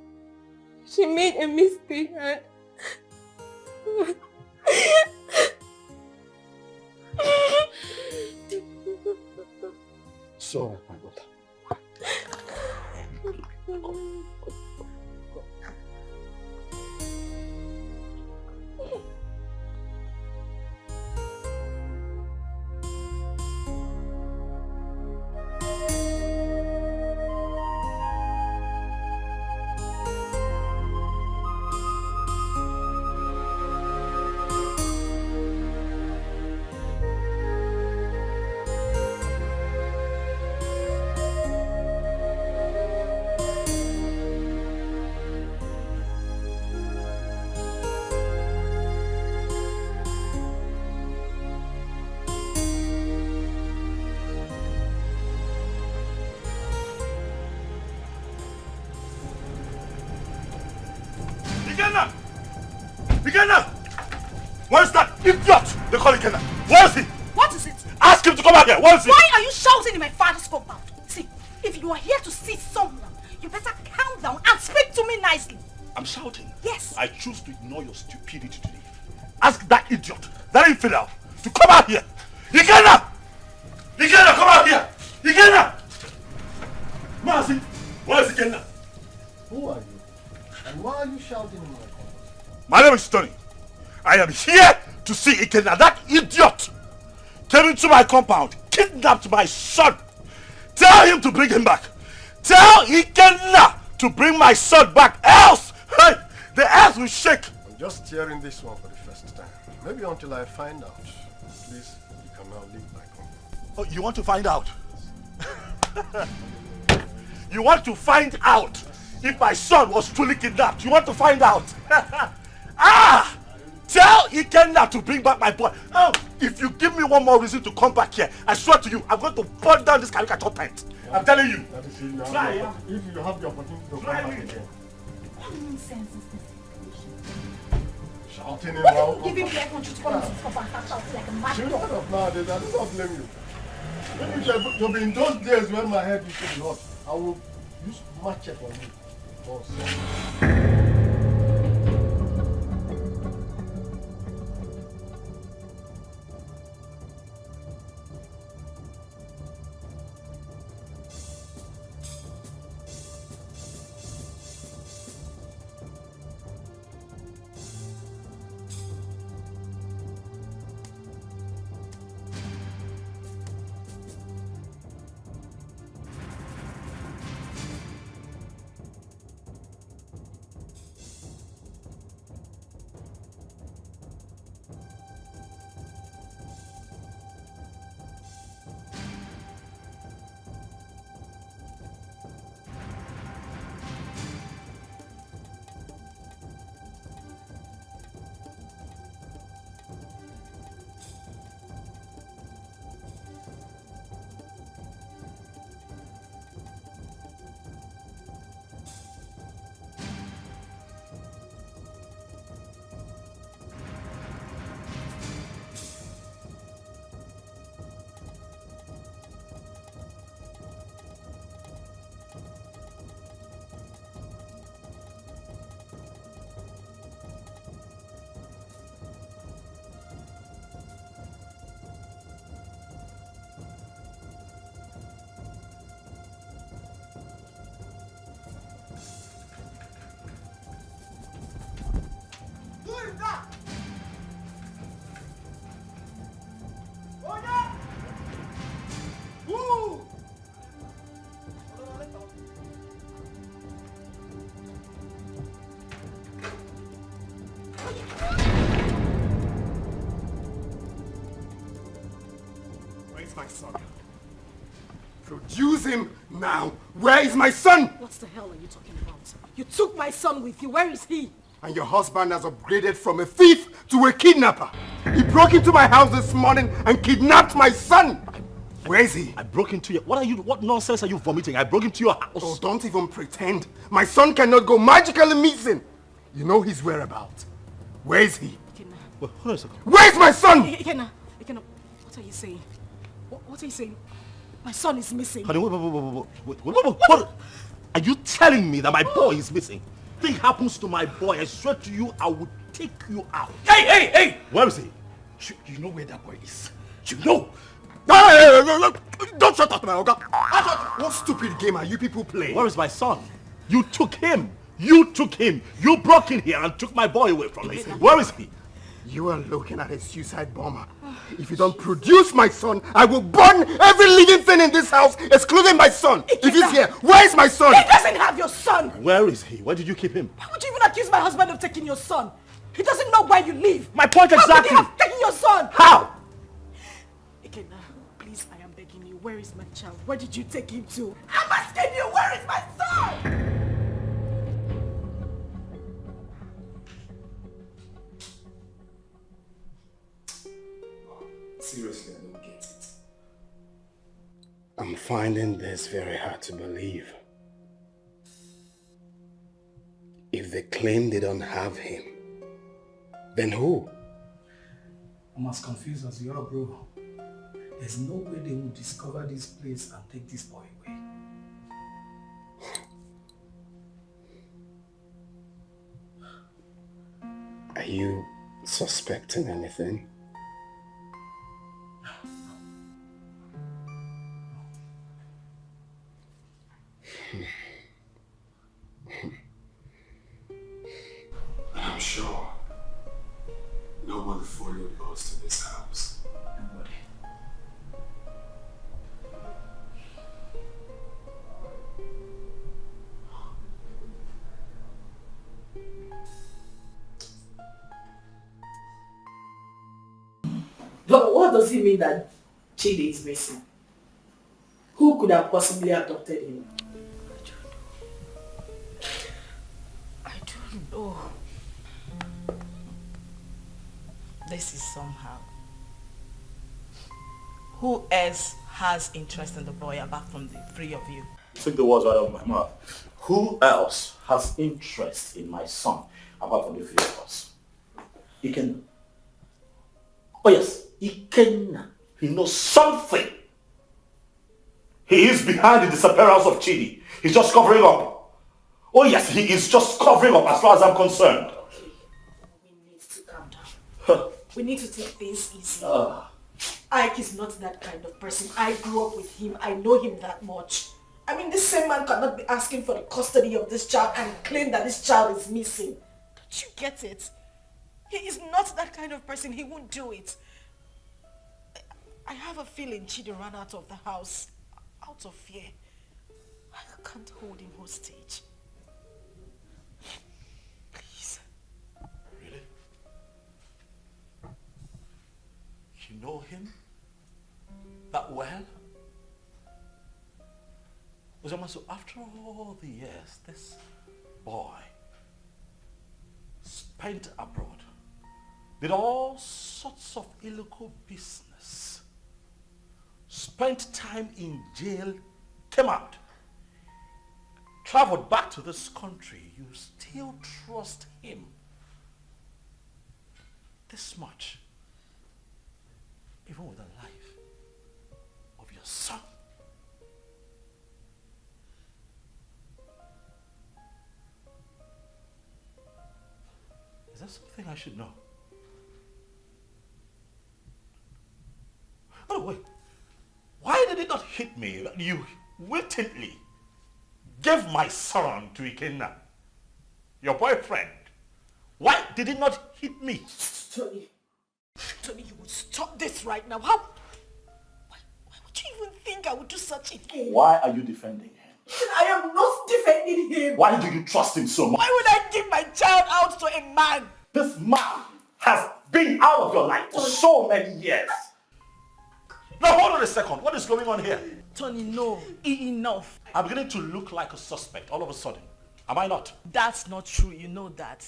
She made a mistake and... So, my daughter. Where's that idiot? They call it Kenna. Where is he? What is it? Ask him to come out here. Where is he? Why are you shouting in my father's compound? See, if you are here to see someone, you better calm down and speak to me nicely. I'm shouting. Yes. I choose to ignore your stupidity today. Ask that idiot, that infidel, to come out here. Ikenna! Ikenna, come out here! Ikenna! Mercy! Where is Ikenna? Who are you? And why are you shouting in my compound? My name is Tony. I am here to see Ikenna. That idiot came into my compound, kidnapped my son. Tell him to bring him back. Tell Ikenna to bring my son back, else hey, the earth will shake. I'm just hearing this one for the first time. Maybe until I find out. Please, you can now leave my compound. Oh, you want to find out? You want to find out if my son was truly kidnapped? You want to find out? Ah! Tell Ikenna to bring back my boy. Oh, if you give me one more reason to come back here, I swear to you, I'm going to burn down this caricature tent. I'm telling you. If you have the opportunity to come back again. What nonsense is this? Shouting him What out. if you give him the aircon to come and stop and start shouting like a mad Children of nowadays, I do not blame you. Maybe it should be in those days when my head used to be hot. I will use matches on you. My son. Produce him now. Where is my son? What the hell are you talking about? You took my son with you. Where is he? And your husband has upgraded from a thief to a kidnapper. He broke into my house this morning and kidnapped my son. Where is he? I broke into your... What nonsense are you vomiting? I broke into your house. Oh, don't even pretend. My son cannot go magically missing. You know his whereabouts. Where is he? Wait, hold on a second. Where's my son? Ikenna, what are you saying? What are you saying? My son is missing. Honey, wait. Are you telling me that my boy is missing? Thing happens to my boy, I swear to you, I will take you out. Hey! Where is he? You know where that boy is? You know? Don't shut up, my Oga. What stupid game are you people playing? Where is my son? You took him. You broke in here and took my boy away from me. Where is he? You are looking at a suicide bomber. If you don't produce my son, I will burn every living thing in this house, excluding my son. If he's here, where is my son? He doesn't have your son. Where is he? Where did you keep him? Why would you even accuse my husband of taking your son? He doesn't know where you live. My point exactly. How could he have taken your son? How? Ikenna, please, I am begging you. Where is my child? Where did you take him to? I'm asking you, where is my son? Seriously, I don't get it. I'm finding this very hard to believe. If they claim they don't have him, then who? I'm as confused as you are, bro. There's no way they will discover this place and take this boy away. Are you suspecting anything? I'm sure nobody followed us to this house. Nobody. But what does it mean that Chidi is missing? Who could have possibly adopted him? I don't know. This is somehow. Who else has interest in the boy apart from the three of you? Took the words right out of my mouth. Who else has interest in my son apart from the three of us? Ikenna. Oh yes, Ikenna. He knows something. He is behind the disappearance of Chidi. He's just covering up. Oh yes, he is just covering up as far as I'm concerned. Okay. We need to calm down. We need to take things easy. Ike is not that kind of person. I grew up with him. I know him that much. I mean, this same man cannot be asking for the custody of this child and claim that this child is missing. Don't you get it? He is not that kind of person. He won't do it. I have a feeling Chidi ran out of the house out of fear. I can't hold him hostage. Please. Really? You know him that well? Ozioma, so after all the years, this boy spent abroad, did all sorts of illegal business, spent time in jail, came out, traveled back to this country. You still trust him this much, even with the life of your son. Is that something I should know? Oh wait, why did it not hit me that you wittingly gave my son to Ikenna, your boyfriend? Why did it not hit me? Tony, you would stop this right now. Why would you even think I would do such a thing? Why are you defending him? I am not defending him. Why do you trust him so much? Why would I give my child out to a man? This man has been out of your life for so many years. Now hold on a second. What is going on here? Tony, no. Enough. I'm beginning to look like a suspect all of a sudden. Am I not? That's not true. You know that.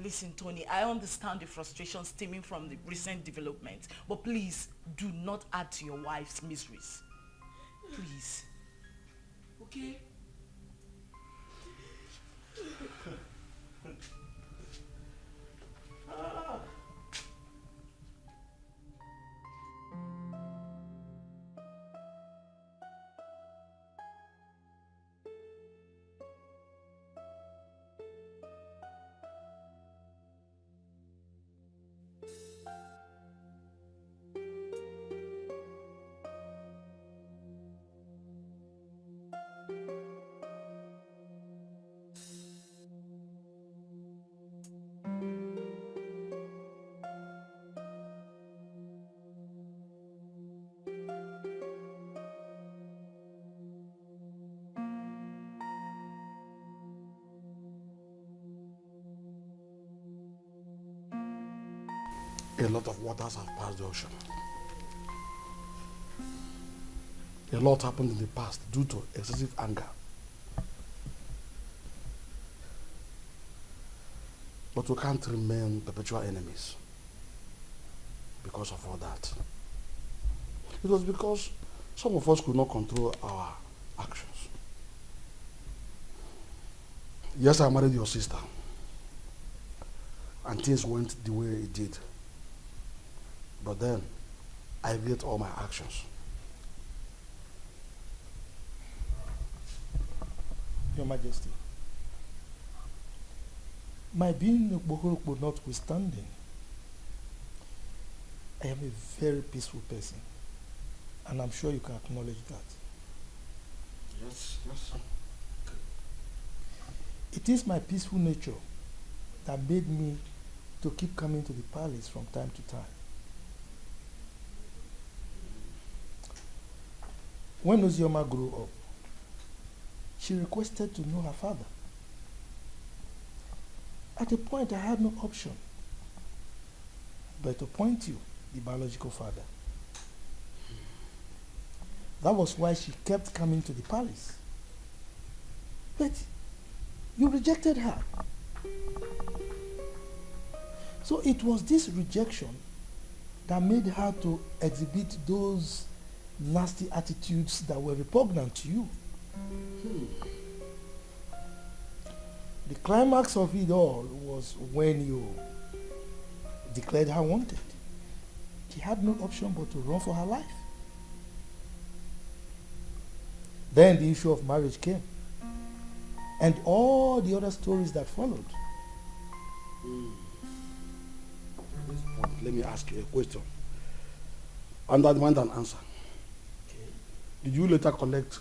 Listen, Tony, I understand the frustration stemming from the recent developments, but please do not add to your wife's miseries. Please. Okay? A lot of waters have passed the ocean. A lot happened in the past due to excessive anger. But we can't remain perpetual enemies because of all that. It was because some of us could not control our actions. Yes, I married your sister, and things went the way it did. But then, I regret all my actions. Your Majesty, my being a Bohorokbo notwithstanding, I am a very peaceful person, and I'm sure you can acknowledge that. Yes, yes, sir. It is my peaceful nature that made me to keep coming to the palace from time to time. When Ozioma grew up, she requested to know her father. At a point, I had no option but to point you, the biological father. That was why she kept coming to the palace. But you rejected her. So it was this rejection that made her to exhibit those nasty attitudes that were repugnant to you. The climax of it all was when you declared her wanted. She had no option but to run for her life. Then the issue of marriage came, and all the other stories that followed. At this point, let me ask you a question. And I demand an answer. Okay. Did you later collect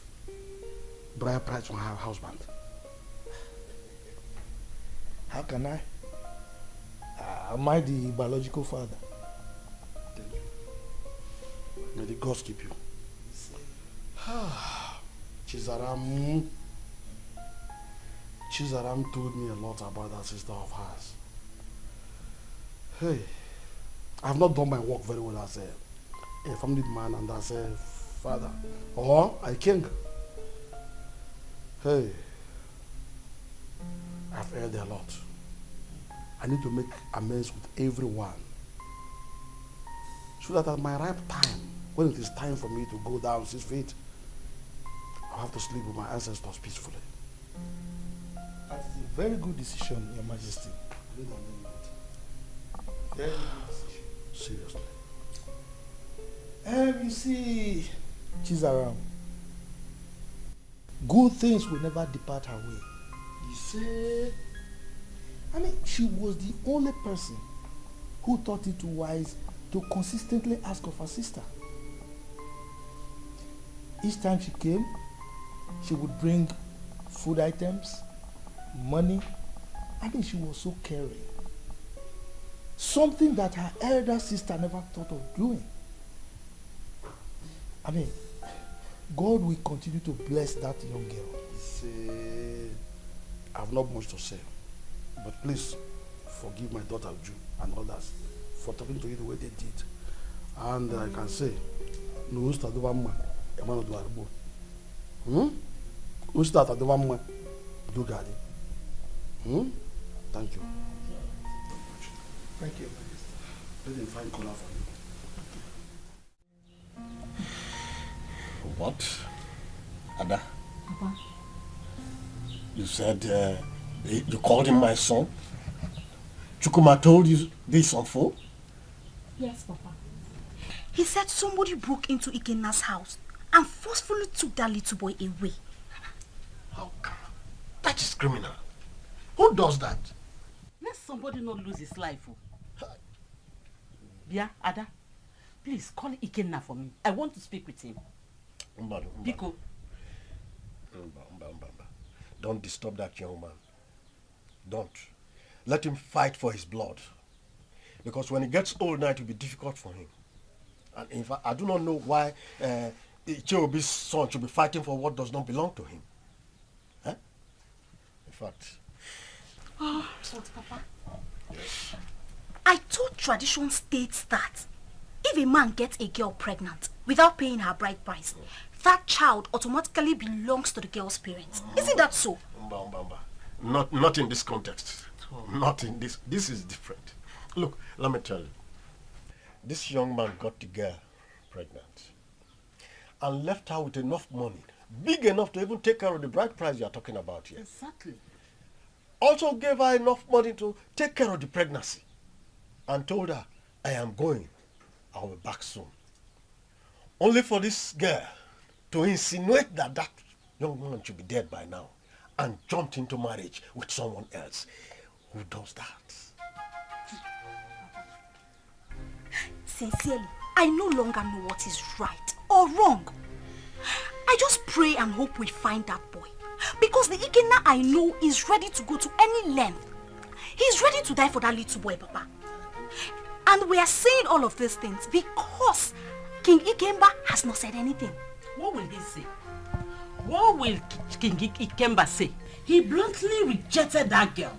bride price from her husband? How can I? Am I the biological father? Thank you. May the gods keep you. Chizaram told me a lot about that sister of hers. Hey, I have not done my work very well as a family man and as a father or a king. Hey, I've erred a lot. I need to make amends with everyone so that at my ripe time, when it is time for me to go down 6 feet, I'll have to sleep with my ancestors peacefully. That is a very good decision, Your Majesty. Very good decision. Seriously. You see, Chizaram, good things will never depart her way. You say? I mean, she was the only person who thought it wise to consistently ask of her sister. Each time she came, she would bring food items, money. I mean, she was so caring. Something that her elder sister never thought of doing. I mean, God will continue to bless that young girl. See, I have not much to say, but please forgive my daughter Uju and others for talking to you the way they did. And I can say, no start the one man, a man of the boat. Who started the one man? Do Gadi. Thank you. Thank you. Let him find color for you. What? Ada? Papa. You said you called him my son? Chukuma told you this on phone? Yes, Papa. He said somebody broke into Ikenna's house and forcefully took that little boy away. How come? That is criminal. Who does that? Let somebody not lose his life. Bia, Ada, please call Ikenna for me. I want to speak with him. Biko. Don't disturb that young man. Don't. Let him fight for his blood. Because when he gets old now, it will be difficult for him. And in fact, I do not know why Icheobi's son should be fighting for what does not belong to him. Huh? In fact... Oh, Papa. Yes. I thought tradition states that if a man gets a girl pregnant without paying her bride price, that child automatically belongs to the girl's parents. Isn't that so? Not in this context. Not in this. This is different. Look, let me tell you. This young man got the girl pregnant and left her with enough money, big enough to even take care of the bride price you are talking about here. Exactly. Also gave her enough money to take care of the pregnancy and told her, I am going. I'll be back soon. Only for this girl to insinuate that that young man should be dead by now and jumped into marriage with someone else. Who does that? Sincerely, I no longer know what is right or wrong. I just pray and hope we find that boy. Because the Ikenna I know is ready to go to any length. He's ready to die for that little boy, Papa. And we are saying all of these things because King Ikemba has not said anything. What will he say? What will King Ikemba say? He bluntly rejected that girl.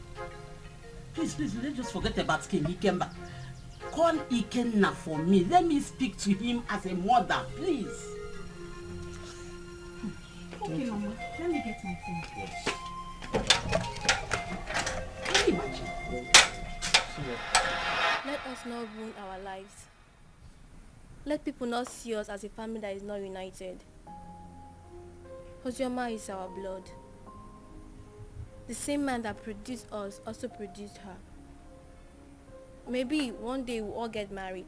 Please, let's just forget about King Ikemba. Call Ikenna for me. Let me speak to him as a mother, please. Okay, Mama. Let me get my phone. Yes. Can you imagine? Let us not ruin our lives. Let people not see us as a family that is not united. Ozioma is our blood. The same man that produced us also produced her. Maybe one day we'll all get married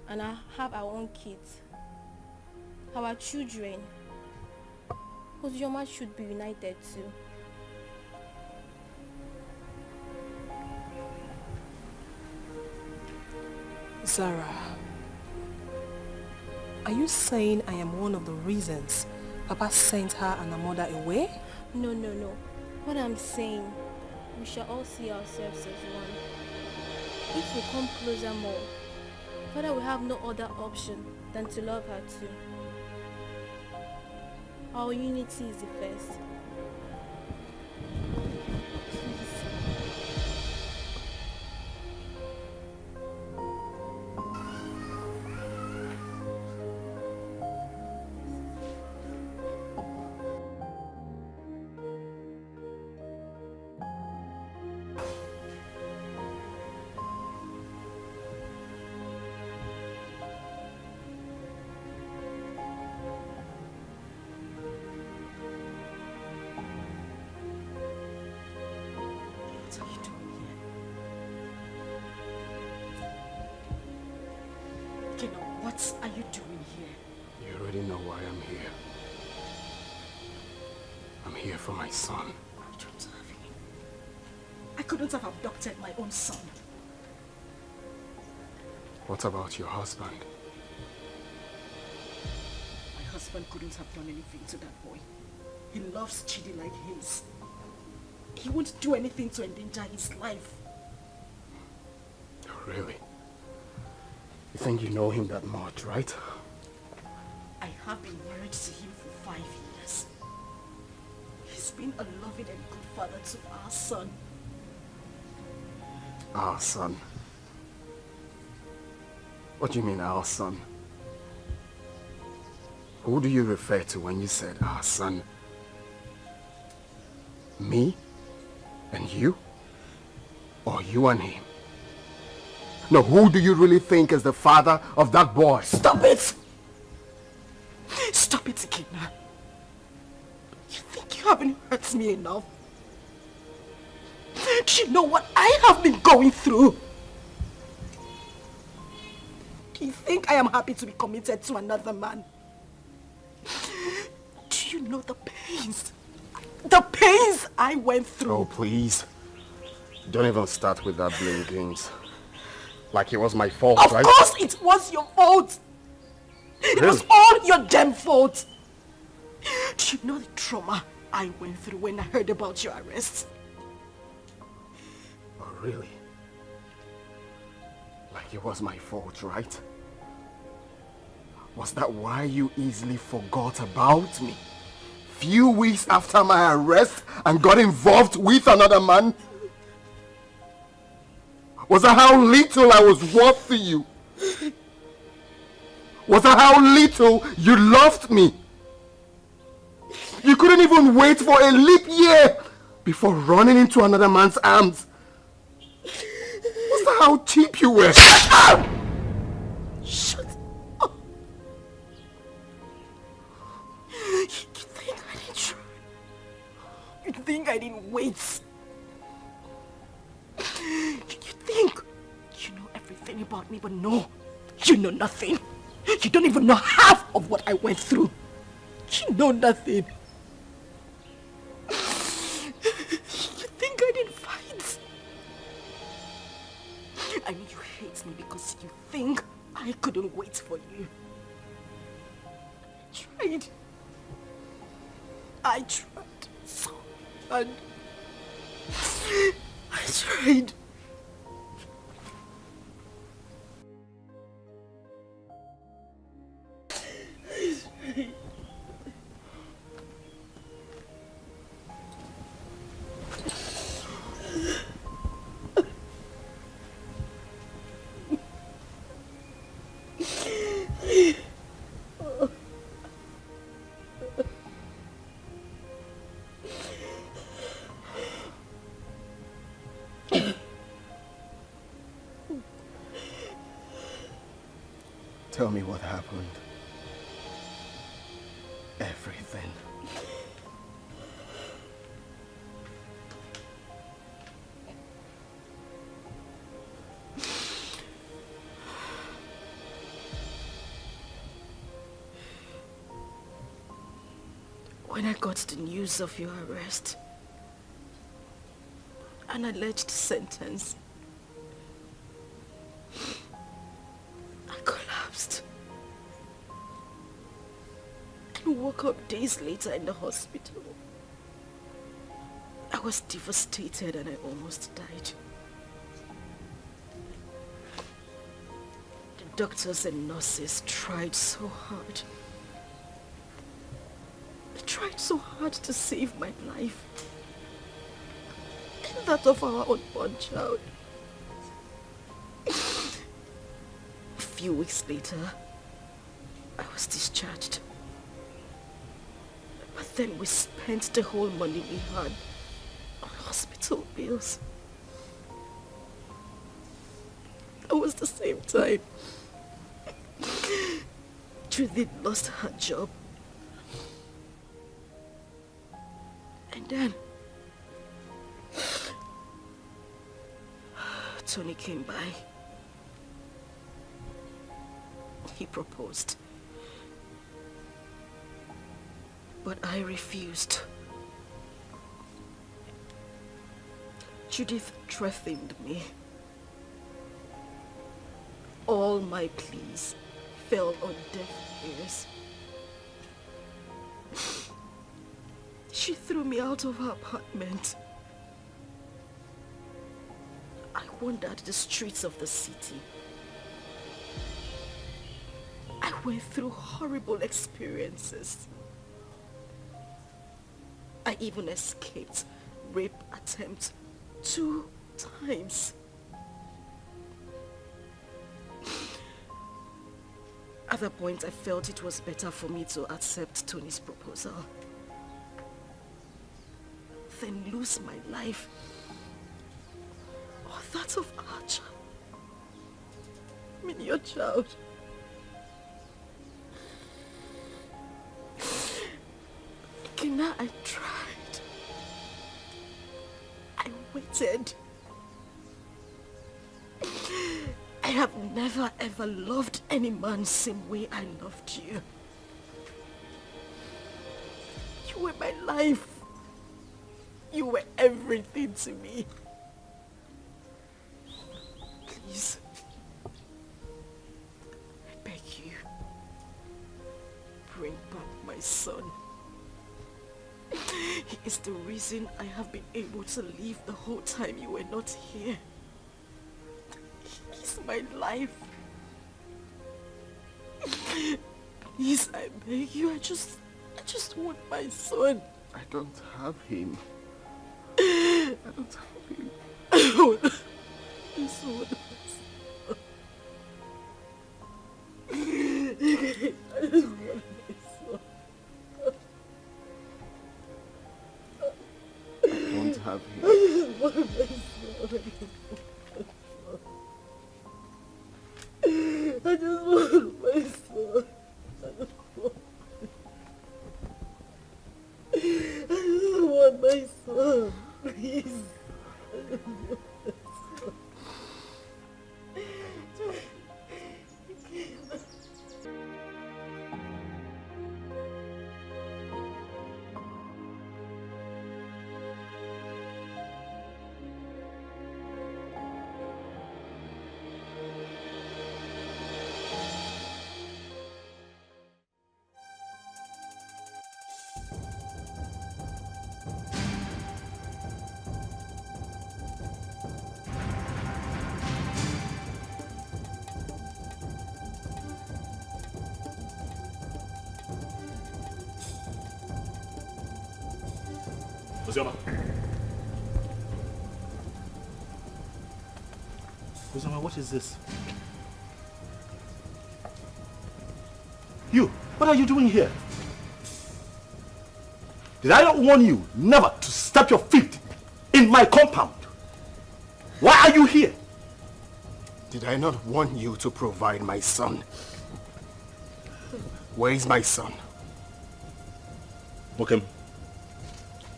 and have our own kids. Our children. Ozioma should be united too. Zara, are you saying I am one of the reasons Papa sent her and her mother away? No. What I'm saying, we shall all see ourselves as one. If we come closer more, Father will have no other option than to love her too. Our unity is the first. What are you doing here? You already know why I'm here. I'm here for my son. I couldn't have abducted my own son. What about your husband? My husband couldn't have done anything to that boy. He loves Chidi like his. He won't do anything to endanger his life. Oh, really? You think you know him that much, right? I have been married to him for 5 years. He's been a loving and good father to our son. Our son. What do you mean, our son? Who do you refer to when you said our son? Me? And you? Or you and him? No, who do you really think is the father of that boy? Stop it! Stop it, Ikena. You think you haven't hurt me enough? Do you know what I have been going through? Do you think I am happy to be committed to another man? Do you know the pains? The pains I went through. Oh, please. Don't even start with that blame games. Like it was my fault, right? Of course it was your fault. It was all your damn fault. Do you know the trauma I went through when I heard about your arrest? Oh, really? Like it was my fault, right? Was that why you easily forgot about me? Few weeks after my arrest and got involved with another man? Was that how little I was worth to you? Was that how little you loved me? You couldn't even wait for a leap year before running into another man's arms. Was that how cheap you were? Shut up! Shut up! You think I didn't try? You think I didn't wait? You think you know everything about me, but no, you know nothing. You don't even know half of what I went through. You know nothing. You think I didn't fight? I know you hate me because you think I couldn't wait for you. I tried so hard. I tried. Tell me what happened. Everything. When I got the news of your arrest, an alleged sentence, I collapsed and woke up days later in the hospital. I was devastated and I almost died. The doctors and nurses tried so hard. They tried so hard to save my life and that of our unborn child. A few weeks later, I was discharged. But then we spent the whole money we had on hospital bills. It was the same time Judith lost her job. And then Tony came by. He proposed. But I refused. Judith threatened me. All my pleas fell on deaf ears. She threw me out of her apartment. I wandered the streets of the city. I went through horrible experiences. I even escaped rape attempt 2 times. At that point, I felt it was better for me to accept Tony's proposal than lose my life or that of our child. I mean, your child. Kina, I tried. I waited. I have never ever loved any man same way I loved you. You were my life. You were everything to me. Please, I beg you, bring back my son. He is the reason I have been able to live the whole time you were not here. He's my life. Please, I beg you, I just want my son. I don't have him. I don't have him. I want my son. I just want my son. I don't have him. I just want my son. I just want my son. I just want my son. Please. I just want my son. Ozioma. Ozioma, what is this? You, what are you doing here? Did I not warn you never to step your feet in my compound? Why are you here? Did I not want you to provide my son? Where is my son? Okay.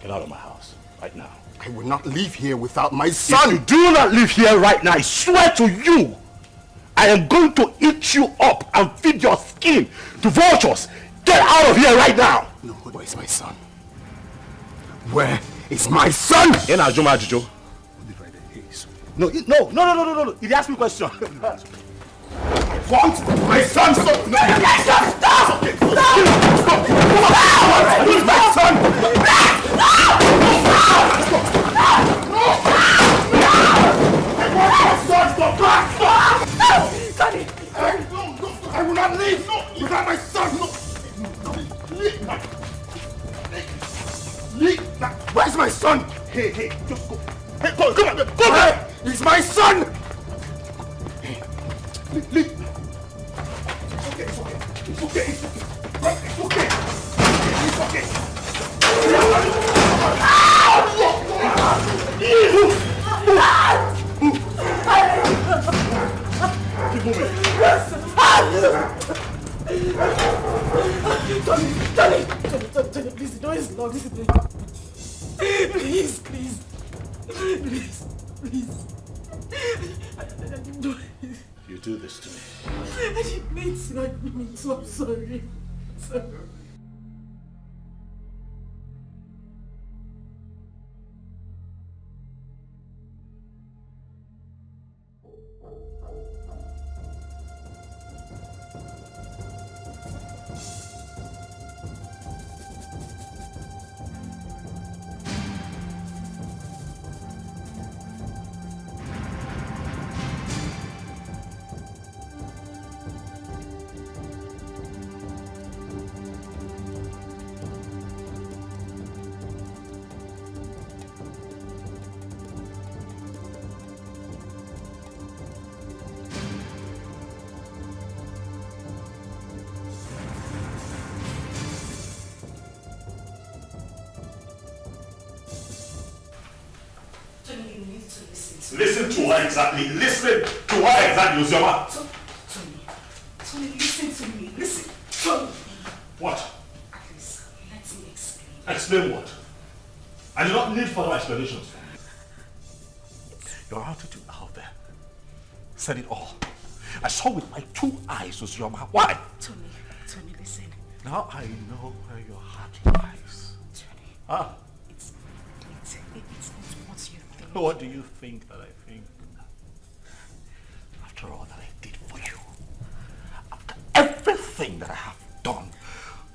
Get out of my house right now. I will not leave here without my son. If you do not leave here right now, I swear to you, I am going to eat you up and feed your skin to vultures. Get out of here right now. No, where is my son? Where is my son? No, no. He asked me a question. Want my son? Stop! No, stop! Okay. Stop! Where is my son? I will not leave without my son. Where's my son? Hey, just go. Hey, come on, go back. He's my son. Leave. It's okay. Keep moving. Tony, please, the door is locked. Please. You do this to me. I didn't mean to. I'm sorry. Listen to her exactly. Listen to her exactly, Ozioma. Tony, listen to me. Listen. Tony. What? Please, let me explain. Explain what? I do not need further explanations. Your attitude out there said it all. I saw with my 2 eyes, Ozioma. Why? Tony, listen. Now I know where your heart lies. Tony. Ah. It's not what you think. What do you think that I think? After all that I did for you, after everything that I have done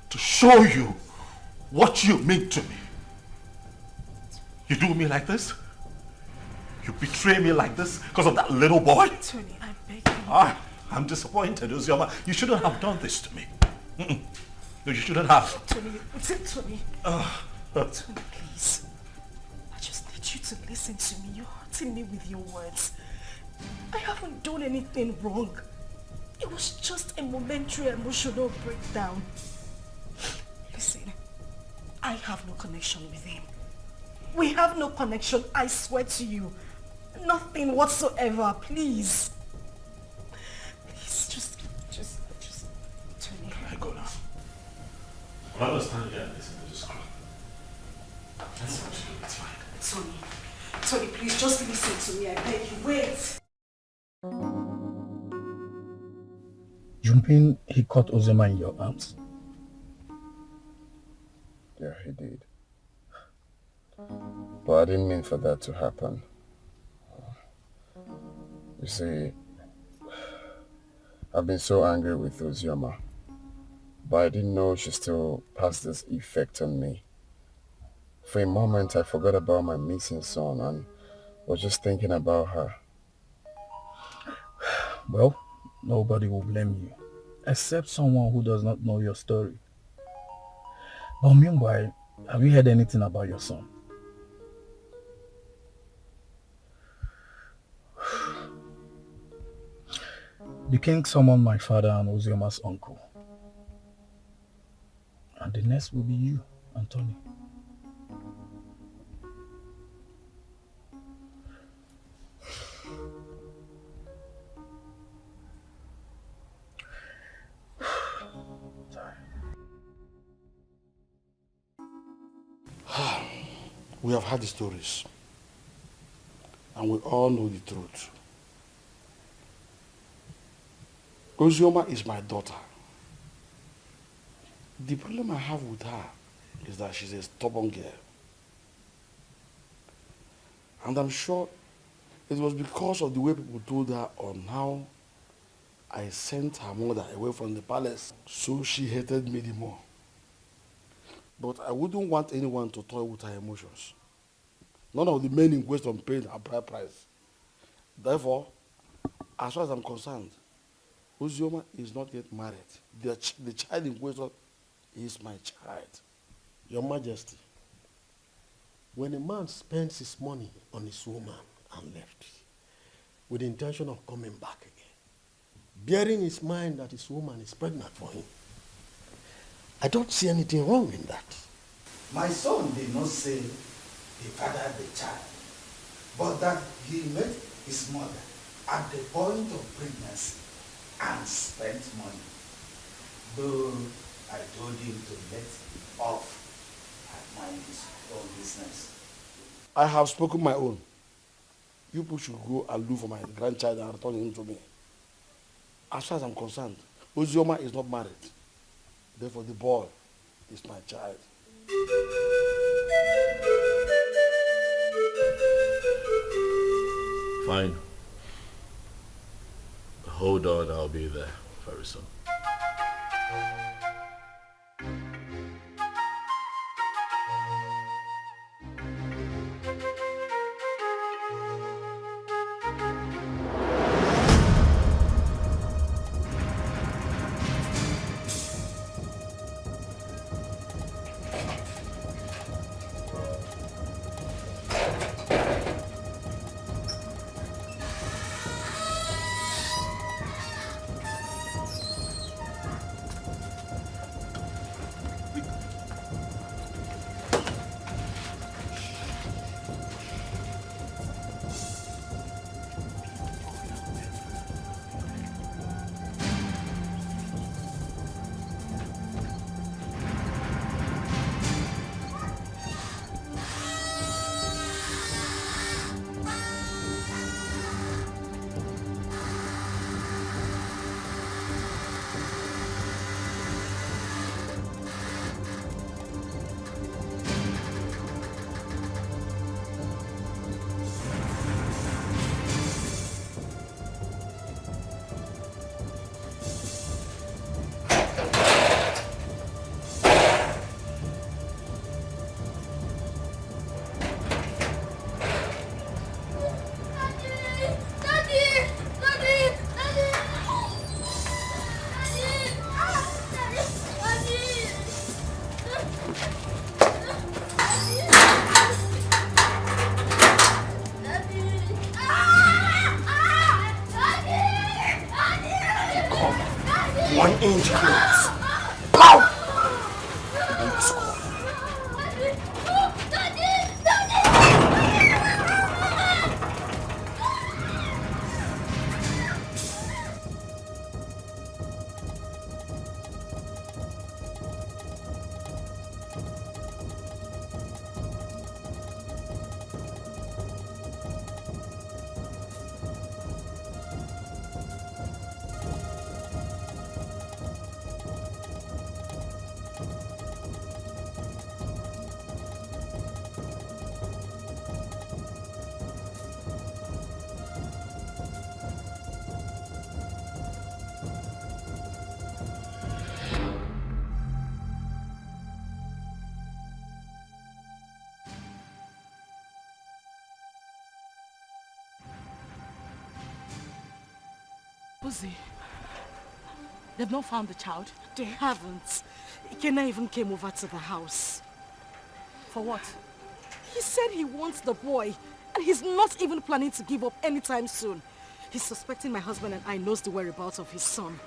to show you what you mean to me, you do me like this? You betray me like this because of that little boy? Tony, I beg you. I'm disappointed, Ozioma. You shouldn't have done this to me. No, you shouldn't have. Tony, Tony, please. I just need you to listen to me. You're hurting me with your words. I haven't done anything wrong. It was just a momentary emotional breakdown. Listen, I have no connection with him. We have no connection, I swear to you. Nothing whatsoever, please. Please, just, Tony. I go now. I'm not going to stand here and listen to this crap. That's fine. Tony, please, just listen to me, I beg you. Wait. You mean he caught Ozioma in your arms? Yeah, he did. But I didn't mean for that to happen. You see, I've been so angry with Ozioma, but I didn't know she still passed this effect on me. For a moment, I forgot about my missing son and was just thinking about her. Well, nobody will blame you, except someone who does not know your story. But meanwhile, have you heard anything about your son? The king summoned my father and Ozioma's uncle. And the next will be you, Anthony. We have heard the stories, and we all know the truth. Ozioma is my daughter. The problem I have with her is that she's a stubborn girl. And I'm sure it was because of the way people told her on how I sent her mother away from the palace, so she hated me the more. But I wouldn't want anyone to toy with her emotions. None of the men in question paid her bride price. Therefore, as far as I'm concerned, Ozioma is not yet married. The child in question is my child. Your Majesty, when a man spends his money on his woman and left, with the intention of coming back again, bearing his mind that his woman is pregnant for him, I don't see anything wrong in that. My son did not say he fathered the child, but that he met his mother at the point of pregnancy and spent money. Though I told him to let off and mind his own business. I have spoken my own. You people should go and look for my grandchild and return him to me. As far as I'm concerned, Ozioma is not married. Therefore, the boy is my child. Fine. Hold on, I'll be there very soon. 1 inch clearance. Pow! And the score. Pussy, they've not found the child. They haven't. Ikenna even came over to the house. For what? He said he wants the boy, and he's not even planning to give up anytime soon. He's suspecting my husband and I knows the whereabouts of his son.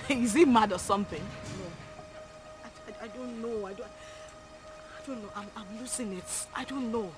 Is he mad or something? No. I don't know. I don't know. I'm losing it. I don't know.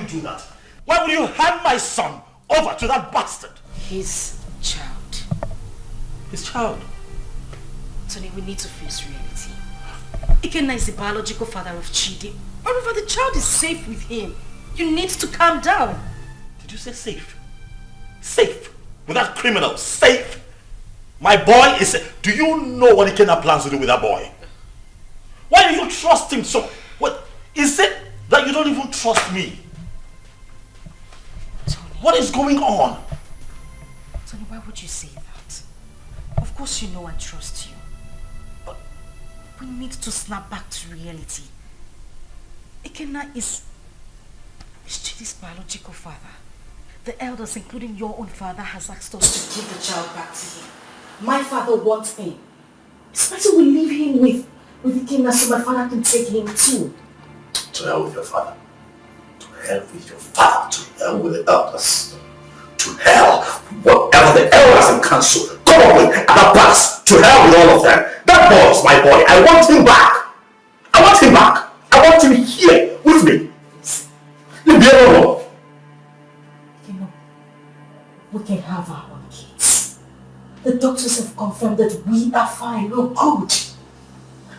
Do that? Why would you hand my son over to that bastard? His child. His child? Tony, we need to face reality. Ikenna is the biological father of Chidi. However, the child is safe with him. You need to calm down. Did you say safe? Safe? With that criminal? Safe? My boy is... Do you know what Ikenna plans to do with that boy? Why do you trust him so... What? Is it that you don't even trust me? What is going on? Tony, why would you say that? Of course you know I trust you. But we need to snap back to reality. Ikenna is Chidi's biological father. The elders, including your own father, has asked us to give the child back to him. My father wants him. It's better we leave him with Ikenna so my father can take him too. To hell with your father. To hell with your father. To hell with the elders. To hell, whatever the elders in council come up with at the past. To hell with all of them. That boy is my boy. I want him back. I want him back. I want him here with me. Leave me alone. You know, we can have our own kids. The doctors have confirmed that we are fine. We're good.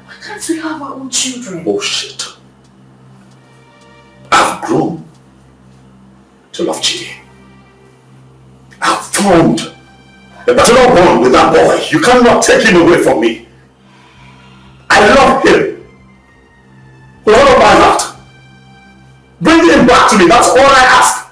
Why can't we have our own children? Bullshit. I've grown to love Chidi. I've formed a paternal bond with that boy. You cannot take him away from me. I love him with all of my heart. Bring him back to me. That's all I ask.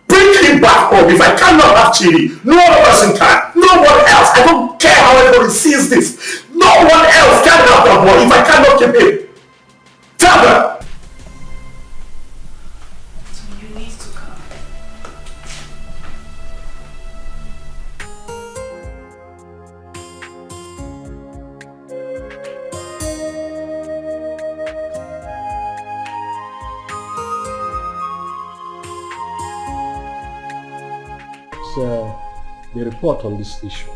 Bring him back home. If I cannot have Chidi, no other person can. No one else. I don't care how everybody sees this. No one else can have that boy if I cannot keep him. Tell them. the report on this issue.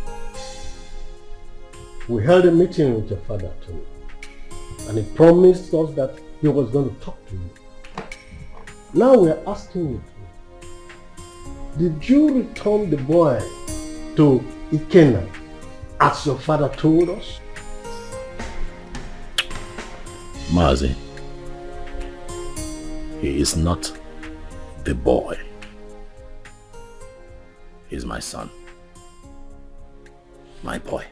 We held a meeting with your father too, and he promised us that he was going to talk to you. Now we are asking you, did you return the boy to Ikenna as your father told us? Mazi, he is not the boy. He's my son. My boy.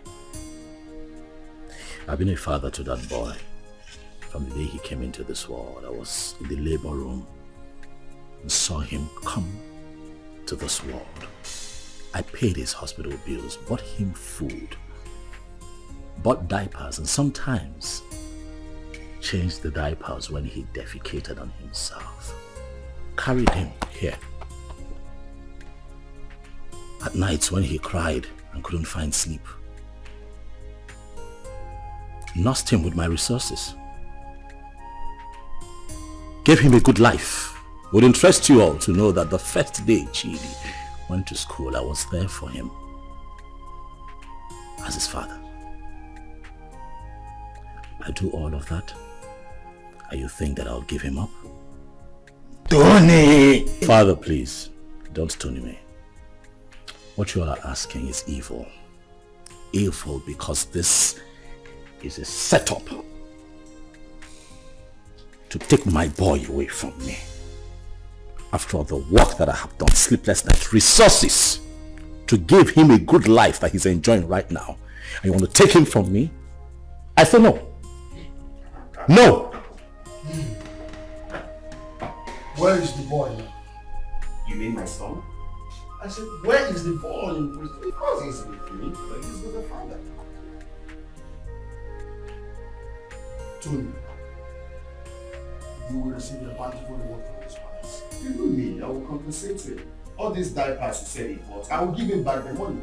I've been a father to that boy from the day he came into this world. I was in the labor room and saw him come to this world. I paid his hospital bills, bought him food, bought diapers, and sometimes changed the diapers when he defecated on himself. Carried him here. At nights when he cried and couldn't find sleep. Nursed him with my resources. Gave him a good life. Would interest you all to know that the first day Chidi went to school, I was there for him as his father. I do all of that, and you think that I'll give him up? Tony! Father, please, don't stone me. What you all are asking is evil. Evil because this is a setup to take my boy away from me. After all the work that I have done, sleepless nights, resources to give him a good life that he's enjoying right now, and you want to take him from me? I say no. No! Where is the boy now? You mean my son? I said, where is the boy in prison? Of course he's with me, but he's with the father. Tony, you will receive a bountiful reward from this palace. Even me, I will compensate him. All these diapers he said he bought, I will give him back the money.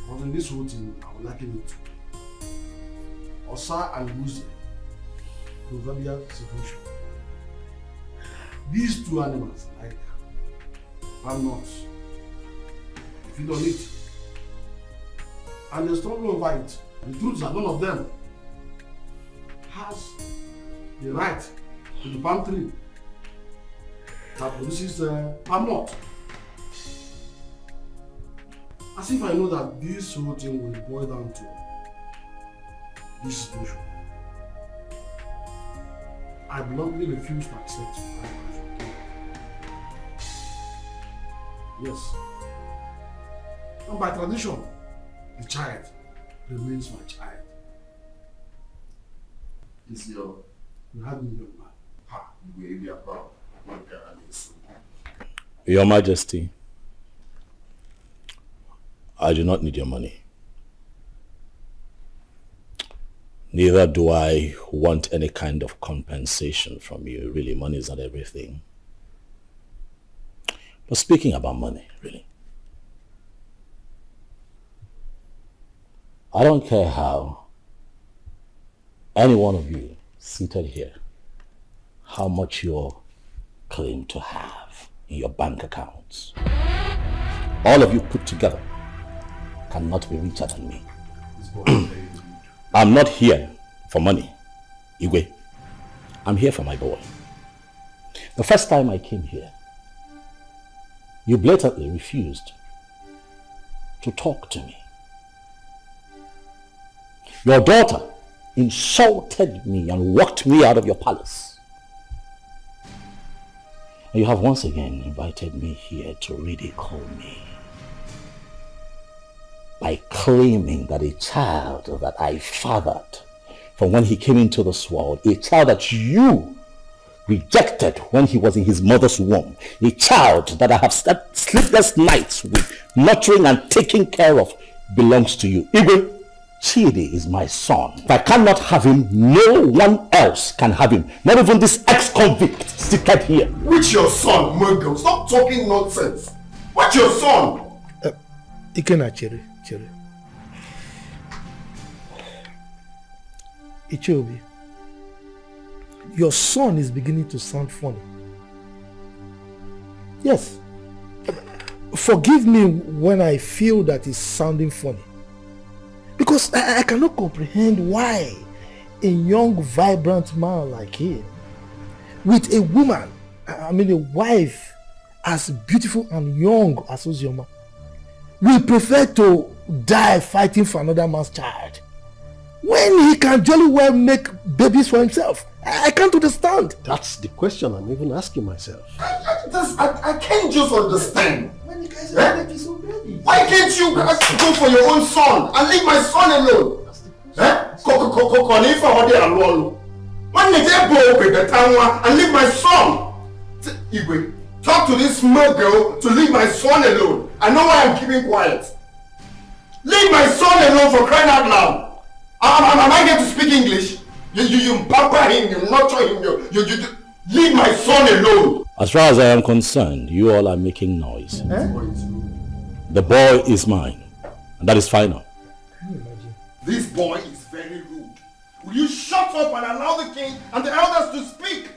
But in this whole thing, I will liken it to Osa and Musa, proverbial situation. These two animals, like palm nuts, they feed on it, and they struggle over it. The truth is that none of them has the right to the palm tree that produces palm nut. As if I know that this whole thing will boil down to this situation. I bluntly refuse to accept my marriage. Yes. And by tradition, the child remains my child. Is your... You have me, young man. Ha, you will be proud. Your Majesty, I do not need your money. Neither do I want any kind of compensation from you. Really, money is not everything. But speaking about money, really, I don't care how any one of you seated here, how much you claim to have in your bank accounts. All of you put together cannot be richer than me. I'm not here for money, Igwe. I'm here for my boy. The first time I came here, you blatantly refused to talk to me. Your daughter insulted me and walked me out of your palace. And you have once again invited me here to ridicule me by claiming that a child that I fathered from when he came into this world, a child that you rejected when he was in his mother's womb, a child that I have slept sleepless nights with, nurturing and taking care of, belongs to you. Igwe, Chidi is my son. If I cannot have him, no one else can have him. Not even this ex-convict seated here. Which your son, Mungo? Stop talking nonsense. What's your son? Ikenna, Cherry. Ichiobi, your son is beginning to sound funny. Yes. forgive me when I feel that it's sounding funny. Because I cannot comprehend why a young, vibrant man like him, with a woman, I mean a wife as beautiful and young as Ozioma, will prefer to die fighting for another man's child when he can jolly well make babies for himself. I can't understand. That's the question I'm even asking myself. I can't just understand. When you guys are making so baby. Why can't you go for your own son and leave my son alone? When they go with the town and leave my son. Igwe, talk to this smart girl to leave my son alone. I know why I'm keeping quiet. Leave my son alone, for crying out loud. Am I going to speak English? You pamper him, you nurture him, you leave my son alone. As far as I am concerned, you all are making noise. The boy is mine, and that is final. Can you imagine? This boy is very rude. Will you shut up and allow the king and the elders to speak?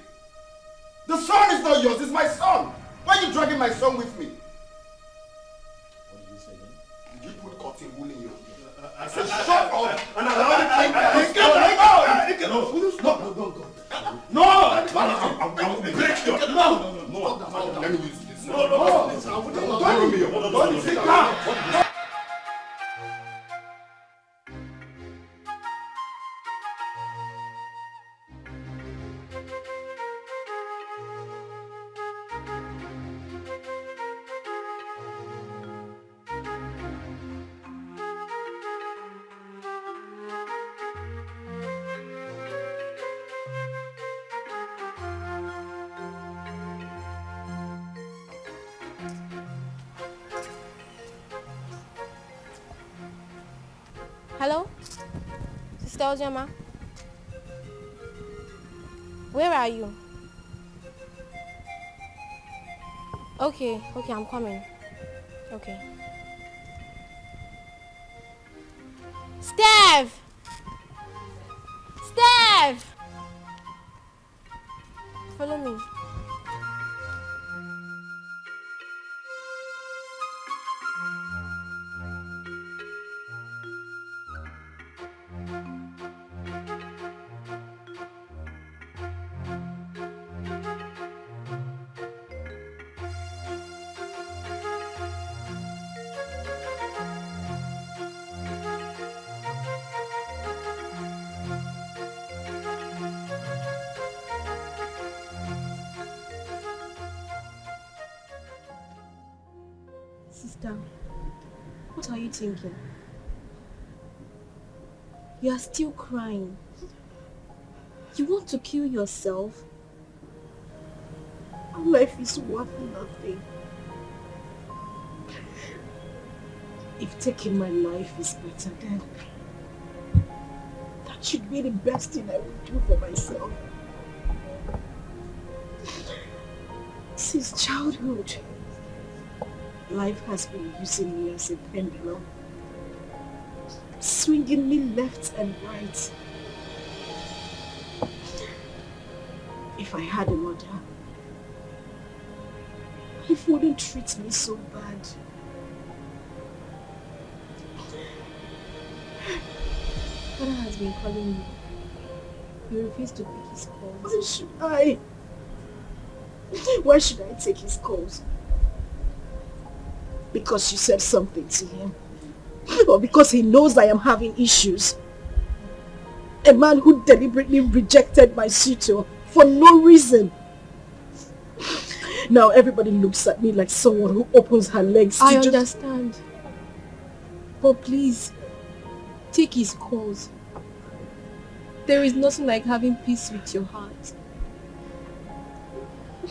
The son is not yours, it's my son. Why are you dragging my son with me? What did you say again? Did you put cotton wool in your ear? I said shut up and allow the king to speak. No, I will break your... No, let me use this. Don't sit down. Hello? Sister Ozioma? Where are you? Okay, I'm coming. Okay. Steph! Steph! Follow me. Sister, what are you thinking? You are still crying. You want to kill yourself? Our life is worth nothing. If taking my life is better, then that should be the best thing I would do for myself. Since childhood, life has been using me as a pendulum, swinging me left and right. If I had a mother, life wouldn't treat me so bad. Father has been calling you. You refuse to pick his calls. Why should I? Why should I take his calls? Because you said something to him? Or because he knows I am having issues? A man who deliberately rejected my suitor for no reason. Now everybody looks at me like someone who opens her legs to I understand. But please, take his calls. There is nothing like having peace with your heart.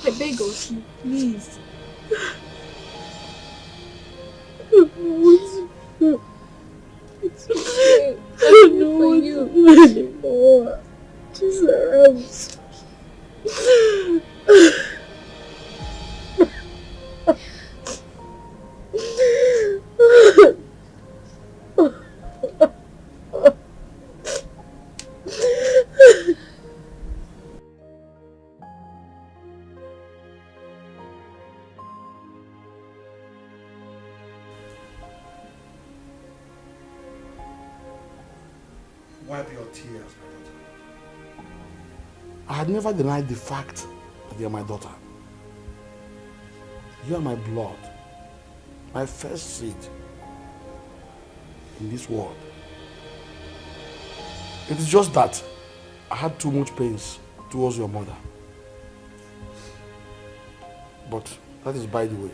I beg of you, please. It's okay. I know for you anymore. Jesus. tears, my daughter. I had never denied the fact that you are my daughter. You are my blood, my first seed in this world. It is just that I had too much pains towards your mother. But that is by the way.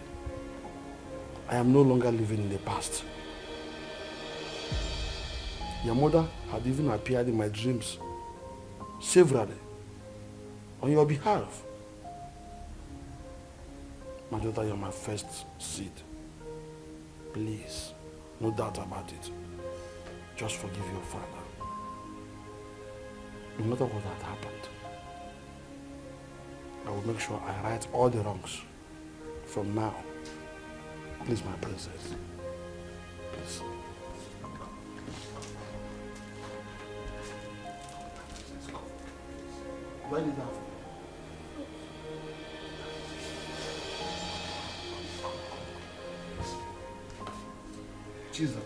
I am no longer living in the past. Your mother had even appeared in my dreams severally on your behalf. My daughter, you are my first seed. Please, no doubt about it. Just forgive your father. No matter what had happened, I will make sure I right all the wrongs from now. Please, my princess. Please. Why did that? Jesus.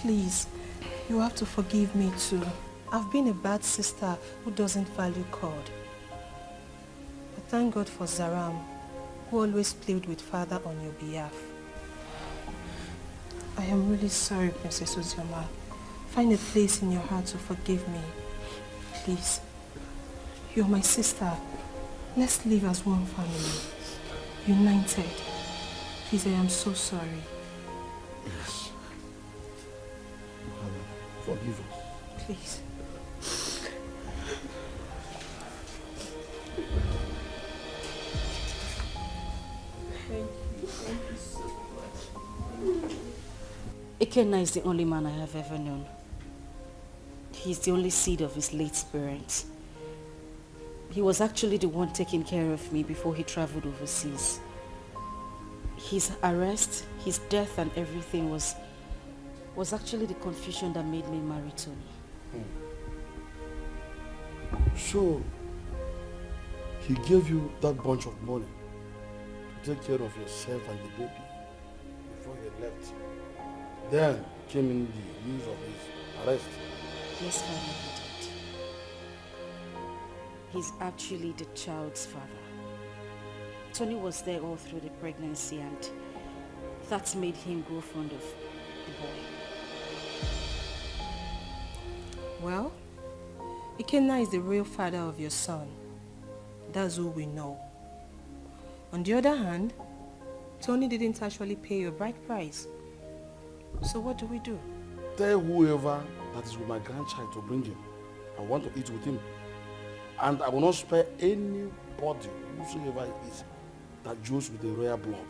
Please, you have to forgive me too. I've been a bad sister who doesn't value God. But thank God for Zaram, who always played with father on your behalf. I am really sorry, Princess Ozioma. Find a place in your heart to forgive me. Please. You're my sister. Let's live as one family. United. Please, I am so sorry. Yes. Forgive us. Please. Thank you so much. Ikenna is the only man I have ever known. He's the only seed of his late parents. He was actually the one taking care of me before he traveled overseas. His arrest, his death and everything was actually the confusion that made me marry Tony. So, he gave you that bunch of money to take care of yourself and the baby before he left. Then came in the news of his arrest. Yes, Father, he did. He's actually the child's father. Tony was there all through the pregnancy and that made him grow fond of the boy. Well, Ikenna is the real father of your son. That's who we know. On the other hand, Tony didn't actually pay your bride price. So what do we do? Tell whoever that is with my grandchild to bring him. I want to eat with him. And I will not spare anybody, whosoever it is, that deals with the royal blood.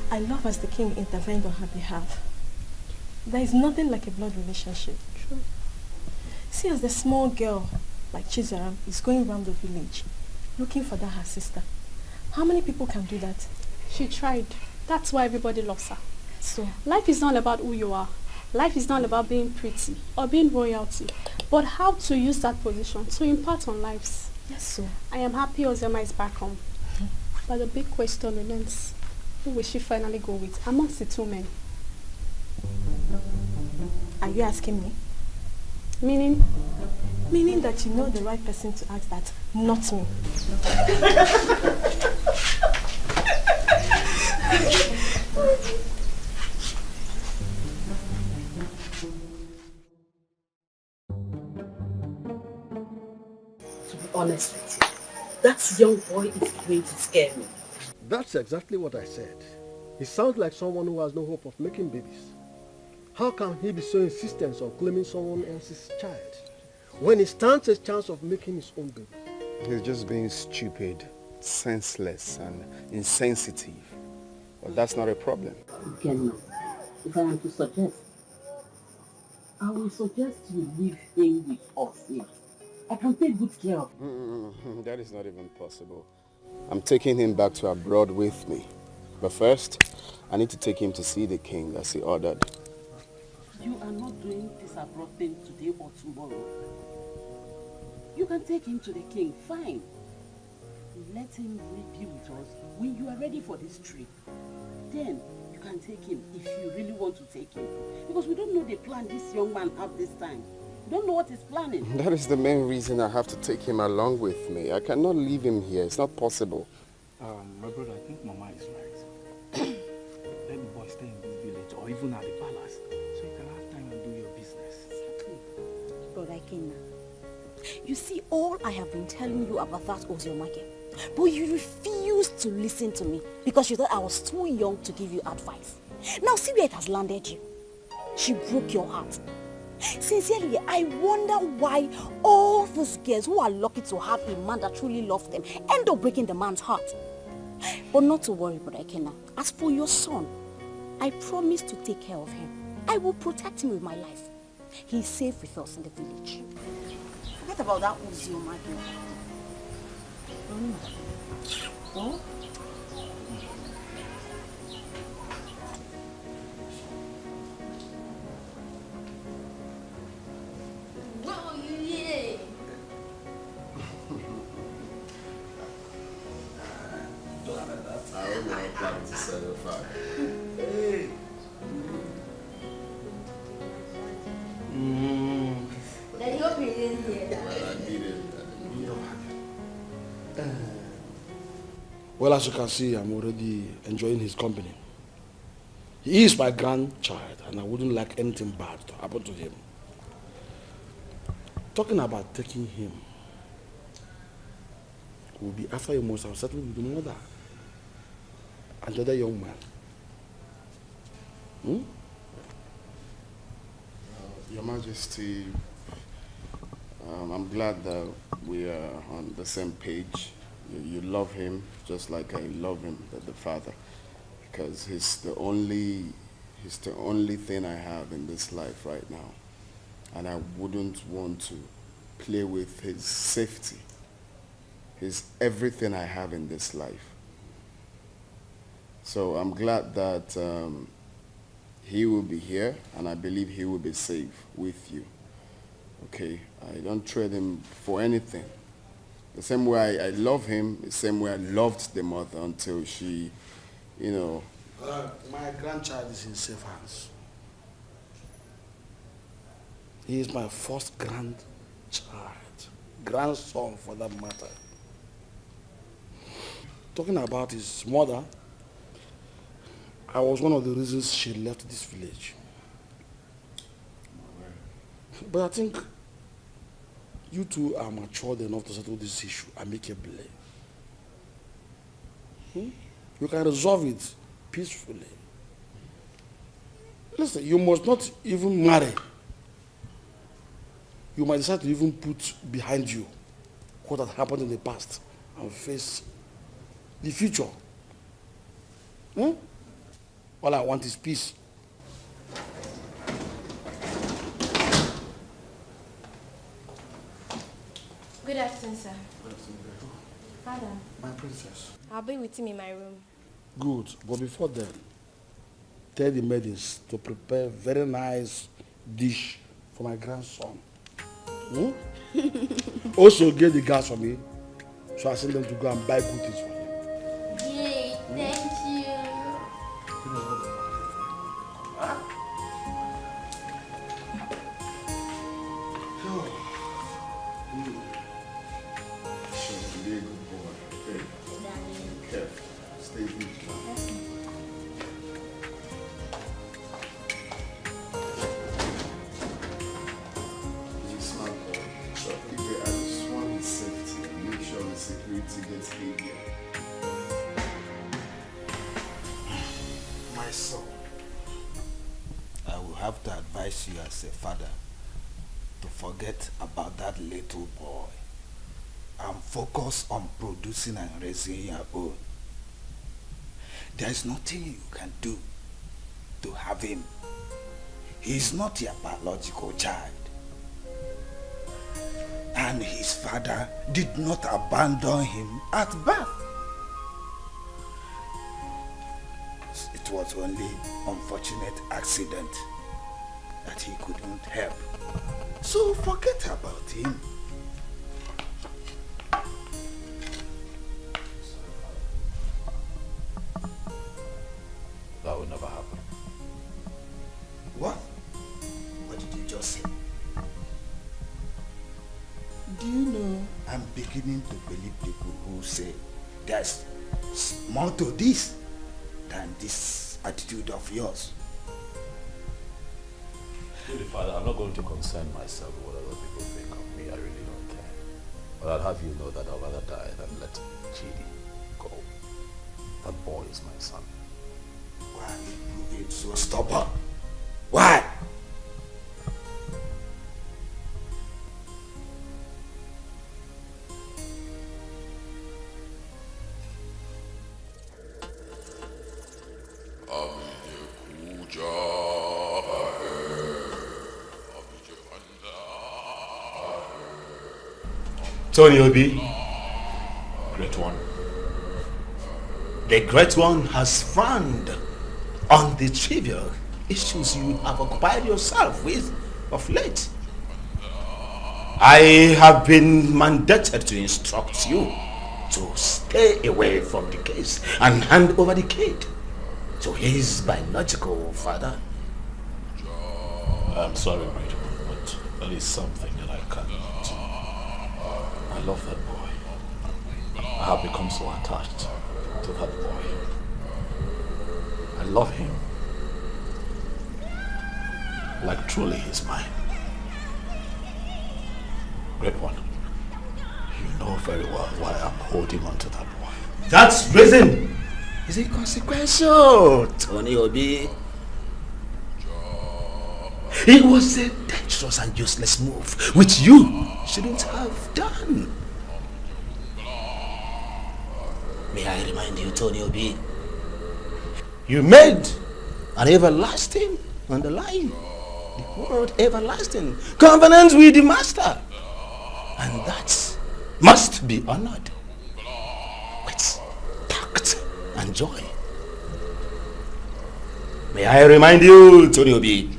I love as the king intervened on her behalf. There is nothing like a blood relationship. True. See, as the small girl like Chizaram is going around the village looking for that her sister. How many people can do that? She tried. That's why everybody loves her. So life is not about who you are. Life is not about being pretty or being royalty, but how to use that position to impart on lives. Yes, so I am happy Ozioma is back home. But the big question remains, who will she finally go with amongst the two men? Are you asking me? Meaning? Meaning that you know the right person to ask that, not me. To be honest with you, that young boy is going to scare me. That's exactly what I said. He sounds like someone who has no hope of making babies. How can he be so insistent on claiming someone else's child when he stands a chance of making his own baby? He's just being stupid, senseless and insensitive. But that's not a problem. Again, if I am to suggest, I will suggest you leave him with us here. I can take good care of him. That is not even possible. I'm taking him back to abroad with me. But first, I need to take him to see the king as he ordered. You are not doing this abroad thing today or tomorrow. You can take him to the king, fine. Let him be with us when you are ready for this trip. Then you can take him if you really want to take him. Because we don't know the plan this young man has this time. We don't know what he's planning. That is the main reason I have to take him along with me. I cannot leave him here. It's not possible. My brother, I think Mama is right. Let the boy stay in this village or even at the palace so you can have time and do your business. Brother Kenna, you see all I have been telling you about that Ozioma girl. But you refused to listen to me because you thought I was too young to give you advice. Now see where it has landed you. She broke your heart. Sincerely, I wonder why all those girls who are lucky to have a man that truly loves them end up breaking the man's heart. But not to worry, Brother Kenna. As for your son, I promise to take care of him. I will protect him with my life. He is safe with us in the village. Forget about that Uzioma girl. Oh? I don't know how plan to set it fire. Hey. Daddy, hope you didn't hear that. Well, I needed that. Well, as you can see, I'm already enjoying his company. He is my grandchild, and I wouldn't like anything bad to happen to him. Talking about taking him, will be after you must have settled with the mother and the other young man. Your Majesty, I'm glad that we are on the same page. You love him just like I love him, the father, because he's the only thing I have in this life right now, and I wouldn't want to play with his safety. He's everything I have in this life. So I'm glad that he will be here, and I believe he will be safe with you. Okay, I don't trade him for anything. The same way I love him, the same way I loved the mother until she, you know. My grandchild is in safe hands. He is my first grandchild, grandson for that matter. Talking about his mother, I was one of the reasons she left this village. But I think you two are matured enough to settle this issue amicably. You can resolve it peacefully. Listen, you must not even marry. You might decide to even put behind you what had happened in the past and face the future. All I want is peace. Good afternoon, sir. Madam. My princess. I'll be with him in my room. Good, but before then, tell the maidens to prepare very nice dish for my grandson. Also get the gas for me, so I send them to go and buy good things for him. Yay, thank you. Be a good boy. Okay. Be careful. Stay vigilant. He's a smart boy. So if I just want his safety, make sure the security gets heavier. My son, I will have to advise you as a father to forget about that little boy and focus on producing and raising your own. There is nothing you can do to have him. He is not your biological child. And his father did not abandon him at birth. it was only unfortunate accident that he couldn't help. So forget about him. That would never happen. What? What did you just say? Do you know, I'm beginning to believe people who say there's more to this than this attitude of yours. Really, Father, I'm not going to concern myself with what other people think of me. I really don't care. But I'll have you know that I'd rather die than let Chidi go. That boy is my son. Why are you being so stubborn? Why? Tony Obi, Great One. The Great One has frowned on the trivial issues you have occupied yourself with of late. I have been mandated to instruct you to stay away from the case and hand over the kid to his biological father. I'm sorry, Great One, but there is something that I cannot. I love that boy. I have become so attached to that boy. I love him. Like truly he's mine. Great One, you know very well why I'm holding on to that boy. That reason is inconsequential, Tony Obi. It was a dangerous and useless move, which you shouldn't have done. May I remind you, Tony Obi, you made an everlasting, underlying, the word everlasting, covenant with the Master. And that must be honored with tact and joy. May I remind you, Tony Obi,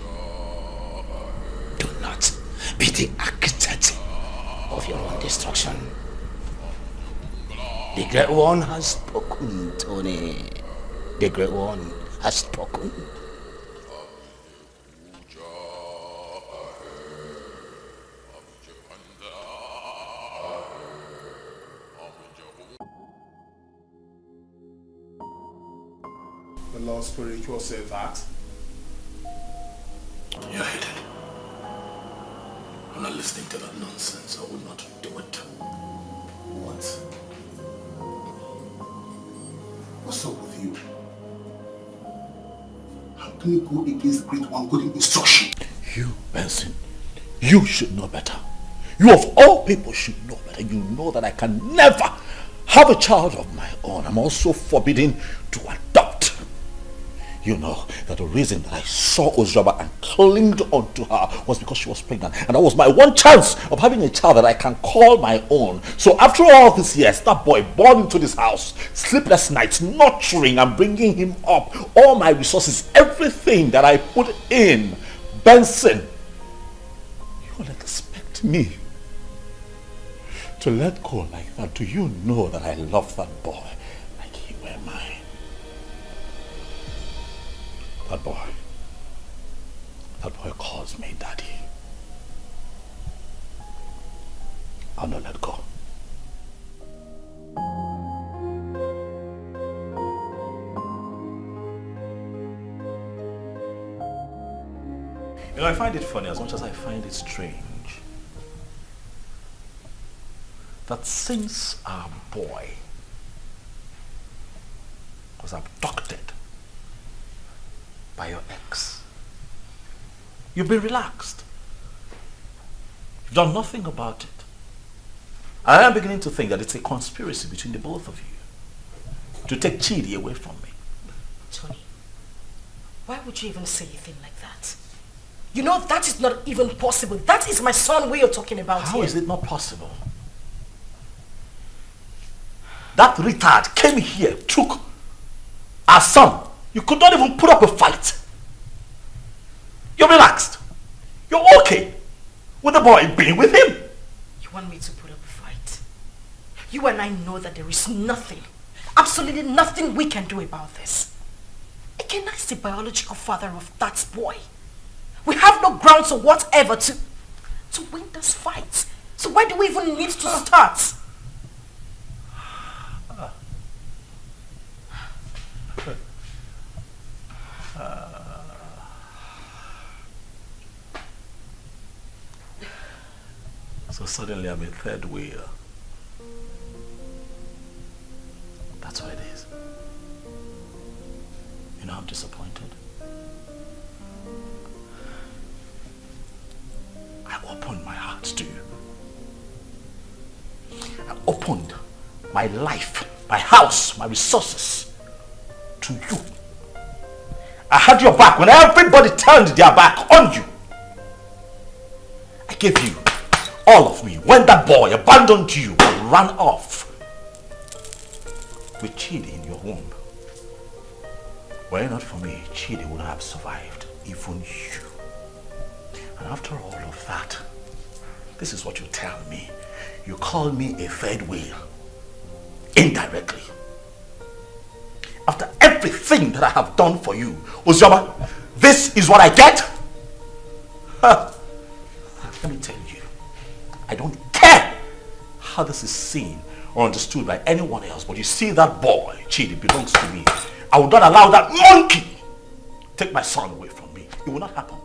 do not be the architect of your own destruction. The Great One has spoken, Tony. The Great One has spoken. The Lord Spiritual said that. You're hidden. I'm not listening to that nonsense. I will not do it. What? What's up with you? How can you go against the Great One getting instruction? You, Benson, you should know better. You of all people should know better. You know that I can never have a child of my own. I'm also forbidden to adopt. You know that the reason that I saw Ozioma and clinged onto her was because she was pregnant. And that was my one chance of having a child that I can call my own. So after all these years, that boy born into this house, sleepless nights, nurturing and bringing him up, all my resources, everything that I put in, Benson, you would expect me to let go like that? Do you know that I love that boy like he were mine? That boy calls me daddy. I'll not let go. You know, I find it funny as much as I find it strange that since our boy was abducted by your ex, you've been relaxed. You've done nothing about it. I am beginning to think that it's a conspiracy between the both of you to take Chidi away from me. Tony, why would you even say a thing like that? You know that is not even possible. That is my son we are talking about How here. is it not possible? That retard came here, took our son, You could not even put up a fight. You're relaxed. You're okay with the boy being with him. You want me to put up a fight? You and I know that there is nothing, absolutely nothing we can do about this. Ikenna is the biological father of that boy. We have no grounds or whatever to win this fight. So why do we even need to start? So suddenly I'm a third wheel. That's what it is. You know, I'm disappointed. I opened my heart to you. I opened my life, my house, my resources to you. I had your back when everybody turned their back on you. I gave you all of me when that boy abandoned you and ran off with Chidi in your womb. Were it not for me, Chidi would have survived, even you. And after all of that, this is what you tell me. You call me a third wheel, indirectly. After everything that I have done for you, Ozioma, this is what I get? Huh. Let me tell you, I don't care how this is seen or understood by anyone else, but you see that boy, Chidi, belongs to me. I will not allow that monkey take my son away from me. It will not happen.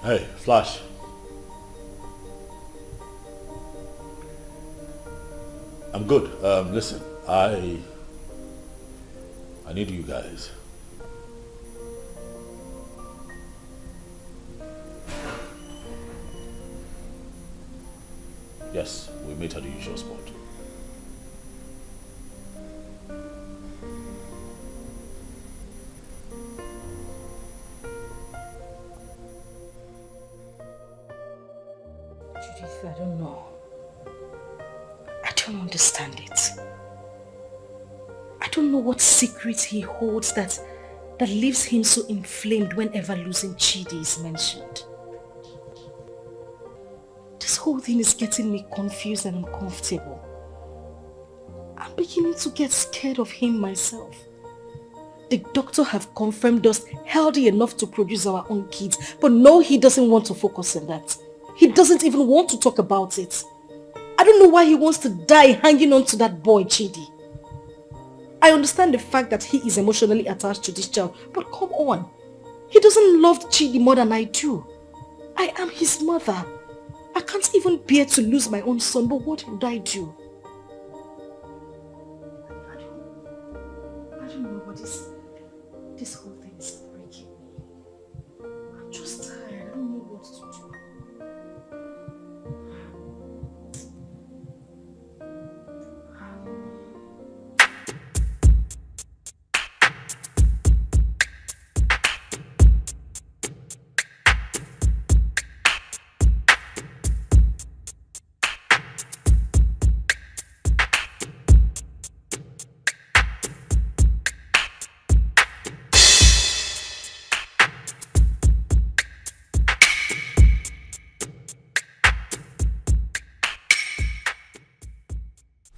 Hey, Flash. I'm good. Listen, I need you guys. Yes, we meet at the usual spot. Judith, I don't know. I don't understand it. I don't know what secret he holds that leaves him so inflamed whenever losing Chidi is mentioned. This whole thing is getting me confused and uncomfortable. I'm beginning to get scared of him myself. The doctor have confirmed us healthy enough to produce our own kids, but no, he doesn't want to focus on that. He doesn't even want to talk about it. I don't know why he wants to die hanging on to that boy, Chidi. I understand the fact that he is emotionally attached to this child, but come on. He doesn't love Chidi more than I do. I am his mother. I can't even bear to lose my own son, but what would I do? I don't know what this whole thing is breaking me. I'm just tired. I don't know what to do.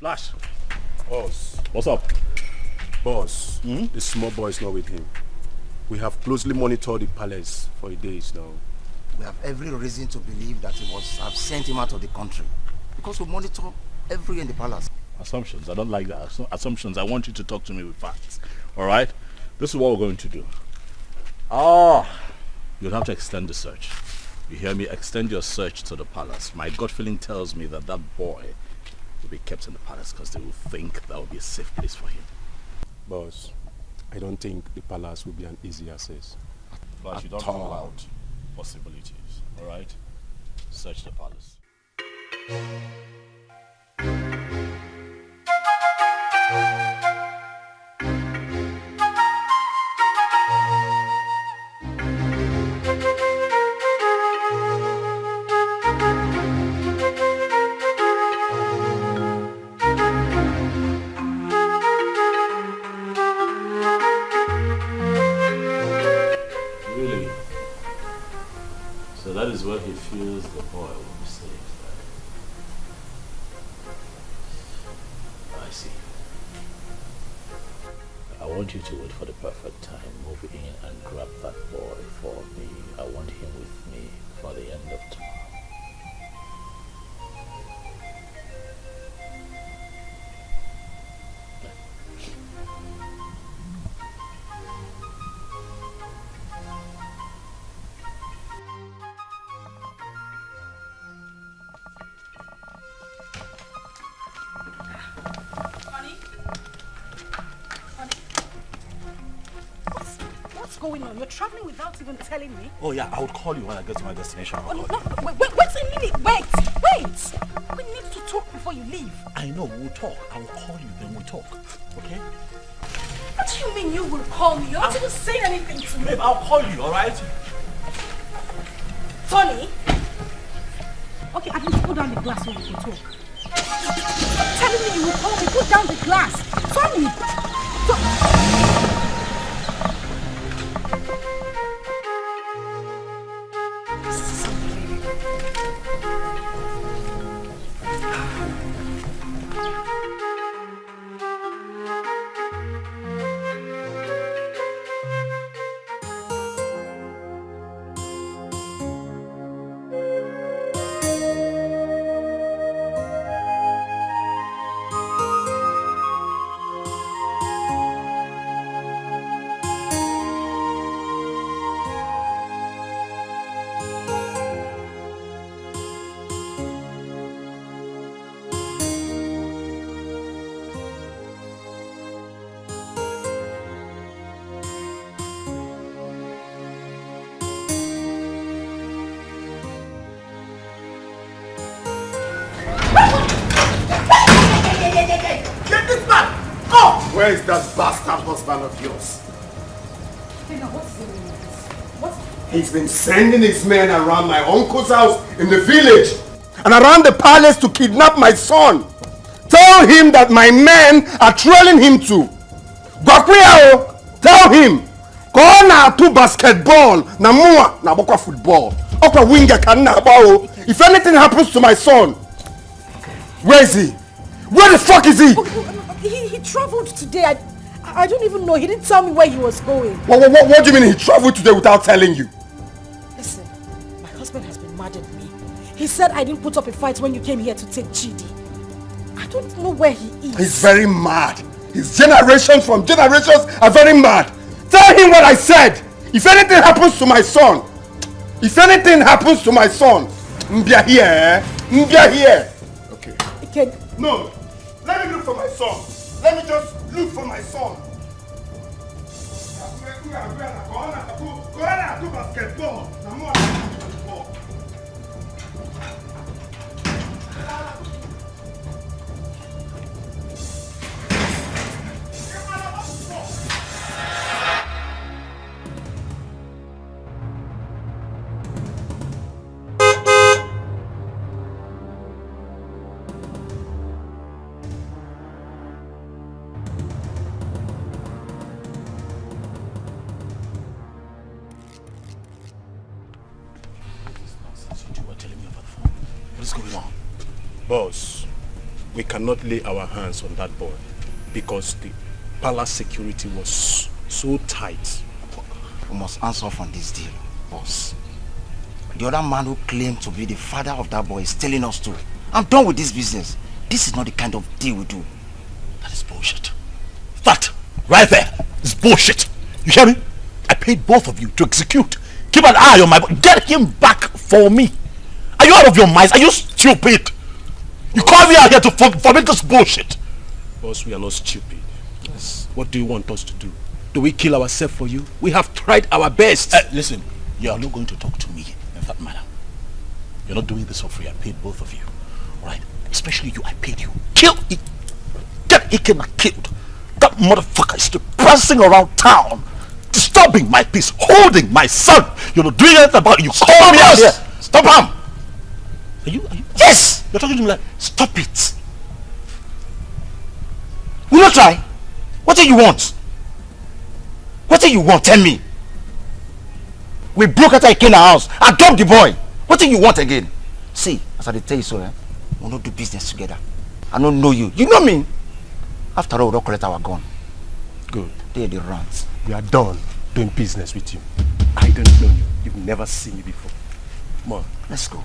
Flash. Boss. What's up? Boss, the small boy is not with him. We have closely monitored the palace for days now. We have every reason to believe that he was have sent him out of the country. Because we monitor everywhere in the palace. Assumptions. I don't like that. Assumptions. I want you to talk to me with facts. Alright? This is what we're going to do. You'll have to extend the search. You hear me? Extend your search to the palace. My gut feeling tells me that that boy will be kept in the palace because they will think that will be a safe place for him. Boss, I don't think the palace will be an easy access. But you don't rule out possibilities. Alright? Search the palace. Really? So that is where he feels the boy will be saved. I see. I want you to wait for the perfect time. Move in and grab that boy for me. I want him with me for the end of tomorrow. What's going on? You're traveling without even telling me. Oh yeah, I would call you when I get to my destination. Oh, no, wait a minute. Wait. We need to talk before you leave. I know, we'll talk. I will call you, then we'll talk. Okay? What do you mean you will call me? You're not even saying anything to me. Babe, I'll call you, alright? Tony? Okay, at least put down the glass so we can talk. Stop telling me you will call me. Put down the glass. Tony! Get this man! Go! Where is that bastard husband of yours? Hey, now what's the meaning of this? What's... He's been sending his men around my uncle's house in the village and around the palace to kidnap my son. Tell him that my men are trailing him to. Gwakwiyao, tell him. Go na to basketball, na mua na bokwa football. Okwa winger kan na bao. If anything happens to my son, where is he? Where the fuck is he? He traveled today. I don't even know. He didn't tell me where he was going. What do you mean he traveled today without telling you? Listen, my husband has been mad at me. He said I didn't put up a fight when you came here to take Chidi. I don't know where he is. He's very mad. His generations from generations are very mad. Tell him what I said. If anything happens to my son, Mbia here, eh? Mbia here. Okay. No, let me look for my son. Let me just look for my son. Go to basketball. What is going on? Boss, we cannot lay our hands on that boy because the palace security was so tight. We must answer from this deal, boss. The other man who claimed to be the father of that boy is telling us to. I'm done with this business. This is not the kind of deal we do. That is bullshit. That right there is bullshit. You hear me? I paid both of you to execute. Keep an eye on my boy. Get him back for me. Are you out of your minds? Are you stupid? You call me out here to forbid this bullshit. Boss, we are not stupid. Yes. What do you want us to do? Do we kill ourselves for you? We have tried our best. Listen, you are not going to talk to me in that manner. You're not doing this for free. I paid both of you. Alright? Especially you, I paid you. Kill it. Get Ikena killed. That motherfucker is still prancing around town, disturbing my peace, holding my son. You're not doing anything about it. You call me out here. Stop him. Are you? Yes! You're talking to me like, stop it. Will you try? What do you want? What do you want? Tell me. We broke out Ikena house. I dumped the boy. What do you want again? See, as I tell you so, we'll not do business together. I don't know you. You know me. After all, we don't collect our gun. Good. They're the runs. We are done doing business with you. I don't know you. You've never seen me before. Come on. Let's go.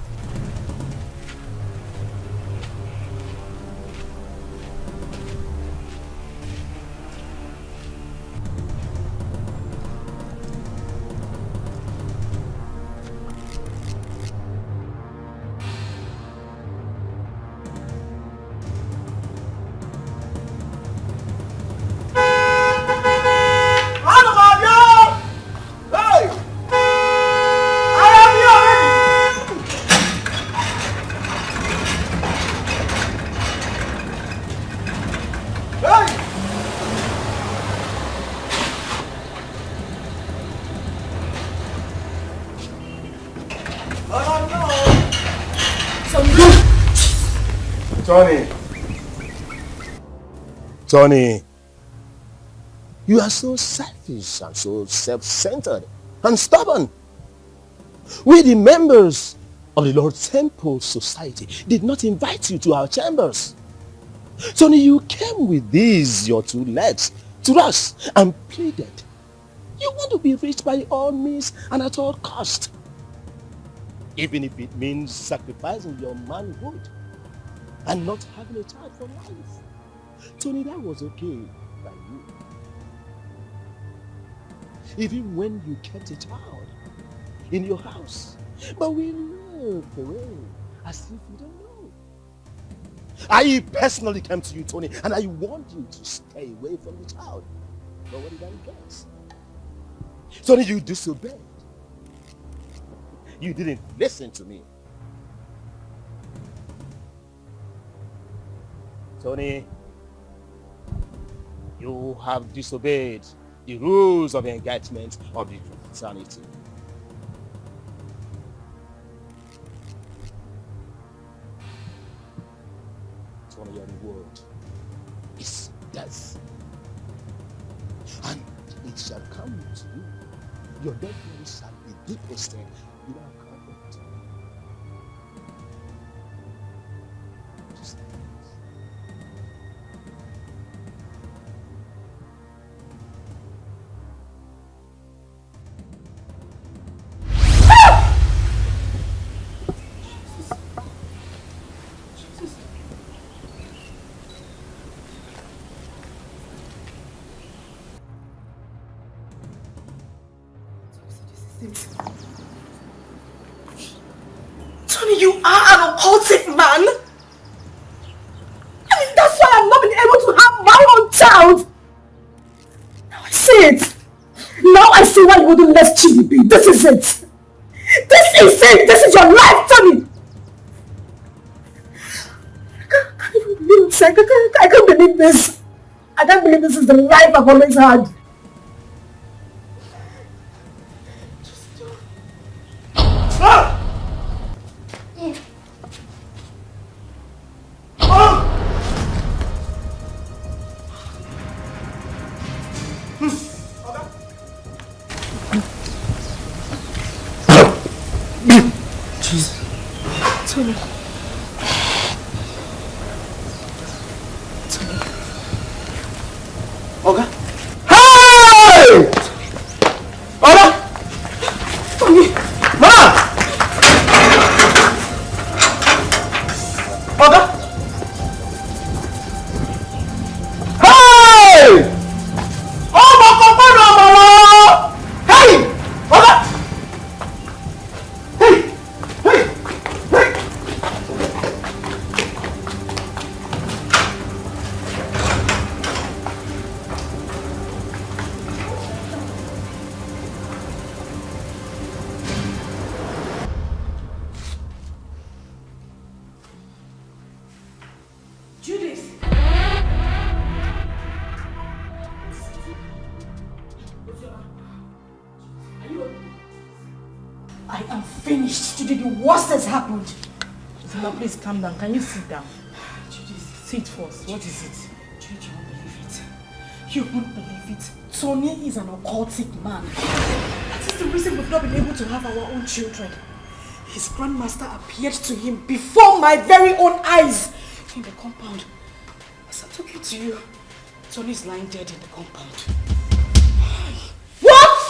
Tony, you are so selfish and so self-centered and stubborn. We, the members of the Lord Temple Society, did not invite you to our chambers. Tony, you came with these, your two legs, to us and pleaded. You want to be rich by all means and at all cost. Even if it means sacrificing your manhood and not having a child for life. Tony, that was okay by you. Even when you kept a child in your house. But we looked away as if you don't know. I personally came to you, Tony, and I warned you to stay away from the child. But what did I get? Tony, you disobeyed. You didn't listen to me. Tony, you have disobeyed the rules of engagement of the fraternity. Tony, your reward is death. And it shall come to you. Your dead body shall be deposited without comfort. Just Tony, you are an occultic man. I mean, that's why I've not been able to have my own child. Now I see it. Now I see why you wouldn't let Chibi be. This is it. This is it. This is your life, Tony. I can't even believe this. I can't believe this. I can't believe this is the life I've always had. finished. Today the worst has happened. Now please calm down. Can you sit down? Judith, sit first. What is it? Judith, you won't believe it. You won't believe it. Tony is an occultic man. That is the reason we've not been able to have our own children. His grandmaster appeared to him before my very own eyes in the compound. As I'm talking to you, Tony is lying dead in the compound. What?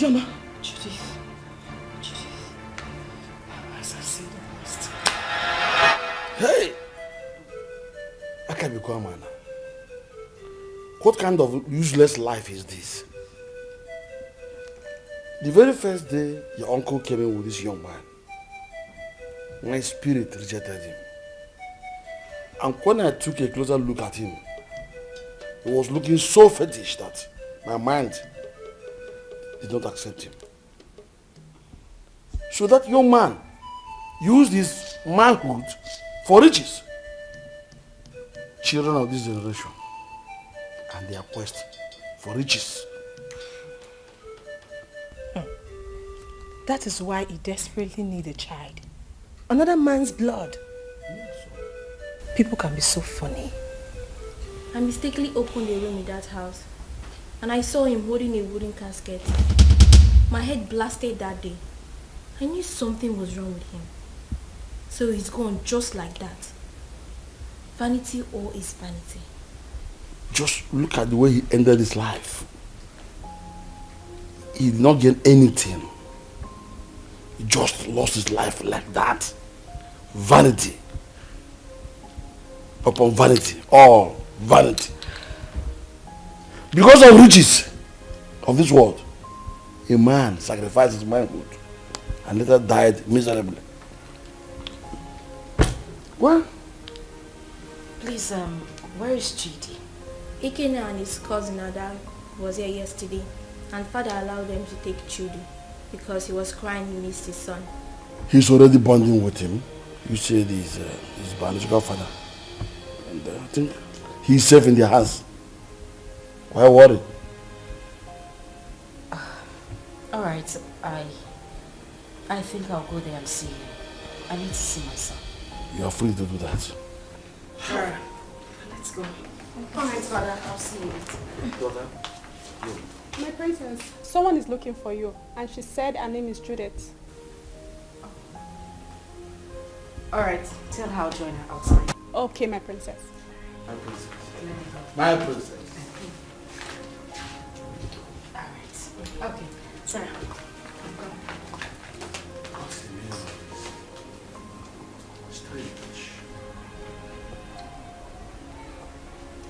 Ozioma. Judith. As I said the worst. Hey! I can't be quiet, man. What kind of useless life is this? The very first day your uncle came in with this young man, my spirit rejected him. And when I took a closer look at him, he was looking so fetish that my mind did not accept him. So that young man used his manhood for riches. Children of this generation and their quest for riches. That is why he desperately needs a child. Another man's blood. People can be so funny. I mistakenly opened a room in that house and I saw him holding a wooden casket. My head blasted that day. I knew something was wrong with him. So he's gone just like that. Vanity all is vanity. Just look at the way he ended his life. He did not get anything. He just lost his life like that. Vanity upon vanity. All vanity. Because of riches of this world, a man sacrificed his manhood and later died miserably. Well, Please, where is Chidi? Ikena and his cousin Ada was here yesterday and father allowed them to take Chidi because he was crying he missed his son. he's already bonding with him. You said he's his biological father. And I think he's safe in their hands. Why worry? Alright, I think I'll go there and see him. I need to see my son. You are free to do that. Sure. Let's go. Alright, father, I'll see you. Daughter, My princess, someone is looking for you, and she said her name is Judith. Alright, tell her I'll join her outside. Okay, my princess. My princess. My princess. Alright. Okay. Sorry.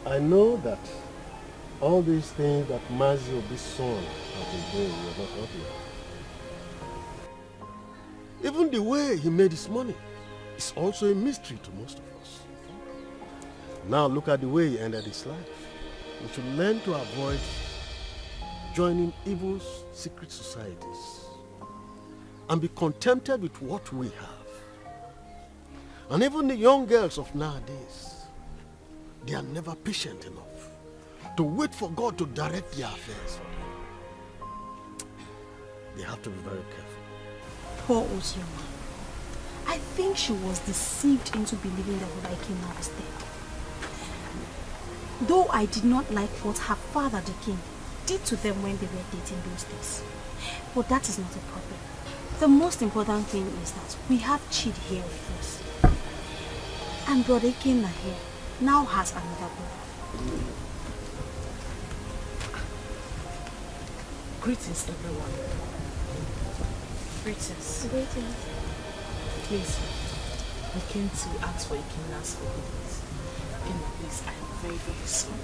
I know that all these things that Mazi of this son have been doing were not happy. Even the way he made his money is also a mystery to most of us. Now look at the way he ended his life. We should learn to avoid joining evil secret societies and be contented with what we have. And even the young girls of nowadays, they are never patient enough to wait for God to direct their affairs for them. They have to be very careful. Poor Ozioma. I think she was deceived into believing that Ikena was dead. Though I did not like what her father, the king, did to them when they were dating those days. But that is not a problem. The most important thing is that we have Chidi here with us. And brother Ikena here now has another brother. Greetings, everyone. Greetings. Greetings. Please, I came to ask for Ikena's forgiveness. Ikena, please, I am very, very sorry.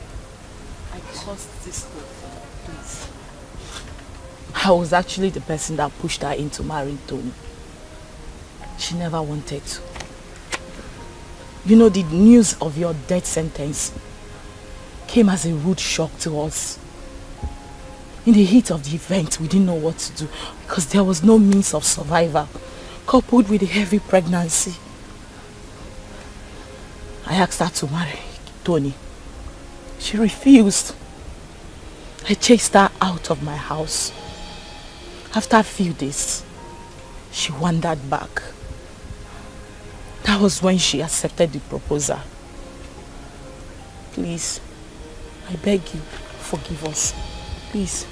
I caused this whole thing, please. I was actually the person that pushed her into marrying Tony. She never wanted to. You know, the news of your death sentence came as a rude shock to us. In the heat of the event, we didn't know what to do because there was no means of survival, coupled with a heavy pregnancy. I asked her to marry Tony, She refused. I chased her out of my house. After a few days, she wandered back. That was when she accepted the proposal. Please, I beg you, forgive us. Please.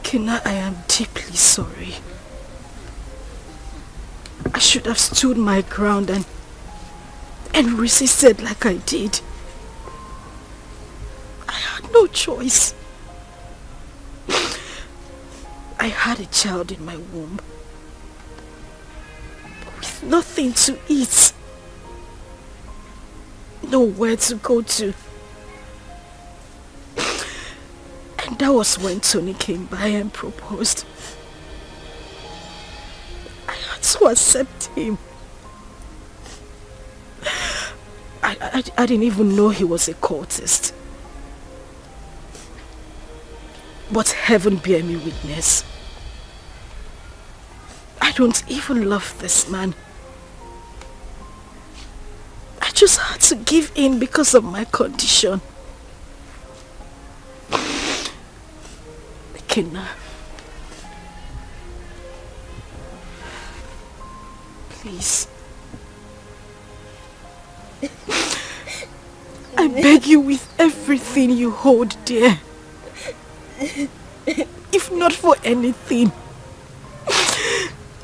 Kenna, I am deeply sorry. I should have stood my ground and resisted like I did. I had no choice. I had a child in my womb with nothing to eat, nowhere to go to. And that was when Tony came by and proposed. I had to accept him. I didn't even know he was a cultist. But heaven bear me witness. I don't even love this man. I just had to give in because of my condition. Kenna, please. I beg you with everything you hold dear. If not for anything,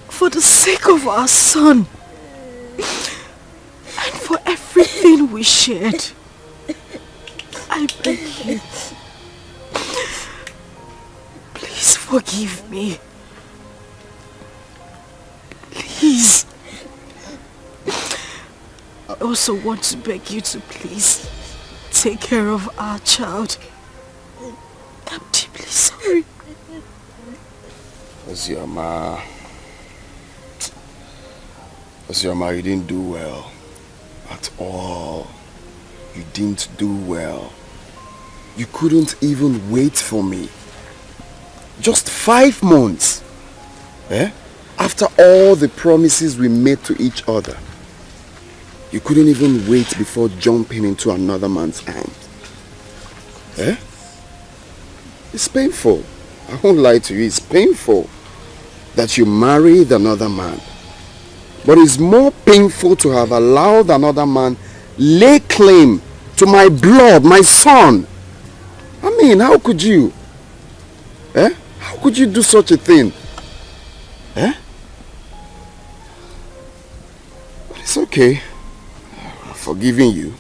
for the sake of our son and for everything we shared, I beg you, please forgive me. Please. I also want to beg you to please take care of our child. I'm deeply sorry. Ozioma, you didn't do well. At all. You didn't do well. You couldn't even wait for me. Just 5 months. Eh? After all the promises we made to each other. You couldn't even wait before jumping into another man's arms. Eh? It's painful. I won't lie to you. It's painful that you married another man. But it's more painful to have allowed another man lay claim to my blood, my son. I mean, how could you? Eh? How could you do such a thing? Eh? But it's okay. I'm forgiving you.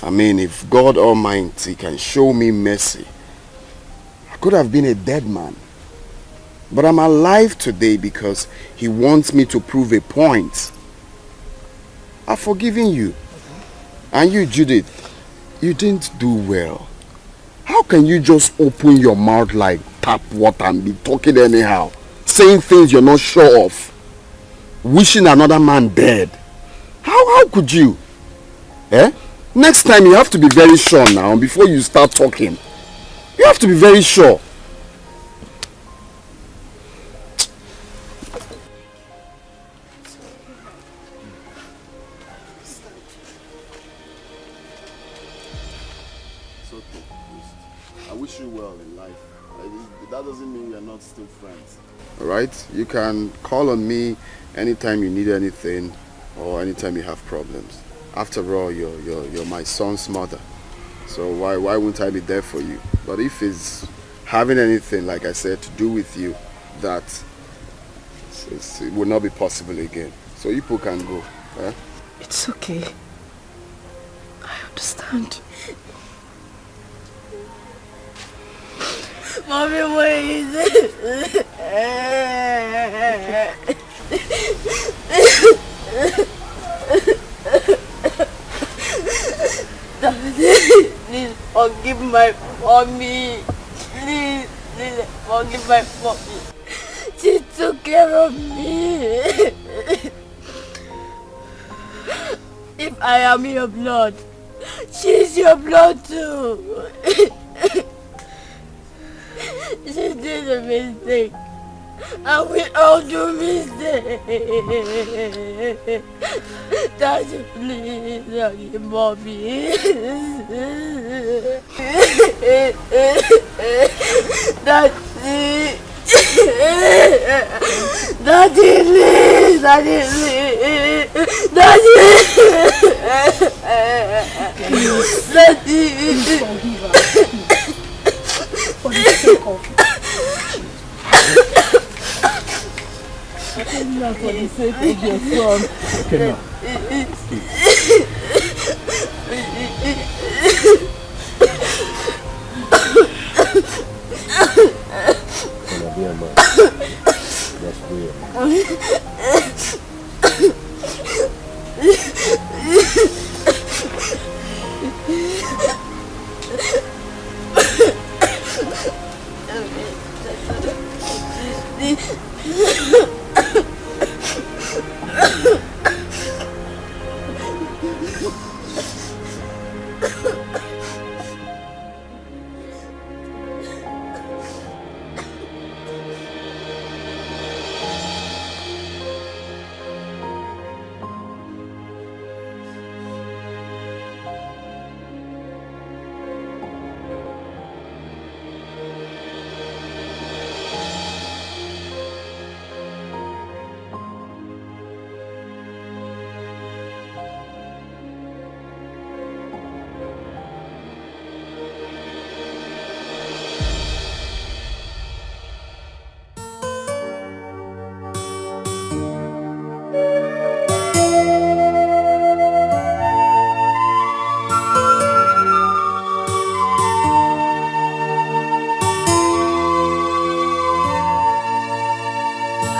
I mean, if God Almighty can show me mercy, I could have been a dead man. But I'm alive today because He wants me to prove a point. I've forgiven you. And you, Judith, you didn't do well. How can you just open your mouth like tap water and be talking anyhow? Saying things you're not sure of. Wishing another man dead. How could you? Eh? Next time you have to be very sure now before you start talking. You have to be very sure. It's okay. I wish you well in life. That doesn't mean we are not still friends. Alright? You can call on me anytime you need anything or anytime you have problems. After all, you're my son's mother. So why wouldn't I be there for you? But if it's having anything, like I said, to do with you, that it will not be possible again. So you people can go. Eh? It's okay. I understand. Mommy, what is it? Please forgive my mommy. Please forgive my mommy. She took care of me. If I am your blood, she's your blood too. She did a mistake. And we all do mistakes. Daddy, please, Daddy, Mommy. Daddy. Daddy, please, Daddy, please. Daddy. Daddy. Forgive her. For the sake of for the sake of your son. Okay, now. Gonna be a man. That's weird.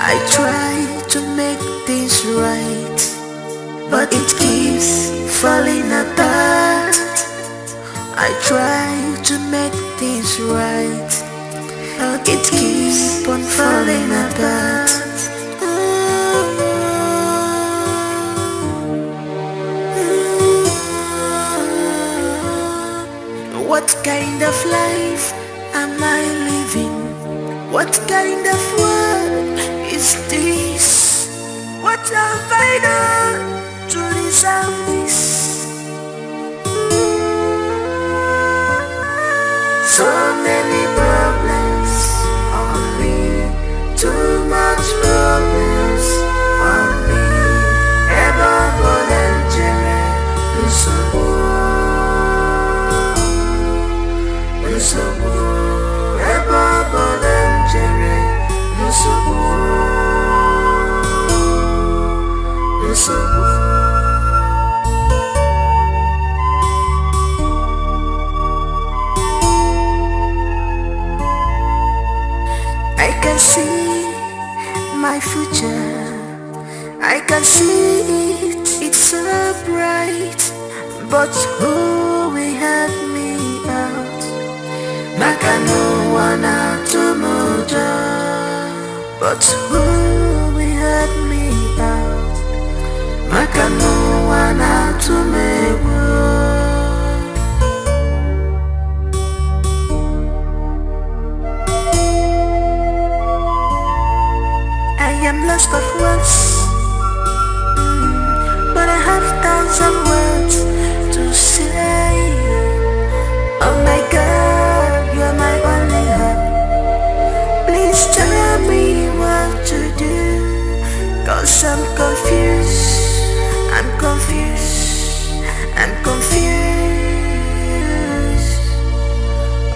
I try to make things right, but it keeps falling apart. I try to make things right, but it keeps on falling apart. What kind of life am I living? What kind of world is this? What have I done to deserve this? So many problems on me, too much problems on me. Ever volunteer, ever volunteer, I can see my future, I can see it, it's so bright, but who will help me out? Maka no one to moja, but who will help me out? Maka no one to me. I am lost of words, but I have thousand words to say. Oh my God, you are my only hope. Please tell me what to do, 'cause I'm confused, I'm confused, I'm confused.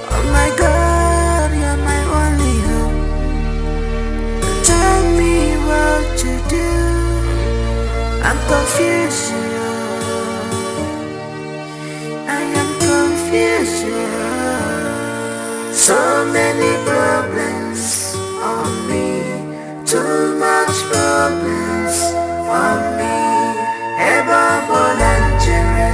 Oh my God, you are my only hope. Tell me what to do, I'm confused. I am confused. So many problems on me, too much problems on me. Ever volunteer,